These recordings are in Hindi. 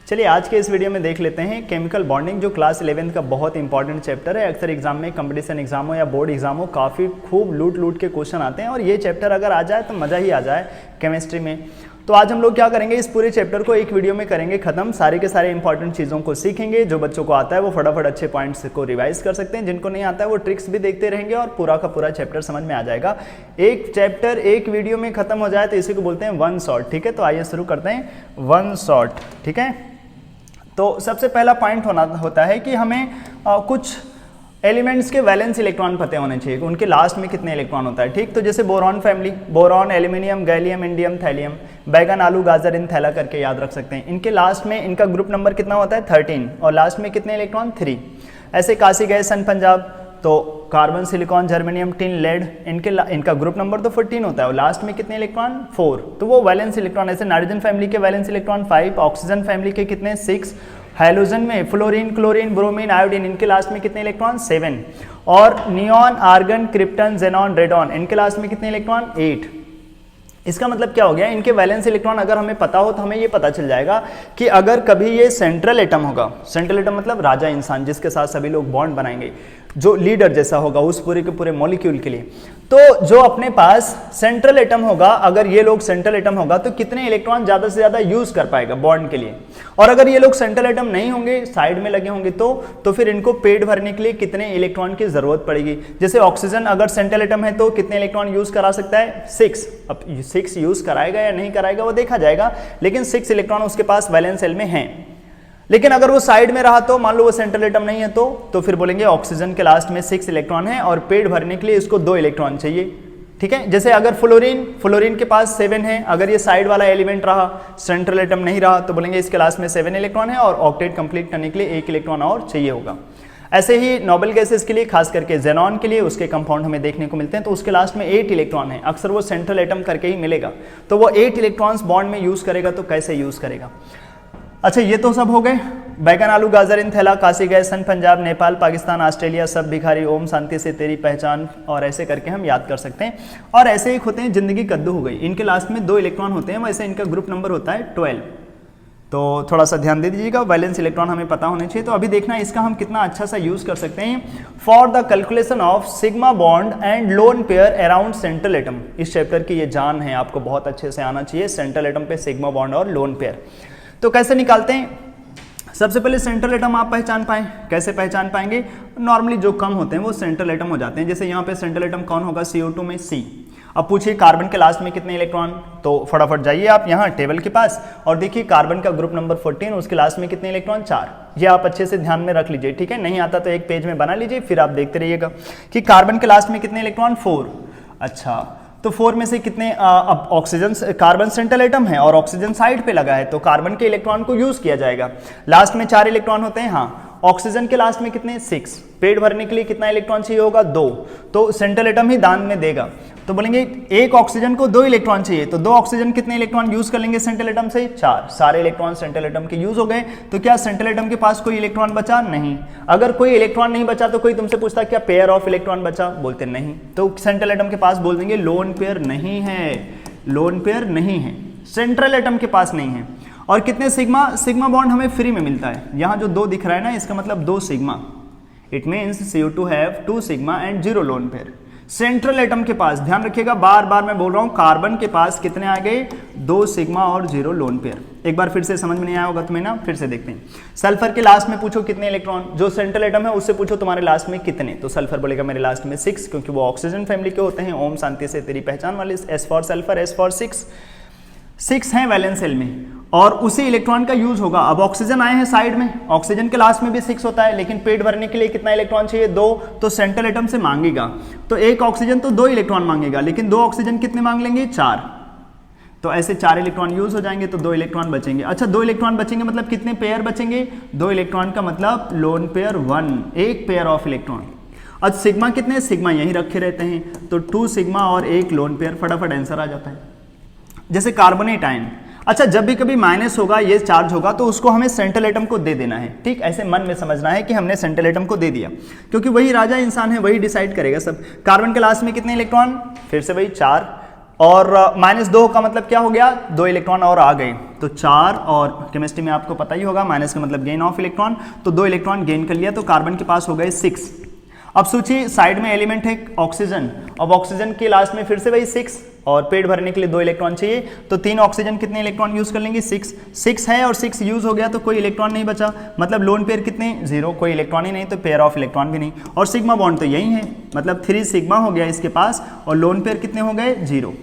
चलिए आज के इस वीडियो में देख लेते हैं केमिकल बॉन्डिंग, जो क्लास 11th का बहुत इंपॉर्टेंट चैप्टर है। अक्सर एग्जाम में, कंपटीशन एग्जाम हो या बोर्ड एग्जाम हो, काफ़ी खूब लूट के क्वेश्चन आते हैं और ये चैप्टर अगर आ जाए तो मज़ा ही आ जाए केमिस्ट्री में। तो आज हम लोग क्या करेंगे, इस पूरे चैप्टर को एक वीडियो में करेंगे खत्म। सारे के सारे इंपॉर्टेंट चीज़ों को सीखेंगे। जो बच्चों को आता है वो फटाफट अच्छे पॉइंट्स को रिवाइज कर सकते हैं, जिनको नहीं आता है वो ट्रिक्स भी देखते रहेंगे और पूरा का पूरा चैप्टर समझ में आ जाएगा। एक चैप्टर एक वीडियो में खत्म हो जाए तो इसी को बोलते हैं वन शॉट। ठीक है, तो आइए शुरू करते हैं वन शॉट। ठीक है, तो सबसे पहला पॉइंट होता है कि हमें कुछ एलिमेंट्स के वैलेंस इलेक्ट्रॉन पते होने चाहिए, उनके लास्ट में कितने इलेक्ट्रॉन होता है। ठीक, तो जैसे boron family, boron, aluminium, gallium, indium, thallium, बैगन, आलू, गाजर, इन थैला करके याद रख सकते हैं। इनके लास्ट में इनका ग्रुप नंबर कितना होता है 13 और लास्ट में कितने इलेक्ट्रॉन 3। ऐसे काशी गैस, सन पंजाब, तो carbon, silicon, germanium, tin, lead, इनका ग्रुप नंबर तो 14 होता है और लास्ट में कितने इलेक्ट्रॉन 4, तो वो वैलेंस इलेक्ट्रॉन। ऐसे नाइट्रोजन फैमिली के वैलेंस इलेक्ट्रॉन 5, ऑक्सीजन फैमिली के कितने 6, हाइड्रोजन में फ्लोरीन, क्लोरीन, ब्रोमीन, आयोडीन, इनके लास्ट में कितने इलेक्ट्रॉन 7, और neon, argon, krypton, xenon, radon, इनके लास्ट में कितने इलेक्ट्रॉन 8। इसका मतलब क्या हो गया, इनके वैलेंस इलेक्ट्रॉन अगर हमें पता हो तो हमें ये पता चल जाएगा कि अगर कभी ये सेंट्रल एटम होगा, सेंट्रल एटम मतलब राजा इंसान, जिसके साथ सभी लोग बॉन्ड बनाएंगे, जो लीडर जैसा होगा उस पूरे के पूरे मॉलिक्यूल के लिए, तो जो अपने पास सेंट्रल एटम होगा, अगर ये लोग सेंट्रल एटम होगा तो कितने इलेक्ट्रॉन ज्यादा से ज्यादा यूज कर पाएगा बॉन्ड के लिए। और अगर ये लोग सेंट्रल एटम नहीं होंगे, साइड में लगे होंगे, तो फिर इनको पेट भरने के लिए कितने इलेक्ट्रॉन की जरूरत पड़ेगी। जैसे ऑक्सीजन अगर सेंट्रल एटम है तो कितने इलेक्ट्रॉन यूज करा सकता है 6। अब 6 यूज कराएगा या नहीं कराएगा वो देखा जाएगा, लेकिन 6 इलेक्ट्रॉन उसके पास वैलेंस शेल में हैं। लेकिन अगर वो साइड में रहा तो, मान लो वो सेंट्रल एटम नहीं है तो फिर बोलेंगे ऑक्सीजन के लास्ट में 6 इलेक्ट्रॉन है और पेट भरने के लिए इसको 2 इलेक्ट्रॉन चाहिए। ठीक है, जैसे अगर फ्लोरीन के पास 7 है, अगर ये साइड वाला एलिमेंट रहा, सेंट्रल एटम नहीं रहा, तो बोलेंगे इसके लास्ट में 7 इलेक्ट्रॉन है और ऑक्टेट कंप्लीट करने के लिए 1 इलेक्ट्रॉन और चाहिए होगा। ऐसे ही नोबल गैसेस के लिए, खास करके जेनॉन के लिए, उसके कंपाउंड हमें देखने को मिलते हैं तो उसके लास्ट में 8 इलेक्ट्रॉन है, अक्सर वो सेंट्रल एटम करके ही मिलेगा, तो वो 8 इलेक्ट्रॉन्स बॉन्ड में यूज करेगा। तो कैसे यूज करेगा। अच्छा, ये तो सब हो गए, बैगन, आलू, गाजर, इन थैला, काशी गैस, सन पंजाब, नेपाल, पाकिस्तान, ऑस्ट्रेलिया, सब भिखारी, ओम शांति से तेरी पहचान, और ऐसे करके हम याद कर सकते हैं। और ऐसे एक होते हैं जिंदगी कद्दू हो गई, इनके लास्ट में 2 इलेक्ट्रॉन होते हैं, वैसे इनका ग्रुप नंबर होता है 12। तो थोड़ा सा ध्यान दे दीजिएगा, वैलेंस इलेक्ट्रॉन हमें पता होने चाहिए। तो अभी देखना इसका हम कितना अच्छा सा यूज कर सकते हैं। For the calculation of sigma bond and lone pair around central atom, इस चैप्टर की ये जान है, आपको बहुत अच्छे से आना चाहिए सेंट्रल एटम पे सिग्मा बॉन्ड और लोन पेयर। तो कैसे निकालते हैं, सबसे पहले सेंट्रल एटम आप पहचान पाएं। कैसे पहचान पाएंगे, नॉर्मली जो कम होते हैं वो सेंट्रल एटम हो जाते हैं। जैसे यहाँ पे सेंट्रल एटम कौन होगा, CO2 में C। अब पूछिए कार्बन के लास्ट में कितने इलेक्ट्रॉन, तो फटाफट जाइए आप यहाँ टेबल के पास और देखिए कार्बन का ग्रुप नंबर 14, उसके लास्ट में कितने इलेक्ट्रॉन 4। ये आप अच्छे से ध्यान में रख लीजिए। ठीक है, नहीं आता तो एक पेज में बना लीजिए, फिर आप देखते रहिएगा कि कार्बन के लास्ट में कितने इलेक्ट्रॉन 4। अच्छा, तो 4 में से कितने, अब ऑक्सीजन, कार्बन सेंट्रल एटम है और ऑक्सीजन साइड पे लगा है तो कार्बन के इलेक्ट्रॉन को यूज किया जाएगा। लास्ट में 4 इलेक्ट्रॉन होते हैं। हाँ, ऑक्सीजन के लास्ट में कितने 6, पेट भरने के लिए कितना इलेक्ट्रॉन चाहिए होगा 2, तो सेंट्रल एटम ही दान में देगा। तो बोलेंगे एक ऑक्सीजन को 2 इलेक्ट्रॉन चाहिए, तो 2 ऑक्सीजन कितने इलेक्ट्रॉन यूज कर लेंगे सेंट्रल एटम से 4। सारे इलेक्ट्रॉन सेंट्रल एटम के यूज हो गए, तो क्या सेंट्रल एटम के पास कोई इलेक्ट्रॉन बचा, नहीं। अगर कोई इलेक्ट्रॉन नहीं बचा तो कोई तुमसे पूछता क्या पेयर ऑफ इलेक्ट्रॉन बचा, बोलते नहीं, तो सेंट्रल एटम के पास बोल देंगे लोन पेयर नहीं है, लोन पेयर नहीं है, सेंट्रल एटम के पास नहीं है। और कितने सिग्मा बॉन्ड हमें फ्री में मिलता है, यहाँ जो 2 दिख रहा है ना, इसका मतलब 2 sigma, it means CO2 have 2 sigma and 0 lone pair. Central atom के पास, ध्यान रखिएगा, बार बार मैं बोल रहा हूं, कार्बन के पास कितने आ गए 2 सिग्मा और 0 लोन पेयर। एक बार फिर से समझ में नहीं आया होगा तुम्हें ना, फिर से देखते हैं। सल्फर के लास्ट में पूछो कितने इलेक्ट्रॉन, जो सेंट्रल एटम है उससे पूछो तुम्हारे लास्ट में कितने, तो सल्फर बोलेगा मेरे लास्ट में 6, क्योंकि वो ऑक्सीजन फैमिली के होते हैं। ओम शांति से तेरी पहचान वाले, S for sulphur, S for 6 हैं वैलेंस शेल में और उसी इलेक्ट्रॉन का यूज होगा। अब ऑक्सीजन आए हैं साइड में, ऑक्सीजन के लास्ट में भी 6 होता है, लेकिन पेट भरने के लिए कितना इलेक्ट्रॉन चाहिए 2, तो सेंट्रल एटम से मांगेगा, तो एक ऑक्सीजन तो 2 इलेक्ट्रॉन मांगेगा, लेकिन 2 ऑक्सीजन कितने मांग लेंगे 4, तो ऐसे 4 इलेक्ट्रॉन यूज हो जाएंगे, तो 2 इलेक्ट्रॉन बचेंगे। अच्छा, 2 इलेक्ट्रॉन बचेंगे मतलब कितने पेयर बचेंगे, 2 इलेक्ट्रॉन का मतलब लोन पेयर 1, एक पेयर ऑफ इलेक्ट्रॉन। अब सिग्मा कितने, सिग्मा यहीं रखे रहते हैं, तो 2 सिग्मा और 1 लोन पेयर, फटाफट आंसर आ जाता है। जैसे कार्बोनेट आयन, अच्छा, जब भी कभी माइनस होगा, ये चार्ज होगा, तो उसको हमें सेंट्रल एटम को दे देना है। ठीक, ऐसे मन में समझना है कि हमने सेंट्रल एटम को दे दिया, क्योंकि वही राजा इंसान है, वही डिसाइड करेगा सब। कार्बन के लास्ट में कितने इलेक्ट्रॉन, फिर से वही 4, और -2 का मतलब क्या हो गया, 2 इलेक्ट्रॉन और आ गए, तो 4, और केमिस्ट्री में आपको पता ही होगा माइनस का मतलब गेन ऑफ इलेक्ट्रॉन, तो 2 इलेक्ट्रॉन गेन कर लिया, तो कार्बन के पास हो गए 6। अब सोचिए साइड में एलिमेंट है ऑक्सीजन, अब ऑक्सीजन के लास्ट में फिर से वही 6, और पेट भरने के लिए 2 इलेक्ट्रॉन चाहिए, तो 3 ऑक्सीजन कितने इलेक्ट्रॉन यूज कर लेंगे, 6 है और 6 यूज हो गया तो कोई इलेक्ट्रॉन नहीं बचा, मतलब लोन पेयर कितने 0, कोई इलेक्ट्रॉन ही नहीं, तो पेयर ऑफ इलेक्ट्रॉन भी नहीं, और सिग्मा बॉन्ड तो यही है, मतलब 3 सिग्मा हो गया इसके पास, और लोन पेयर कितने हो गए 0,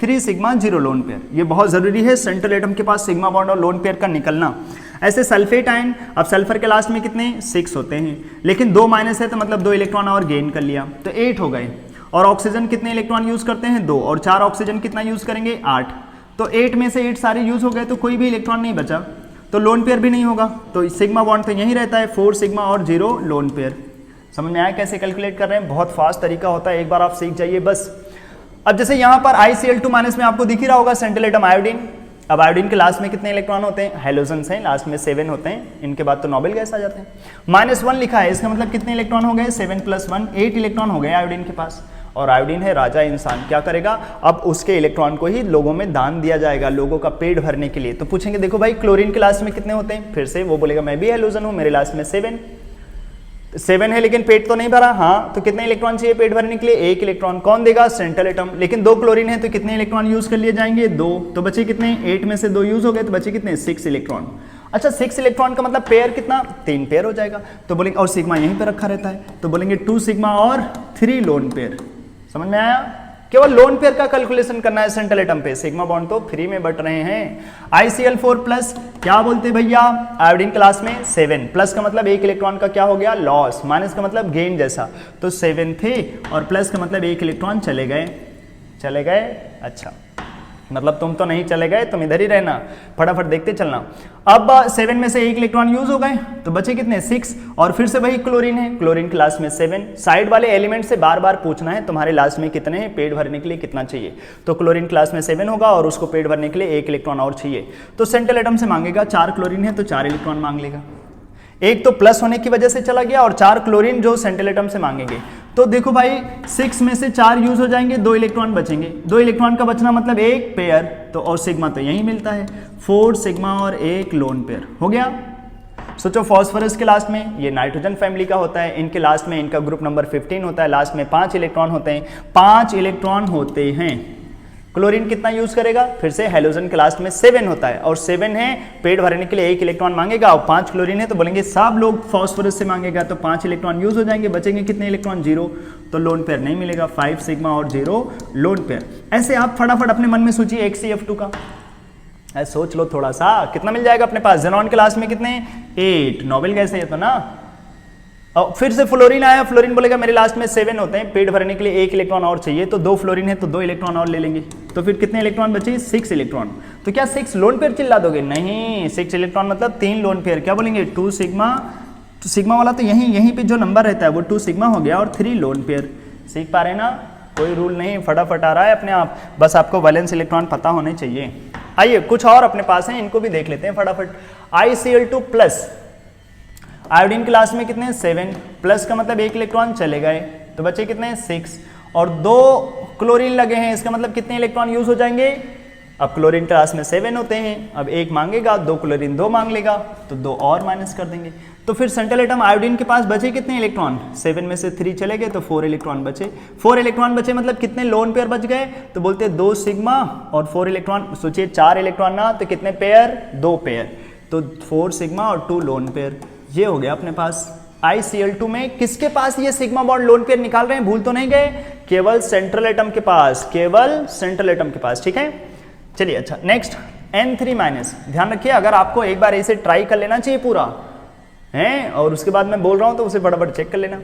3 सिग्मा 0 लोन पेयर। ये बहुत जरूरी है सेंट्रल एटम के पास सिग्मा बॉन्ड और लोन पेयर का निकलना। ऐसे सल्फेट आयन, अब सल्फर के लास्ट में कितने 6 होते हैं, लेकिन 2 माइनस है तो मतलब 2 इलेक्ट्रॉन और गेन कर लिया, तो 8 हो गए, और ऑक्सीजन कितने इलेक्ट्रॉन यूज करते हैं 2, और 4 ऑक्सीजन कितना यूज करेंगे 8, तो 8 में से 8 सारे यूज हो गए, तो कोई भी इलेक्ट्रॉन नहीं बचा, तो लोन पेयर भी नहीं होगा, तो सिग्मा बॉन्ड तो यही रहता है 4 सिग्मा और 0 लोन पेयर। समझ में आया कैसे कैलकुलेट कर रहे हैं, बहुत फास्ट तरीका होता है, एक बार आप सीख जाइए बस। अब जैसे यहाँ पर ICl2 माइनस में आपको दिख ही रहा होगा सेंट्रल एटम आयोडीन, अब आयोडीन के लास्ट में कितने इलेक्ट्रॉन होते हैं, हेलोजन्स हैं, लास्ट में 7 होते हैं, इनके बाद तो नोबेल गैस आ जाते हैं। -1 लिखा है, इसका मतलब कितने इलेक्ट्रॉन हो गए 7 + 1 8 इलेक्ट्रॉन हो गए आयोडीन के पास, और आयोडीन है राजा इंसान, क्या करेगा, अब उसके इलेक्ट्रॉन को ही लोगों में दान दिया जाएगा, लोगों का पेट भरने के लिए। तो पूछेंगे देखो भाई क्लोरीन के लास्ट में कितने होते हैं, फिर से वो बोलेगा मैं भी हेलोजन हूँ, मेरे लास्ट में 7 है, लेकिन पेट तो नहीं भरा, हाँ तो कितने इलेक्ट्रॉन चाहिए पेट भरने के लिए, 1 इलेक्ट्रॉन, कौन देगा सेंट्रल एटम, लेकिन 2 क्लोरीन है तो कितने इलेक्ट्रॉन यूज कर लिए जाएंगे 2, तो बचे कितने 8 में से 2 यूज हो गए, तो बचे कितने 6 इलेक्ट्रॉन। अच्छा 6 इलेक्ट्रॉन का मतलब पेयर कितना 3 पेयर हो जाएगा, तो बोलेंगे, और सिग्मा यहीं पे रखा रहता है, तो बोलेंगे 2 सिग्मा और 3 लोन पेयर। समझ में आया, केवल लोन पेयर का कैलकुलेशन करना है सेंट्रल एटम पे, सिग्मा बॉन्ड तो फ्री में बट रहे हैं। ICl4+ क्या बोलते भैया, आयोडीन क्लास में 7, प्लस का मतलब 1 इलेक्ट्रॉन का क्या हो गया लॉस, माइनस का मतलब गेन जैसा, तो 7 थे और प्लस का मतलब 1 इलेक्ट्रॉन चले गए। अच्छा मतलब तुम तो नहीं चले गए, तुम इधर ही रहना, फटाफट देखते चलना। अब 7 में से 1 इलेक्ट्रॉन यूज हो गए, तो बचे कितने 6, और फिर से वही क्लोरीन है, क्लोरीन क्लास में 7, साइड वाले एलिमेंट से बार बार पूछना है तुम्हारे लास्ट में कितने हैं, पेट भरने के लिए कितना चाहिए, तो क्लोरीन क्लास में 7 होगा, और उसको पेट भरने के लिए 1 इलेक्ट्रॉन और चाहिए, तो सेंट्रल एटम से मांगेगा, 4 क्लोरीन है तो 4 इलेक्ट्रॉन मांग लेगा, एक तो प्लस होने की वजह से चला गया, और 4 क्लोरीन जो सेंट्रल एटम से मांगेंगे, तो देखो भाई 6 में से 4 यूज हो जाएंगे, 2 इलेक्ट्रॉन बचेंगे, 2 इलेक्ट्रॉन का बचना मतलब 1 पेयर, तो और सिग्मा तो यही मिलता है 4 सिग्मा और 1 लोन पेयर हो गया। सोचो फॉस्फोरस के लास्ट में, ये नाइट्रोजन फैमिली का होता है, इनके लास्ट में इनका ग्रुप नंबर 15 होता है, लास्ट में 5 इलेक्ट्रॉन होते हैं, 5 इलेक्ट्रॉन होते हैं। क्लोरीन कितना यूज करेगा, फिर से हेलोजन के लास्ट में 7 होता है, और 7 है पेट भरने के लिए 1 इलेक्ट्रॉन मांगेगा, और 5 क्लोरीन है तो बोलेंगे सब लोग फॉस्फोरस से मांगेगा, तो 5 इलेक्ट्रॉन यूज हो जाएंगे, बचेंगे कितने इलेक्ट्रॉन 0, तो लोन पेयर नहीं मिलेगा, 5 सिग्मा और 0 लोन पेयर। ऐसे आप फटाफट अपने मन में सोचिए HCF2 का, ऐसे सोच लो थोड़ा सा, कितना मिल जाएगा अपने पास, ज़ेनॉन के लास्ट में कितने 8, नोबेल गैस है ये तो ना। और फिर से फ्लोरीन आया, फ्लोरीन बोलेगा मेरे लास्ट में 7 होते हैं, पेट भरने के लिए 1 इलेक्ट्रॉन और चाहिए, तो 2 फ्लोरीन है तो 2 इलेक्ट्रॉन और ले लेंगे, तो फिर कितने इलेक्ट्रॉन बचे 6 इलेक्ट्रॉन। तो क्या 6 लोन पेयर चिल्ला दोगे, नहीं, 6 इलेक्ट्रॉन मतलब 3 लोन पेयर, क्या बोलेंगे 2 सिग्मा, तो सिग्मा वाला तो यहीं पे जो नंबर रहता है वो 2 सिग्मा हो गया, और 3 लोन पेयर। सीख पा रहे ना, कोई रूल नहीं, फटाफट आ रहा है अपने आप, बस आपको वैलेंस इलेक्ट्रॉन पता होने चाहिए। आइए कुछ और अपने पास हैं, इनको भी देख लेते हैं फटाफट। ICl2+, आयोडीन क्लास में कितने 7, प्लस का मतलब 1 इलेक्ट्रॉन चले गए, तो बचे कितने 6, और 2 क्लोरीन लगे हैं, इसका मतलब कितने इलेक्ट्रॉन यूज हो जाएंगे, अब क्लोरीन क्लास में 7 होते हैं, अब 1 मांगेगा, 2 क्लोरीन 2 मांग लेगा, तो 2 और माइनस कर देंगे, तो फिर सेंट्रल एटम आयोडीन के पास बचे कितने इलेक्ट्रॉन, 7 में से 3 चले गए, तो 4 इलेक्ट्रॉन बचे। 4 इलेक्ट्रॉन बचे मतलब कितने लोन पेयर बच गए, तो बोलते हैं 2 सिग्मा और 4 इलेक्ट्रॉन, सोचिए 4 इलेक्ट्रॉन ना, तो कितने पेयर 2 पेयर, तो 4 सिग्मा और 2 लोन पेयर, ये हो गया अपने पास। ICl2 में किसके पास ये सिग्मा बॉन्ड लोन पेयर निकाल रहे हैं, भूल तो नहीं गए, केवल सेंट्रल एटम के पास, केवल सेंट्रल एटम के पास, ठीक है। चलिए अच्छा नेक्स्ट N3-, ध्यान रखिए, अगर आपको एक बार इसे ट्राई कर लेना चाहिए पूरा है, और उसके बाद मैं बोल रहा हूं तो उसे बड़ा चेक कर लेना।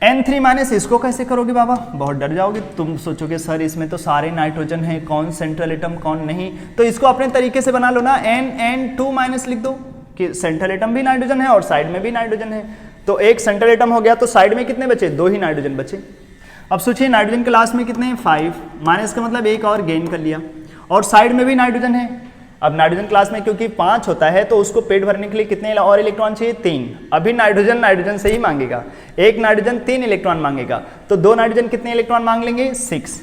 N3-, इसको कैसे करोगे बाबा, बहुत डर जाओगे, तुम सोचोगे सर इसमें तो सारे नाइट्रोजन है, कौन सेंट्रल एटम कौन नहीं, तो इसको अपने तरीके से बना लो ना, N2- लिख दो कि सेंट्रल एटम भी नाइट्रोजन है और साइड में भी नाइट्रोजन है, तो एक सेंट्रल एटम हो गया, तो साइड में कितने बचे, 2 ही नाइट्रोजन बचे। अब सोचिए नाइट्रोजन के लास्ट में कितने 5, माइनस का मतलब 1 और गेन कर लिया, और साइड में भी नाइट्रोजन है। अब नाइट्रोजन क्लास में क्योंकि 5 होता है, तो उसको पेट भरने के लिए कितने और इलेक्ट्रॉन चाहिए 3, अभी नाइट्रोजन से ही मांगेगा, एक नाइट्रोजन 3 इलेक्ट्रॉन मांगेगा, तो 2 नाइट्रोजन कितने इलेक्ट्रॉन मांग लेंगे 6,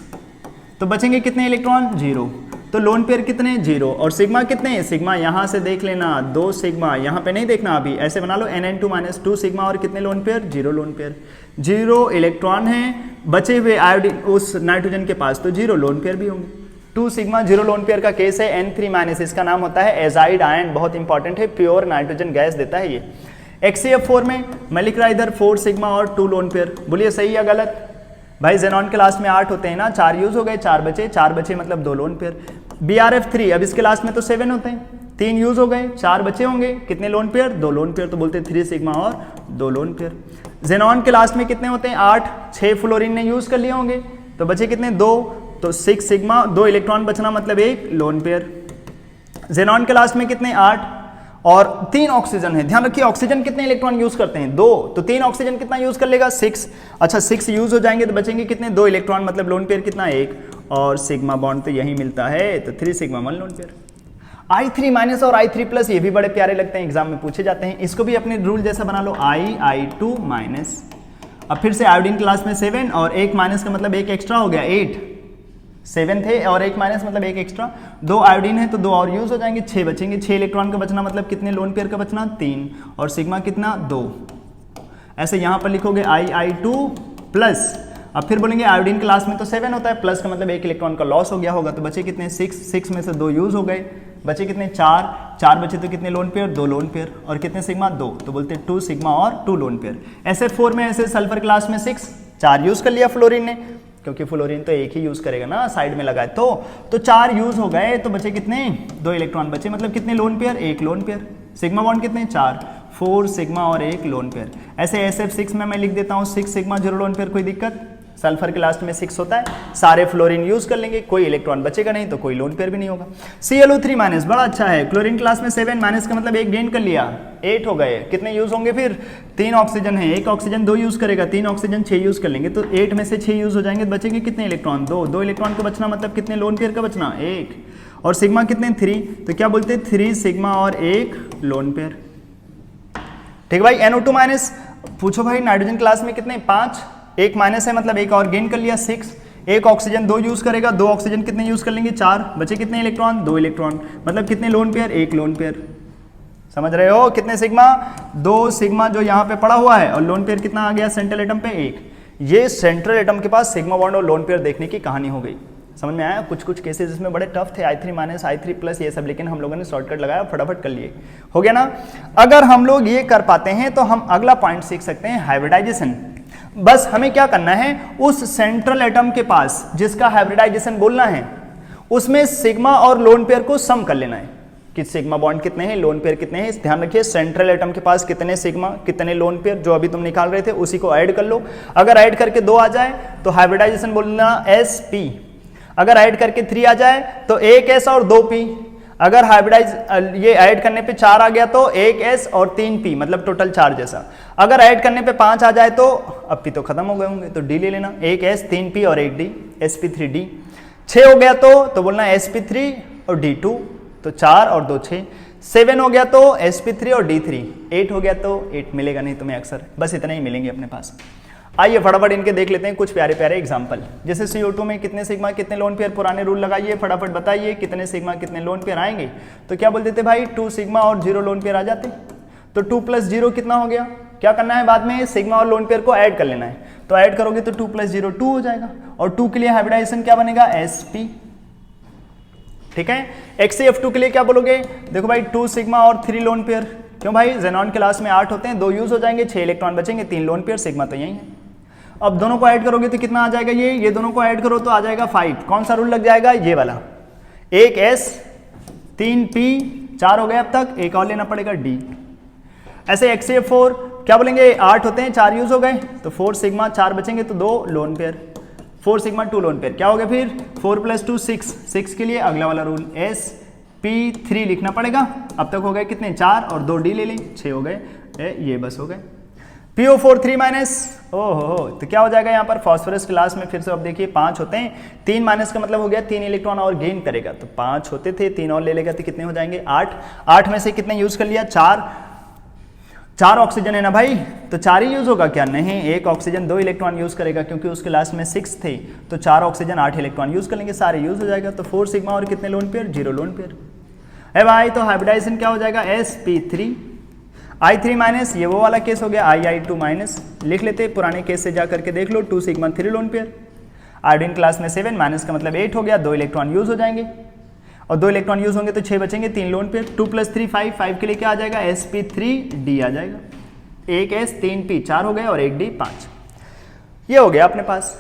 तो बचेंगे कितने इलेक्ट्रॉन, 0। तो लोन पेयर कितने, 0। और सिग्मा कितने, सिग्मा यहाँ से देख लेना 2 सिग्मा, यहाँ पे नहीं देखना, अभी ऐसे बना लो NN2 माइनस 2 सिग्मा और कितने lone pair, 0 lone pair. 0 electron है बचे हुए आयोडीन उस नाइट्रोजन के पास, तो 0 लोन पेयर भी होंगे। 2 सिग्मा 0 लोन पेयर का केस है। N3 माइनस, इसका नाम होता है एजाइड आयन, बहुत इंपॉर्टेंट है, प्योर नाइट्रोजन गैस देता है ये। HCl4 में मैं लिख रहा इधर 4 सिग्मा और 2 लोन पेयर, बोलिए सही या गलत। भाई जेनॉन के लास्ट में 8 होते हैं ना, 4 यूज हो गए, 4 बचे मतलब 2 लोन पेयर। BrF3 अब इसके लास्ट में तो 7 होते हैं, 3 यूज हो गए, 4 बचे होंगे, कितने लोन पेयर, 2 लोन पेयर, तो बोलते हैं 3 सिग्मा और 2 लोन पेयर। जेनॉन के लास्ट में कितने होते हैं, 8, 6 फ्लोरीन ने यूज कर लिए होंगे, तो बचे कितने, 2, तो 6 सिग्मा, 2 इलेक्ट्रॉन बचना मतलब 1 लोन पेयर। जेनॉन के लास्ट में कितने, 8 और 3 ऑक्सीजन है, ध्यान रखिए ऑक्सीजन कितने इलेक्ट्रॉन यूज करते हैं, 2, तो 3 ऑक्सीजन कितना यूज कर लेगा, 6। अच्छा 6 यूज हो जाएंगे तो बचेंगे कितने, 2 इलेक्ट्रॉन, मतलब लोन पेयर कितना, 1, और सिग्मा बॉन्ड तो यही मिलता है, तो 3 sigma 1 lone pair. I3 minus और I3 प्लस ये भी बड़े प्यारे लगते हैं, एग्जाम में पूछे जाते हैं, इसको भी अपने रूल जैसा बना लो, I2 माइनस, अब फिर से आयोडीन क्लास में 7 और 1 माइनस का मतलब 1 एक्स्ट्रा हो गया, 8, 7 थे और 1 माइनस मतलब 1 एक्स्ट्रा, 2 आयोडीन है तो 2 और यूज हो जाएंगे, 6 बचेंगे, 6 इलेक्ट्रॉन का बचना मतलब कितने लोन पेयर का बचना, 3, और सिग्मा कितना, 2। ऐसे यहाँ पर लिखोगे I2 प्लस, अब फिर बोलेंगे आयोडीन क्लास में तो 7 होता है, प्लस का मतलब 1 इलेक्ट्रॉन का लॉस हो गया होगा, तो बचे कितने, 6 में से 2 यूज हो गए, बचे कितने, 4 बचे तो कितने लोन पेयर, 2 लोन पेयर, और कितने सिग्मा, 2, तो बोलते हैं 2 सिग्मा और 2 लोन पेयर। SF4 में ऐसे सल्फर क्लास में 6, 4 यूज कर लिया फ्लोरीन ने, क्योंकि फ्लोरीन तो एक ही यूज करेगा ना, साइड में लगाए तो 4 यूज हो गए, तो बचे कितने, 2 इलेक्ट्रॉन बचे, मतलब कितने lone pair, 1 lone pair. Sigma bond कितने, 4 सिग्मा और 1 लोन पेयर। ऐसे SF6 में मैं लिख देता हूँ 6 सिग्मा 0 लोन पेयर, कोई दिक्कत, सल्फर के लास्ट में 6 होता है, सारे फ्लोरीन यूज कर लेंगे, कोई इलेक्ट्रॉन बचेगा नहीं, तो कोई लोन पेयर भी नहीं होगा। ClO3 माइनस बड़ा अच्छा है, क्लोरीन क्लास में 7 माइनस का मतलब 1 गेन कर लिया, 8 हो गए, कितने यूज होंगे फिर, 3 ऑक्सीजन है, 1 ऑक्सीजन 2 यूज करेगा, 3 ऑक्सीजन 6 यूज कर लेंगे, तो 8 में से 6 यूज हो जाएंगे, बचेंगे कितने इलेक्ट्रॉन, 2 इलेक्ट्रॉन का बचना मतलब कितने लोन पेयर का बचना, 1, और सिग्मा कितने, 3, तो क्या बोलते हैं 3 सिग्मा और 1 लोन पेयर। ठीक भाई। NO2 माइनस, पूछो भाई नाइट्रोजन क्लास में कितने, 5, 1 माइनस है मतलब 1 और गेन कर लिया, 6, 1 ऑक्सीजन 2 यूज करेगा, 2 ऑक्सीजन कितने यूज कर लेंगे, 4, बचे कितने इलेक्ट्रॉन, 2 इलेक्ट्रॉन, मतलब कितने लोन पेयर, 1 लोन पेयर। समझ रहे हो, कितने सिग्मा, 2 सिग्मा जो यहाँ पे पड़ा हुआ है, और लोन पेयर कितना आ गया सेंट्रल एटम पे, 1। ये सेंट्रल एटम के पास सिग्मा बॉन्ड और लोन पेयर देखने की कहानी हो गई। समझ में आया, कुछ केसेस इसमें बड़े टफ थे, I3 माइनस I3 प्लस ये सब, लेकिन हम लोगों ने शॉर्टकट लगाया, फटाफट कर लिए, हो गया ना। अगर हम लोग ये कर पाते हैं तो हम अगला पॉइंट सीख सकते हैं, हाइब्रिडाइजेशन। बस हमें क्या करना है, उस सेंट्रल एटम के पास जिसका हाइब्रिडाइजेशन बोलना है, उसमें सिग्मा और लोन पेयर को सम कर लेना है कि सिग्मा बॉन्ड कितने हैं, लोन पेयर कितने हैं। ध्यान रखिए सेंट्रल एटम के पास कितने सिग्मा कितने लोन पेयर, जो अभी तुम निकाल रहे थे उसी को ऐड कर लो। अगर ऐड करके 2 आ जाए तो हाइब्रिडाइजेशन बोलना sp, अगर ऐड करके 3 आ जाए तो 1s और 2p, अगर हाइब्रिडाइज ये ऐड करने पे 4 आ गया तो 1s और 3p, मतलब टोटल 4 जैसा। अगर ऐड करने पे 5 आ जाए तो अब p तो खत्म हो गए होंगे, तो d ले लेना, 1s 3p और 1d, sp3d। 6 हो गया तो बोलना sp3 और d2, तो 4 और 2 6। 7 हो गया तो sp3 और d3, 8 हो गया तो 8 मिलेगा नहीं तुम्हें अक्सर, बस इतने ही मिलेंगे अपने पास। आइए फटाफट इनके देख लेते हैं कुछ प्यारे प्यारे एग्जाम्पल। जैसे CO2 में कितने सिग्मा कितने लोन पेयर, पुराने रूल लगाइए, फटाफट बताइए कितने सिग्मा कितने लोन पेयर आएंगे। तो क्या बोल देते भाई, 2 सिग्मा और 0 लोन पेयर आ जाते, तो 2 + 0 कितना हो गया। क्या करना है बाद में, सिग्मा और लोन पेयर को ऐड कर लेना है, तो ऐड करोगे तो 2 + 0 2 हो जाएगा, और 2 के लिए हाइब्रिडाइजेशन क्या बनेगा, sp। ठीक है। HCF2 के लिए क्या बोलोगे, देखो भाई 2 सिग्मा और 3 लोन पेयर, क्यों भाई जेनॉन क्लास में 8 होते हैं, 2 यूज हो जाएंगे, 6 इलेक्ट्रॉन बचेंगे, 3 लोन पेयर, सिग्मा तो यही है। अब दोनों को ऐड करोगे तो कितना आ जाएगा, ये दोनों को ऐड करो तो आ जाएगा 5। कौन सा रूल लग जाएगा, ये वाला, 1s 3p 4 हो गए अब तक, एक और लेना पड़ेगा d। ऐसे HCF4 क्या बोलेंगे, 8 होते हैं, 4 यूज हो गए, तो 4 सिग्मा 4 बचेंगे तो 2 lone pair, 4 sigma 2 lone pair. क्या हो गया फिर, 4 + 2 6 के लिए अगला वाला रूल sp3 लिखना पड़ेगा। अब तक हो गए कितने, 4 और 2 d ले लें, 6 हो गए, ये बस हो गए। PO4 3 माइनस, ओहो, तो क्या हो जाएगा यहाँ पर, फॉस्फोरस क्लास में फिर से अब देखिए 5 होते हैं, 3 माइनस का मतलब हो गया 3 इलेक्ट्रॉन और गेन करेगा, तो 5 होते थे, 3 और ले लेगा तो कितने हो जाएंगे, 8। 8 में से कितने यूज कर लिया, 4, 4 ऑक्सीजन है ना भाई, तो 4 ही यूज होगा क्या? नहीं, एक ऑक्सीजन 2 इलेक्ट्रॉन यूज करेगा क्योंकि उसके लास्ट में 6 थे, तो 4 ऑक्सीजन 8 इलेक्ट्रॉन यूज कर लेंगे, सारे यूज हो जाएगा। तो 4 सिग्मा और कितने लोन पेयर? 0 लोन पेयर है भाई। तो हाइब्रिडाइजेशन क्या हो जाएगा? sp3 I3 माइनस, ये वो वाला केस हो गया, I2 माइनस लिख लेते, पुराने केस से जा करके देख लो, 2 sigma 3 lone pair. Iodine class में 7 माइनस का मतलब 8 हो गया, 2 इलेक्ट्रॉन यूज हो जाएंगे और 2 इलेक्ट्रॉन यूज होंगे तो 6 बचेंगे, 3 लोन पेयर। 2 + 3 5, 5 के लिए क्या आ जाएगा? sp3d आ जाएगा, 1 s 3 p 4 हो गए और 1 d 5। ये हो गया अपने पास।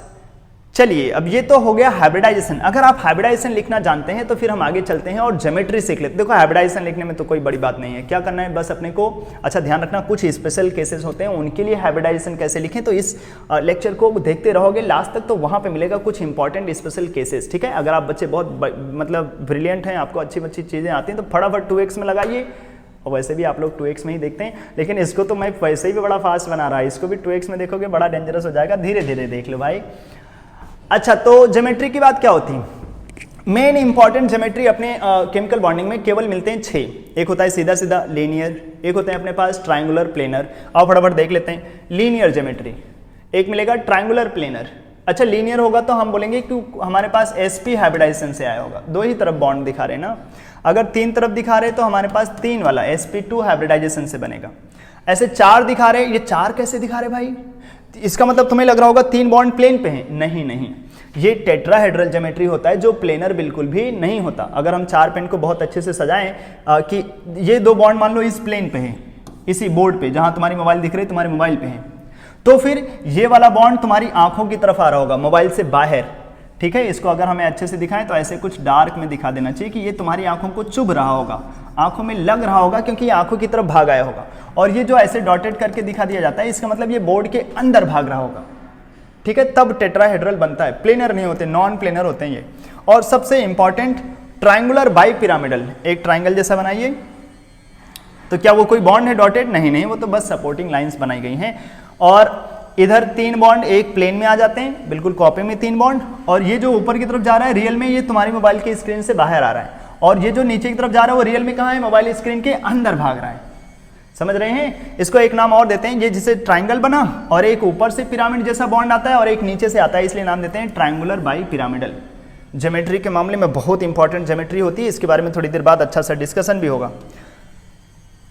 चलिए अब ये तो हो गया हाइब्रिडाइजेशन। अगर आप हाइब्रिडाइजेशन लिखना जानते हैं तो फिर हम आगे चलते हैं और ज्योमेट्री सीख लेते हैं। देखो हाइब्रिडाइजेशन लिखने में तो कोई बड़ी बात नहीं है, क्या करना है बस अपने को, अच्छा ध्यान रखना कुछ स्पेशल केसेस होते हैं उनके लिए हाइब्रिडाइजेशन कैसे लिखें, तो इस लेक्चर को देखते रहोगे लास्ट तक तो वहाँ पे मिलेगा कुछ इंपॉर्टेंट स्पेशल केसेस, ठीक है। अगर आप बच्चे बहुत मतलब ब्रिलियंट हैं, आपको अच्छी अच्छी चीज़ें आती हैं तो फटाफट 2x में लगाइए, और वैसे भी आप लोग 2x में ही देखते हैं, लेकिन इसको तो मैं वैसे ही भी बड़ा फास्ट बना रहा है, इसको भी 2x में देखोगे बड़ा डेंजरस हो जाएगा, धीरे धीरे देख लो भाई। अच्छा, तो ज्योमेट्री की बात क्या होती है? मेन इंपॉर्टेंट ज्योमेट्री अपने केमिकल बॉन्डिंग में केवल मिलते हैं 6। एक होता है सीधा सीधा लीनियर, एक होता है अपने पास ट्राइंगुलर प्लेनर। आओ फटाफट देख लेते हैं लीनियर ज्योमेट्री, एक मिलेगा ट्राइंगुलर प्लेनर। अच्छा लीनियर होगा तो हम बोलेंगे कि हमारे पास sp हाइब्रिडाइजेशन से आया होगा, 2 ही तरफ बॉन्ड दिखा रहे हैं ना, अगर 3 तरफ दिखा रहे तो हमारे पास 3 वाला sp2 हाइब्रिडाइजेशन से बनेगा। ऐसे 4 दिखा रहे, ये 4 कैसे दिखा रहे भाई? इसका मतलब तुम्हें लग रहा होगा 3 बॉन्ड प्लेन पे हैं, नहीं नहीं, ये टेट्राहेड्रल ज्योमेट्री होता है जो प्लेनर बिल्कुल भी नहीं होता। अगर हम 4 पेन को बहुत अच्छे से सजाएं कि ये 2 बॉन्ड मान लो इस प्लेन पे है, इसी बोर्ड पे जहां तुम्हारी मोबाइल दिख रही है, तुम्हारे मोबाइल पे है, तो फिर ये वाला बॉन्ड तुम्हारी आंखों की तरफ आ रहा होगा, मोबाइल से बाहर, ठीक है। इसको अगर हमें अच्छे से दिखाएं तो ऐसे कुछ डार्क में दिखा देना चाहिए कि ये तुम्हारी आंखों को चुभ रहा होगा, आंखों में लग रहा होगा क्योंकि ये आंखों की तरफ भाग आया होगा। और ये जो ऐसे डॉटेड करके दिखा दिया जाता है, इसका मतलब ये बोर्ड के अंदर भाग रहा होगा, ठीक है, तब टेट्राहेड्रल बनता है। प्लेनर नहीं होते, नॉन प्लेनर होते हैं ये। और सबसे इंपॉर्टेंट ट्राइंगुलर बाई पिरामिडल, एक ट्राइंगल जैसा बनाइए, तो क्या वो कोई बॉन्ड है डॉटेड? नहीं नहीं, वो तो बस सपोर्टिंग लाइंस बनाई गई हैं। और इधर 3 बॉन्ड एक प्लेन में आ जाते हैं, बिल्कुल कॉपी में 3 बॉन्ड, और ये जो ऊपर की तरफ जा रहा है रियल में ये तुम्हारी मोबाइल की स्क्रीन से बाहर आ रहा है, और ये जो नीचे की तरफ जा रहा है वो रियल में कहाँ है? मोबाइल स्क्रीन के अंदर भाग रहा है। समझ रहे हैं? इसको एक नाम और देते हैं, ये जिसे ट्राइंगल बना और एक ऊपर से पिरामिड जैसा बॉन्ड आता है और एक नीचे से आता है, इसलिए नाम देते हैं ट्राइंगुलर बाई पिरामिडल। ज्योमेट्री के मामले में बहुत इंपॉर्टेंट ज्योमेट्री होती है, इसके बारे में थोड़ी देर बाद अच्छा सा डिस्कशन भी होगा।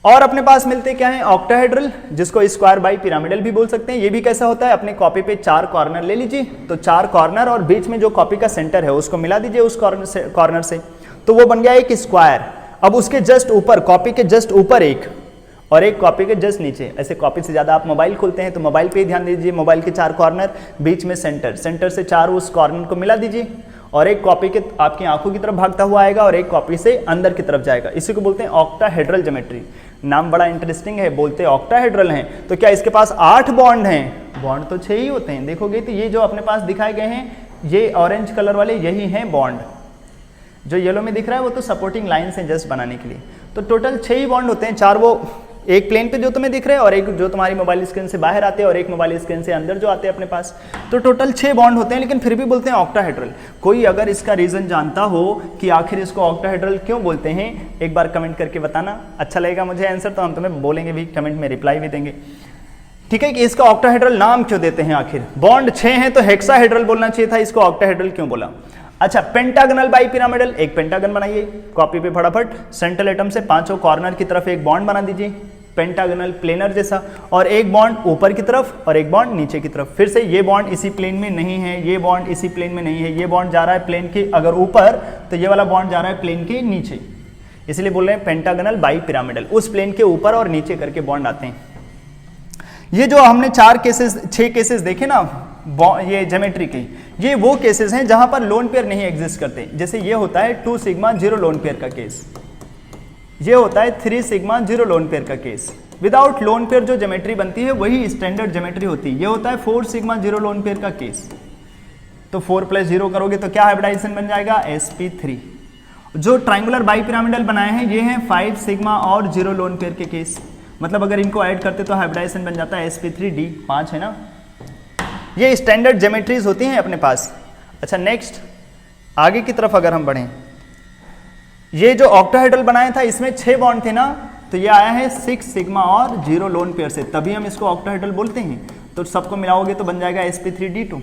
और अपने पास मिलते क्या है? ऑक्टाहेड्रल, जिसको स्क्वायर बाई पिरामिडल भी बोल सकते हैं। ये भी कैसा होता है? अपने कॉपी पे 4 कॉर्नर ले लीजिए, तो 4 कॉर्नर और बीच में जो कॉपी का सेंटर है उसको मिला दीजिए उस कॉर्नर से, तो वो बन गया एक स्क्वायर। अब उसके जस्ट ऊपर, कॉपी के जस्ट ऊपर एक, और एक कॉपी के जस्ट नीचे, ऐसे कॉपी से ज़्यादा आप मोबाइल खोलते हैं तो मोबाइल पे ही ध्यान दीजिए, मोबाइल के 4 कॉर्नर, बीच में सेंटर, सेंटर से 4 उस कॉर्नर को मिला दीजिए, और एक कॉपी के आपकी आंखों की तरफ भागता हुआ आएगा और एक कॉपी से अंदर की तरफ जाएगा। इसी को बोलते हैं ऑक्टाहेड्रल ज्योमेट्री। नाम बड़ा इंटरेस्टिंग है, बोलते ऑक्टाहेड्रल हैं, तो क्या इसके पास 8 बॉन्ड हैं? बॉन्ड तो 6 ही होते हैं। देखोगे तो ये जो अपने पास दिखाए गए हैं, ये ऑरेंज कलर वाले यही हैं बॉन्ड, जो येलो में दिख रहा है वो तो सपोर्टिंग लाइन्स हैं जस्ट बनाने के लिए। तो टोटल 6 ही बॉन्ड होते हैं, 4 वो एक प्लेन पे जो तुम्हें दिख रहे हैं और एक जो तुम्हारी मोबाइल स्क्रीन से बाहर आते हैं और एक मोबाइल स्क्रीन से अंदर जो आते हैं अपने पास, तो टोटल 6 बॉन्ड होते हैं, लेकिन फिर भी बोलते हैं ऑक्टाहेड्रल। कोई अगर इसका रीजन जानता हो कि आखिर इसको ऑक्टाहेड्रल क्यों बोलते हैं, एक बार कमेंट करके बताना, अच्छा लगेगा मुझे आंसर, तो हम तुम्हें बोलेंगे भी, कमेंट में रिप्लाई भी देंगे, ठीक है, कि इसका ऑक्टाहेड्रल नाम क्यों देते हैं। आखिर बॉन्ड 6 हैं तो हेक्साहेड्रल बोलना चाहिए था, इसको ऑक्टाहेड्रल क्यों बोला। अच्छा, पेंटागनल बाई पिरामिडल, एक पेंटागन बनाइए कॉपी पे फटाफट, सेंट्रल एटम से 5 कॉर्नर की तरफ एक बॉन्ड बना दीजिए पेंटागनल प्लेनर जैसा, और एक बॉन्ड ऊपर की तरफ और एक बॉन्ड नीचे की तरफ। फिर से ये बॉन्ड इसी प्लेन में नहीं है, ये बॉन्ड इसी प्लेन में नहीं है, ये बॉन्ड जा रहा है प्लेन के अगर ऊपर, तो ये वाला बॉन्ड जा रहा है प्लेन के नीचे, इसलिए बोल रहे हैं पेंटागनल बाई पिरामिडल। उस प्लेन के ऊपर और नीचे करके बॉन्ड आते हैं। ये जो हमने 6 केसेस देखे ना ये ज्योमेट्री के, ये वो केसेस हैं जहां पर लोन पेयर नहीं एग्जिस्ट करते। जैसे ये होता है 2 सिग्मा 0 लोन पेयर का केस, ये होता है 3 सिग्मा 0 लोन पेयर का केस। विदाउट लोन पेयर जो ज्योमेट्री बनती है वही स्टैंडर्ड ज्योमेट्री होती है। ये होता है 4 सिग्मा 0 लोन पेयर का केस, तो 4 + 0 करोगे तो क्या हाइब्रिडाइजेशन बन जाएगा? sp3। जो ट्राइंगुलर बाई पिरामिडल बनाए हैं ये हैं 5 सिग्मा और 0 लोन पेयर के केस, मतलब अगर इनको ऐड करते तो हाइब्रिडाइजेशन बन जाता है sp3d, 5 है ना। ये स्टैंडर्ड ज्योमेट्रीज होती हैं अपने पास। अच्छा, नेक्स्ट आगे की तरफ अगर हम बढ़ें, ये जो ऑक्टाहेड्रल बनाया था इसमें 6 बॉन्ड थे ना, तो ये आया है 6 सिग्मा और 0 लोन पेयर से, तभी हम इसको ऑक्टाहेड्रल बोलते हैं। तो सबको मिलाओगे तो बन जाएगा sp3d2।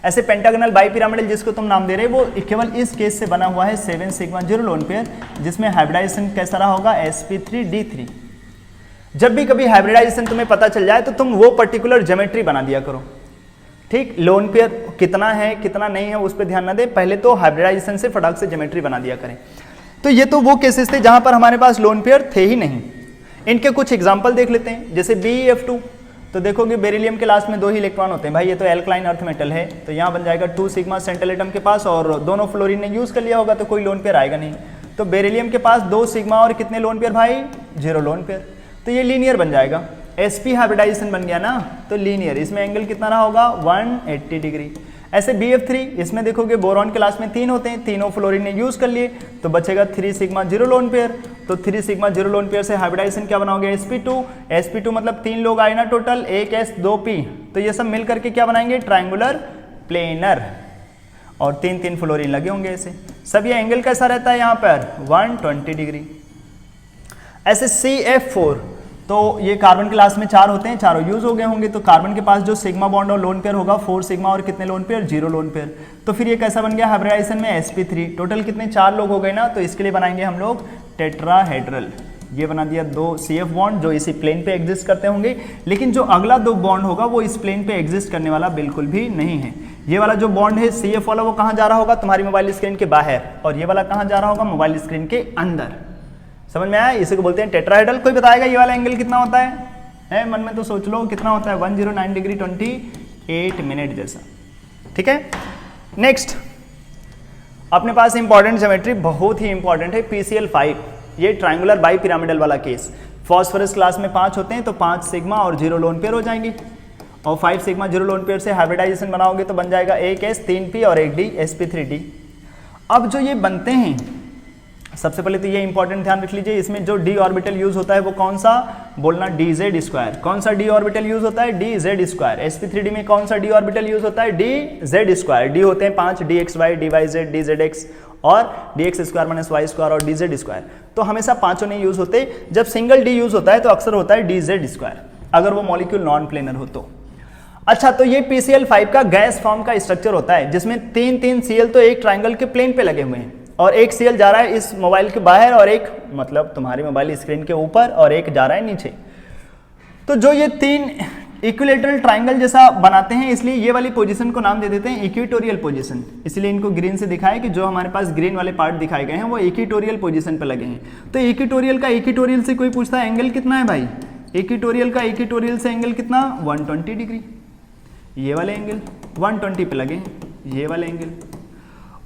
ऐसे पेंटागनल बाइपिरामिडल जिसको तुम नाम दे रहे हो वो केवल इस केस से बना हुआ है 7 सिग्मा 0 लोन पेयर, जिसमें हाइब्रिडाइजेशन कैसा रहा होगा sp3d3। जब भी कभी हाइब्रिडाइजेशन तुम्हें पता चल जाए तो तुम वो पर्टिकुलर ज्योमेट्री बना दिया करो, ठीक। लोन पेयर कितना है कितना नहीं है उस पर ध्यान ना दे, पहले तो हाइब्रिडाइजेशन से फटाक से ज्योमेट्री बना दिया करें। तो ये तो वो केसेस थे जहां पर हमारे पास लोन पेयर थे ही नहीं। इनके कुछ एग्जाम्पल देख लेते हैं, जैसे BeF2। तो देखोगे बेरिलियम के लास्ट में 2 ही इलेक्ट्रॉन होते हैं भाई, ये तो एल्कलाइन अर्थ मेटल है, तो यहाँ बन जाएगा 2 सिग्मा सेंट्रल एटम के पास, और दोनों फ्लोरीन ने यूज कर लिया होगा तो कोई लोन पेयर आएगा नहीं। तो बेरिलियम के पास 2 सिग्मा और कितने लोन पेयर भाई, 0 लोन पेयर, तो ये लीनियर बन जाएगा। sp हाइब्रिडाइजेशन बन गया ना, तो लीनियर, इसमें एंगल कितना रहा होगा 180 डिग्री। ऐसे BF3, इसमें देखोगे बोरॉन के लास्ट में 3 होते हैं, तीनों फ्लोरीन ने यूज कर लिए, तो बचेगा 3 सिग्मा 0 लोन पेयर। तो 3 सिग्मा 0 लोन पेयर से हाइब्रिडाइजेशन क्या बनाओगे sp2 मतलब 3 लोग आए ना टोटल, 1s 2p, तो ये सब मिल करके क्या बनाएंगे ट्रायंगुलर प्लेनर, और 3 फ्लोरीन लगे होंगे ऐसे। सब ये एंगल कैसा रहता है यहाँ पर 120 डिग्री। ऐसे CF4, तो ये कार्बन के लास्ट में 4 होते हैं, चारों यूज हो गए होंगे, तो कार्बन के पास जो सिग्मा बॉन्ड और लोन पेयर होगा 4 सिग्मा और कितने लोन पेयर 0 लोन पेयर। तो फिर ये कैसा बन गया हाइब्रिडाइजेशन में sp3, टोटल कितने 4 लोग हो गए ना, तो इसके लिए बनाएंगे हम लोग टेट्राहेड्रल। ये बना दिया 2 CF बॉन्ड जो इसी प्लेन पे एग्जिस्ट करते होंगे, लेकिन जो अगला 2 बॉन्ड होगा वो इस प्लेन पे एग्जिस्ट करने वाला बिल्कुल भी नहीं है। ये वाला जो बॉन्ड है CF वाला वो कहाँ जा रहा होगा तुम्हारी मोबाइल स्क्रीन के बाहर, और ये वाला कहाँ जा रहा होगा मोबाइल स्क्रीन के अंदर। समझ में आया, इसी को बोलते हैं टेट्राहेड्रल। कोई बताएगा ये वाला एंगल कितना होता है मन में तो सोच लो कितना होता है, 109 डिग्री 28 मिनट जैसा, ठीक है। नेक्स्ट अपने पास इंपॉर्टेंट ज्योमेट्री बहुत ही इंपॉर्टेंट है PCl5, ये ट्रायंगुलर बाई पिरामिडल वाला केस। फॉस्फोरस क्लास में 5 होते हैं, तो 5 सिग्मा और 0 लोन पेयर हो जाएंगे, और 5 सिग्मा 0 लोन पेयर से हाइब्रिडाइजेशन बनाओगे तो बन जाएगा 1s 3p और 1d sp3d। अब जो ये बनते हैं, सबसे पहले तो ये इंपॉर्टेंट ध्यान रख लीजिए, इसमें जो d ऑर्बिटल यूज होता है वो कौन सा, बोलना dz²। कौन सा d ऑर्बिटल यूज होता है, dz²। sp3d में कौन सा d ऑर्बिटल यूज होता है, dz²। d होते हैं 5, dxy dyz dzx और dx² - y² और dz²। तो हमेशा पांचों नहीं यूज होते, जब सिंगल d यूज होता है तो अक्सर होता है dz², अगर वो मॉलिक्यूल नॉन प्लेनर हो तो। अच्छा, तो ये PCl5 का गैस फॉर्म का स्ट्रक्चर होता है, जिसमें 3 Cl तो एक ट्राइंगल के प्लेन पे लगे हुए हैं, और एक Cl जा रहा है इस मोबाइल के बाहर, और एक मतलब तुम्हारी मोबाइल स्क्रीन के ऊपर, और एक जा रहा है नीचे। तो जो ये 3 इक्विलेटरल ट्राइंगल जैसा बनाते हैं, इसलिए ये वाली पोजीशन को नाम दे देते हैं इक्वेटोरियल पोजीशन। इसलिए इनको ग्रीन से दिखाया कि जो हमारे पास ग्रीन वाले पार्ट दिखाए गए हैं वो इक्वेटोरियल पोजीशन पे लगे हैं। तो इक्वेटोरियल का इक्वेटोरियल से कोई पूछता है एंगल कितना है भाई, इक्वेटोरियल का इक्वेटोरियल से एंगल कितना 120 डिग्री, ये वाले एंगल 120 पे लगे हैं, ये वाले एंगल।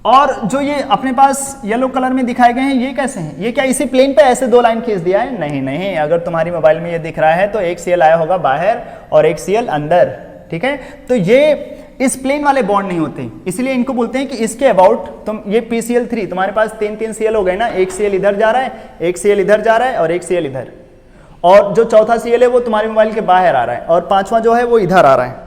और जो ये अपने पास येलो कलर में दिखाए गए हैं ये कैसे हैं, ये क्या इसी प्लेन पे ऐसे 2 लाइन खींच दिया है, नहीं, अगर तुम्हारी मोबाइल में ये दिख रहा है तो एक Cl आया होगा बाहर और एक Cl अंदर, ठीक है। तो ये इस प्लेन वाले बॉन्ड नहीं होते, इसलिए इनको बोलते हैं कि इसके अबाउट तुम ये PCl3 तुम्हारे पास 3 Cl हो गए ना, एक Cl इधर जा रहा है, एक Cl इधर जा रहा है और एक Cl इधर, और जो चौथा Cl है वो तुम्हारी मोबाइल के बाहर आ रहा है, और 5वां जो है वो इधर आ रहा है।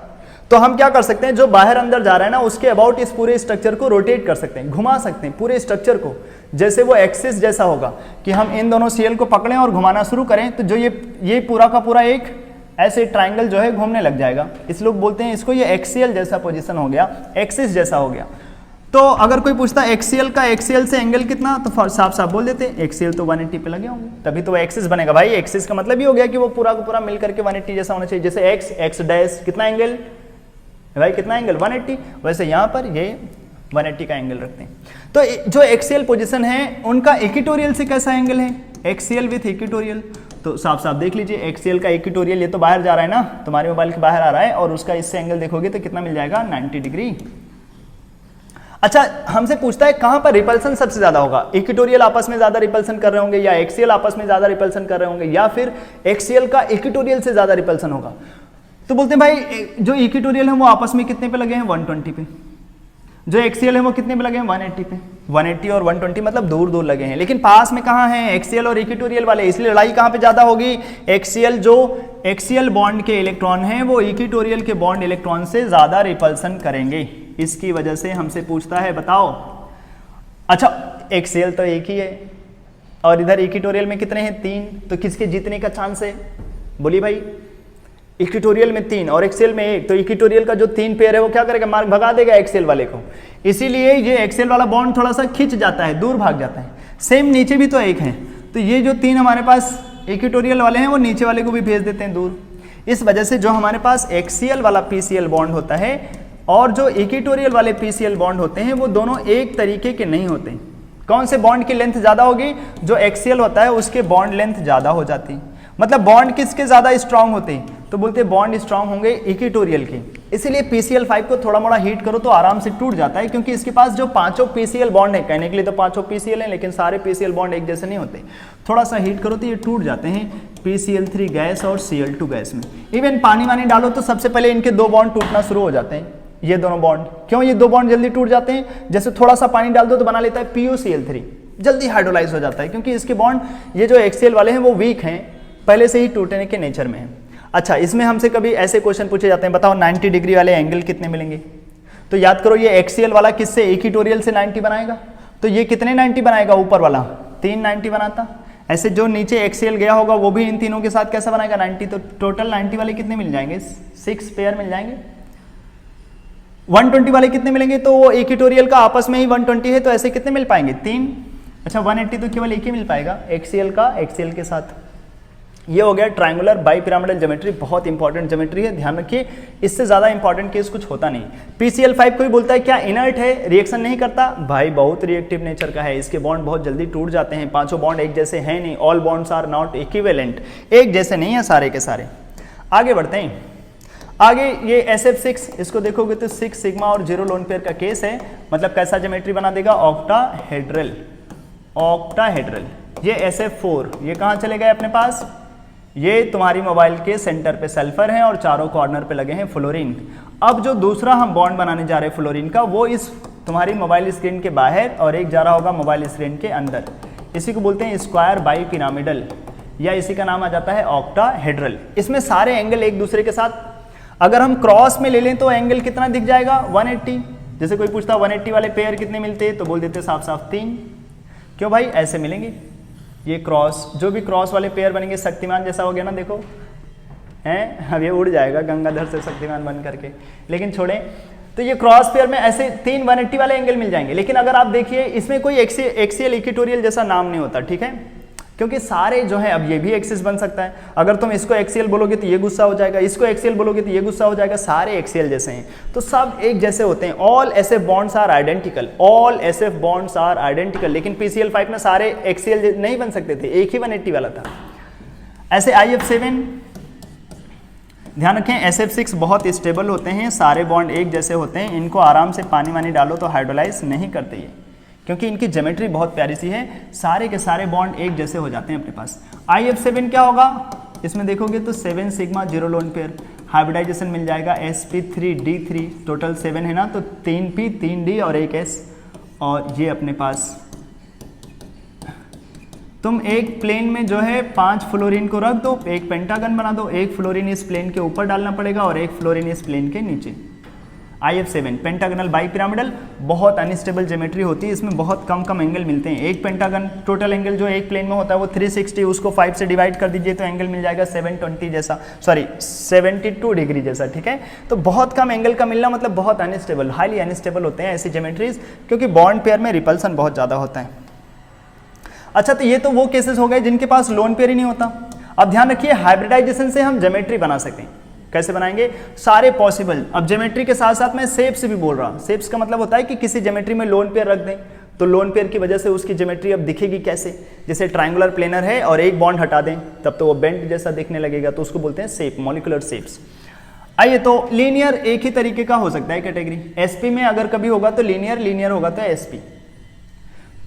तो हम क्या कर सकते हैं, जो बाहर अंदर जा रहा है ना उसके अबाउट इस पूरे स्ट्रक्चर को रोटेट कर सकते हैं, घुमा सकते हैं पूरे स्ट्रक्चर को, जैसे वो एक्सिस जैसा होगा कि हम इन दोनों Cl को पकड़ें और घुमाना शुरू करें, तो जो ये पूरा का पूरा एक ऐसे ट्राइंगल जो है घूमने लग जाएगा। इस लोग बोलते हैं इसको ये एक्सियल जैसा पोजीशन हो गया, एक्सिस जैसा हो गया। तो अगर कोई पूछता है एक्सियल का एक्सियल से एंगल कितना, तो साफ साफ बोल देते हैं एक्सियल तो 180 पे लगे होंगे, तभी तो वो एक्सिस बनेगा भाई। एक्सिस का मतलब ही हो गया कि वो पूरा का पूरा मिलकर के 180 जैसा होना चाहिए, जैसे एक्स डैश कितना एंगल भाई, कितना एंगल 180, वैसे यहाँ पर ये 180 का एंगल रखते हैं। तो जो एक्सियल पोजीशन है उनका इक्वेटोरियल से कैसा एंगल है, एक्सियल विथ इक्वेटोरियल। तो साफ साफ देख लीजिए, एक्सियल का इक्वेटोरियल ये तो बाहर जा रहा है ना, तुम्हारे मोबाइल के बाहर आ रहा है, और उसका इससे एंगल देखोगे तो कितना मिल जाएगा 90 डिग्री। अच्छा, हमसे पूछता है कहां पर रिपल्सन सबसे ज्यादा होगा, इक्वेटोरियल आपस में ज्यादा रिपल्सन कर रहे होंगे, या एक्सियल आपस में ज्यादा रिपल्सन कर रहे होंगे, या फिर एक्सियल का इक्वेटोरियल से ज्यादा रिपल्सन होगा। तो बोलते हैं भाई जो इक्वेटोरियल है वो आपस में कितने पे लगे हैं 120 पे, जो एक्सियल है वो कितने पे लगे हैं 180 पे। 180 और 120 मतलब दूर दूर लगे हैं, लेकिन पास में कहाँ हैं एक्सियल और इक्वेटोरियल वाले, इसलिए लड़ाई कहाँ पे ज्यादा होगी, एक्सियल जो एक्सियल बॉन्ड के इलेक्ट्रॉन हैं वो इक्वेटोरियल के बॉन्ड इलेक्ट्रॉन से ज्यादा रिपल्सन करेंगे, इसकी वजह से हमसे पूछता है बताओ। अच्छा, एक्सियल तो एक ही है और इधर इक्वेटोरियल में कितने हैं 3, तो किसके जीतने का चांस है, बोलिए भाई। इक्वेटोरियल में 3 और एक्सेल में 1, तो इक्वेटोरियल का जो 3 पेयर है वो क्या करेगा, मार्क भगा देगा एक्सेल वाले को, इसीलिए ये एक्सेल वाला बॉन्ड थोड़ा सा खिंच जाता है, दूर भाग जाता है। सेम नीचे भी तो 1 है, तो ये जो 3 हमारे पास इक्वेटोरियल वाले हैं वो नीचे वाले को भी भेज देते हैं दूर। इस वजह से जो हमारे पास एक्सियल वाला पीसीएल बॉन्ड होता है और जो इक्वेटोरियल वाले पीसीएल बॉन्ड होते हैं वो दोनों एक तरीके के नहीं होते। कौन से बॉन्ड की लेंथ ज़्यादा होगी, जो एक्सियल होता है उसके बॉन्ड लेंथ ज़्यादा हो जाती, मतलब बॉन्ड किसके ज़्यादा स्ट्रांग होते हैं, तो बोलते हैं बॉन्ड स्ट्रांग होंगे इक्वेटोरियल के। इसीलिए PCl5 को थोड़ा मोड़ा हीट करो तो आराम से टूट जाता है, क्योंकि इसके पास जो 5 PCl बॉन्ड है, कहने के लिए तो 5 PCl है लेकिन सारे PCl बॉन्ड एक जैसे नहीं होते, थोड़ा सा हीट करो तो ये टूट जाते हैं PCl3 गैस और Cl2 गैस में। इवन पानी वानी डालो तो सबसे पहले इनके 2 बॉन्ड टूटना शुरू हो जाते हैं, ये दोनों बॉन्ड। क्यों ये 2 बॉन्ड जल्दी टूट जाते हैं, जैसे थोड़ा सा पानी डाल दो तो बना लेता है PuCl3, जल्दी हाइड्रोलाइज हो जाता है, क्योंकि इसके बॉन्ड ये जो एक्सियल वाले हैं वो वीक हैं, पहले से ही टूटने के नेचर में है। अच्छा, इसमें हमसे कभी ऐसे क्वेश्चन पूछे जाते हैं, बताओ 90 डिग्री वाले एंगल कितने मिलेंगे, तो याद करो ये एक्सियल वाला किससे, इक्वेटोरियल से 90 बनाएगा, तो ये कितने 90 बनाएगा, ऊपर वाला 3 90 बनाता। ऐसे जो नीचे एक्सियल गया होगा वो भी इन तीनों के साथ कैसा बनाएगा 90, तो टोटल 90 वाले कितने मिल जाएंगे, 6 पेयर मिल जाएंगे। 120 वाले कितने मिलेंगे, तो वो इक्वेटोरियल का आपस में ही 120 है, तो ऐसे कितने मिल पाएंगे 3। अच्छा 180 तो केवल एक ही मिल पाएगा एक्सियल का एक्सियल के साथ। ये हो गया ट्रायंगुलर बाइपिरामिडल ज्योमेट्री, बहुत इंपॉर्टेंट ज्योमेट्री है, ध्यान रखिए, इससे ज़्यादा इंपॉर्टेंट केस कुछ होता नहीं। PCl5 कोई बोलता है क्या इनर्ट है, रिएक्शन नहीं करता, भाई बहुत रिएक्टिव नेचर का है, इसके बॉन्ड बहुत जल्दी टूट जाते हैं, 5 बॉन्ड एक जैसे हैं नहीं, all bonds are not equivalent, एक जैसे नहीं है सारे के सारे। आगे बढ़ते हैं, आगे ये SF6, इसको देखोगे तो 6 सिग्मा और 0 लोन पेयर का केस है, मतलब कैसा ज्योमेट्री बना देगा, ऑक्टाहेड्रल। ऑक्टाहेड्रल। ये SF4, ये कहाँ चले गए अपने पास, ये तुम्हारी मोबाइल के सेंटर पे सल्फर है और चारों कॉर्नर पे लगे हैं फ्लोरीन। अब जो दूसरा हम बॉन्ड बनाने जा रहे हैं फ्लोरीन का, वो इस तुम्हारी मोबाइल स्क्रीन के बाहर और एक जा रहा होगा मोबाइल स्क्रीन के अंदर, इसी को बोलते हैं स्क्वायर बाइपिरामिडल, या इसी का नाम आ जाता है ऑक्टाहेड्रल। इसमें सारे एंगल एक दूसरे के साथ, अगर हम क्रॉस में ले लें तो एंगल कितना दिख जाएगा 180। जैसे कोई पूछता 180 वाले पेयर कितने मिलते हैं, तो बोल देते साफ साफ 3। क्यों भाई, ऐसे मिलेंगे, ये क्रॉस, जो भी क्रॉस वाले पेयर बनेंगे, शक्तिमान जैसा हो गया ना, देखो हैं, अब ये उड़ जाएगा गंगाधर से शक्तिमान बन करके, लेकिन छोड़ें। तो ये क्रॉस पेयर में ऐसे 3 180 वाले एंगल मिल जाएंगे, लेकिन अगर आप देखिए इसमें कोई एक्सियल इक्वेटोरियल जैसा नाम नहीं होता, ठीक है, क्योंकि सारे जो है, अब ये भी एक्सिस बन सकता है, अगर तुम इसको एक्सियल बोलोगे तो ये गुस्सा हो जाएगा, इसको एक्सियल बोलोगे तो ये गुस्सा हो जाएगा, सारे एक्सियल जैसे हैं, तो सब एक जैसे होते हैं। All SF bonds are identical, all SF bonds are identical, लेकिन PCl5 में सारे एक्सियल नहीं बन सकते थे, एक ही 180 वाला था। ऐसे IF7, ध्यान रखें SF6 बहुत स्टेबल होते हैं, सारे बॉन्ड एक जैसे होते हैं, इनको आराम से पानी वानी डालो तो हाइड्रोलाइज नहीं करते ये, क्योंकि इनकी ज्योमेट्री बहुत प्यारी सी है, सारे के सारे बॉन्ड एक जैसे हो जाते हैं अपने पास। IF7 क्या होगा, इसमें देखोगे तो 7 सिग्मा 0 लोन पेयर, हाइब्रिडाइजेशन मिल जाएगा sp3d3, टोटल 7 है ना, तो 3p 3d और 1 s, और ये अपने पास तुम एक प्लेन में जो है 5 फ्लोरीन को रख दो, एक पेंटागन बना दो, एक फ्लोरीन इस प्लेन के ऊपर डालना पड़ेगा और एक फ्लोरीन इस प्लेन के नीचे। IF7 पेंटागनल बाइपिरामिडल, बहुत अनस्टेबल ज्योमेट्री होती है, इसमें बहुत कम एंगल मिलते हैं। एक पेंटागन टोटल एंगल जो एक प्लेन में होता है वो 360, उसको 5 से डिवाइड कर दीजिए तो एंगल मिल जाएगा 720 जैसा, सॉरी 72 डिग्री जैसा, ठीक है। तो बहुत कम एंगल का मिलना मतलब बहुत अनस्टेबल, हाईली अनस्टेबल होते हैं ऐसी ज्योमेट्रीज, क्योंकि बॉन्ड पेयर में रिपल्सन बहुत ज़्यादा होता है। अच्छा, तो ये तो वो केसेस हो गए जिनके पास लोन पेयर ही नहीं होता। अब ध्यान रखिए, हाइब्रिडाइजेशन से हम ज्योमेट्री बना सकते हैं, कैसे बनाएंगे, सारे पॉसिबल। अब ज्योमेट्री के साथ साथ मैं शेप्स भी बोल रहा हूँ, शेप्स का मतलब होता है कि किसी ज्योमेट्री में लोन पेयर रख दें, तो लोन पेयर की वजह से उसकी ज्योमेट्री अब दिखेगी कैसे, जैसे ट्रायंगुलर प्लेनर है और एक बॉन्ड हटा दें तब तो वो बेंट जैसा दिखने लगेगा, तो उसको बोलते हैं शेप, मॉलिक्यूलर शेप्स। आइए, तो लीनियर एक ही तरीके का हो सकता है कैटेगरी, SP में अगर कभी होगा तो लीनियर, लीनियर होगा तो SP,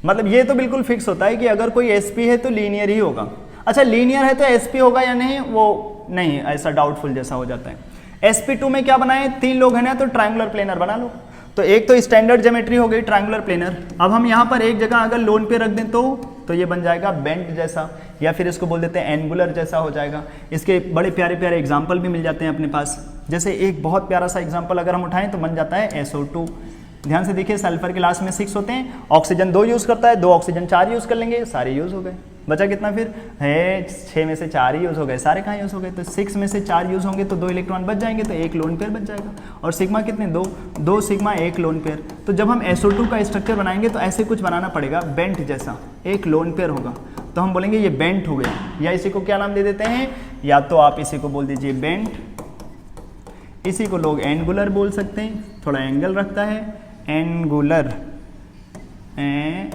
मतलब ये तो बिल्कुल फिक्स होता है कि अगर कोई SP है तो लीनियर ही होगा। अच्छा, लीनियर है तो SP होगा या नहीं, वो नहीं, ऐसा डाउटफुल जैसा हो जाता है। SP2 में क्या बनाए, 3 लोग हैं ना, तो ट्रायंगुलर प्लेनर बना लो, तो एक तो स्टैंडर्ड ज्योमेट्री हो गई ट्रायंगुलर प्लेनर। अब हम यहाँ पर एक जगह अगर लोन पे रख दें तो ये बन जाएगा बेंट जैसा, या फिर इसको बोल देते हैं एंगुलर जैसा हो जाएगा। इसके बड़े प्यारे प्यारे एग्जाम्पल भी मिल जाते हैं अपने पास, जैसे एक बहुत प्यारा सा एग्जाम्पल अगर हम उठाएं तो बन जाता है SO2, ध्यान से देखिए, सल्फर के लास्ट में 6 होते हैं, ऑक्सीजन 2 यूज़ करता है, 2 ऑक्सीजन 4 यूज़ कर लेंगे, सारे यूज़ हो गए। बचा कितना फिर है, 6 में से 4 ही यूज़ हो गए, सारे कहाँ यूज़ हो गए, तो 6 में से 4 यूज़ होंगे तो 2 इलेक्ट्रॉन बच जाएंगे, तो 1 लोन पेयर बच जाएगा। और सिग्मा कितने, 2 सिग्मा 1 लोन पेयर। तो जब हम SO2 का स्ट्रक्चर बनाएंगे तो ऐसे कुछ बनाना पड़ेगा, बेंट जैसा, 1 लोन पेयर होगा, तो हम बोलेंगे ये बेंट हो गया। या इसी को क्या नाम दे देते हैं, या तो आप इसी को बोल दीजिए बेंट, इसी को लोग एंगुलर बोल सकते हैं, थोड़ा एंगल रखता है, एंगुलर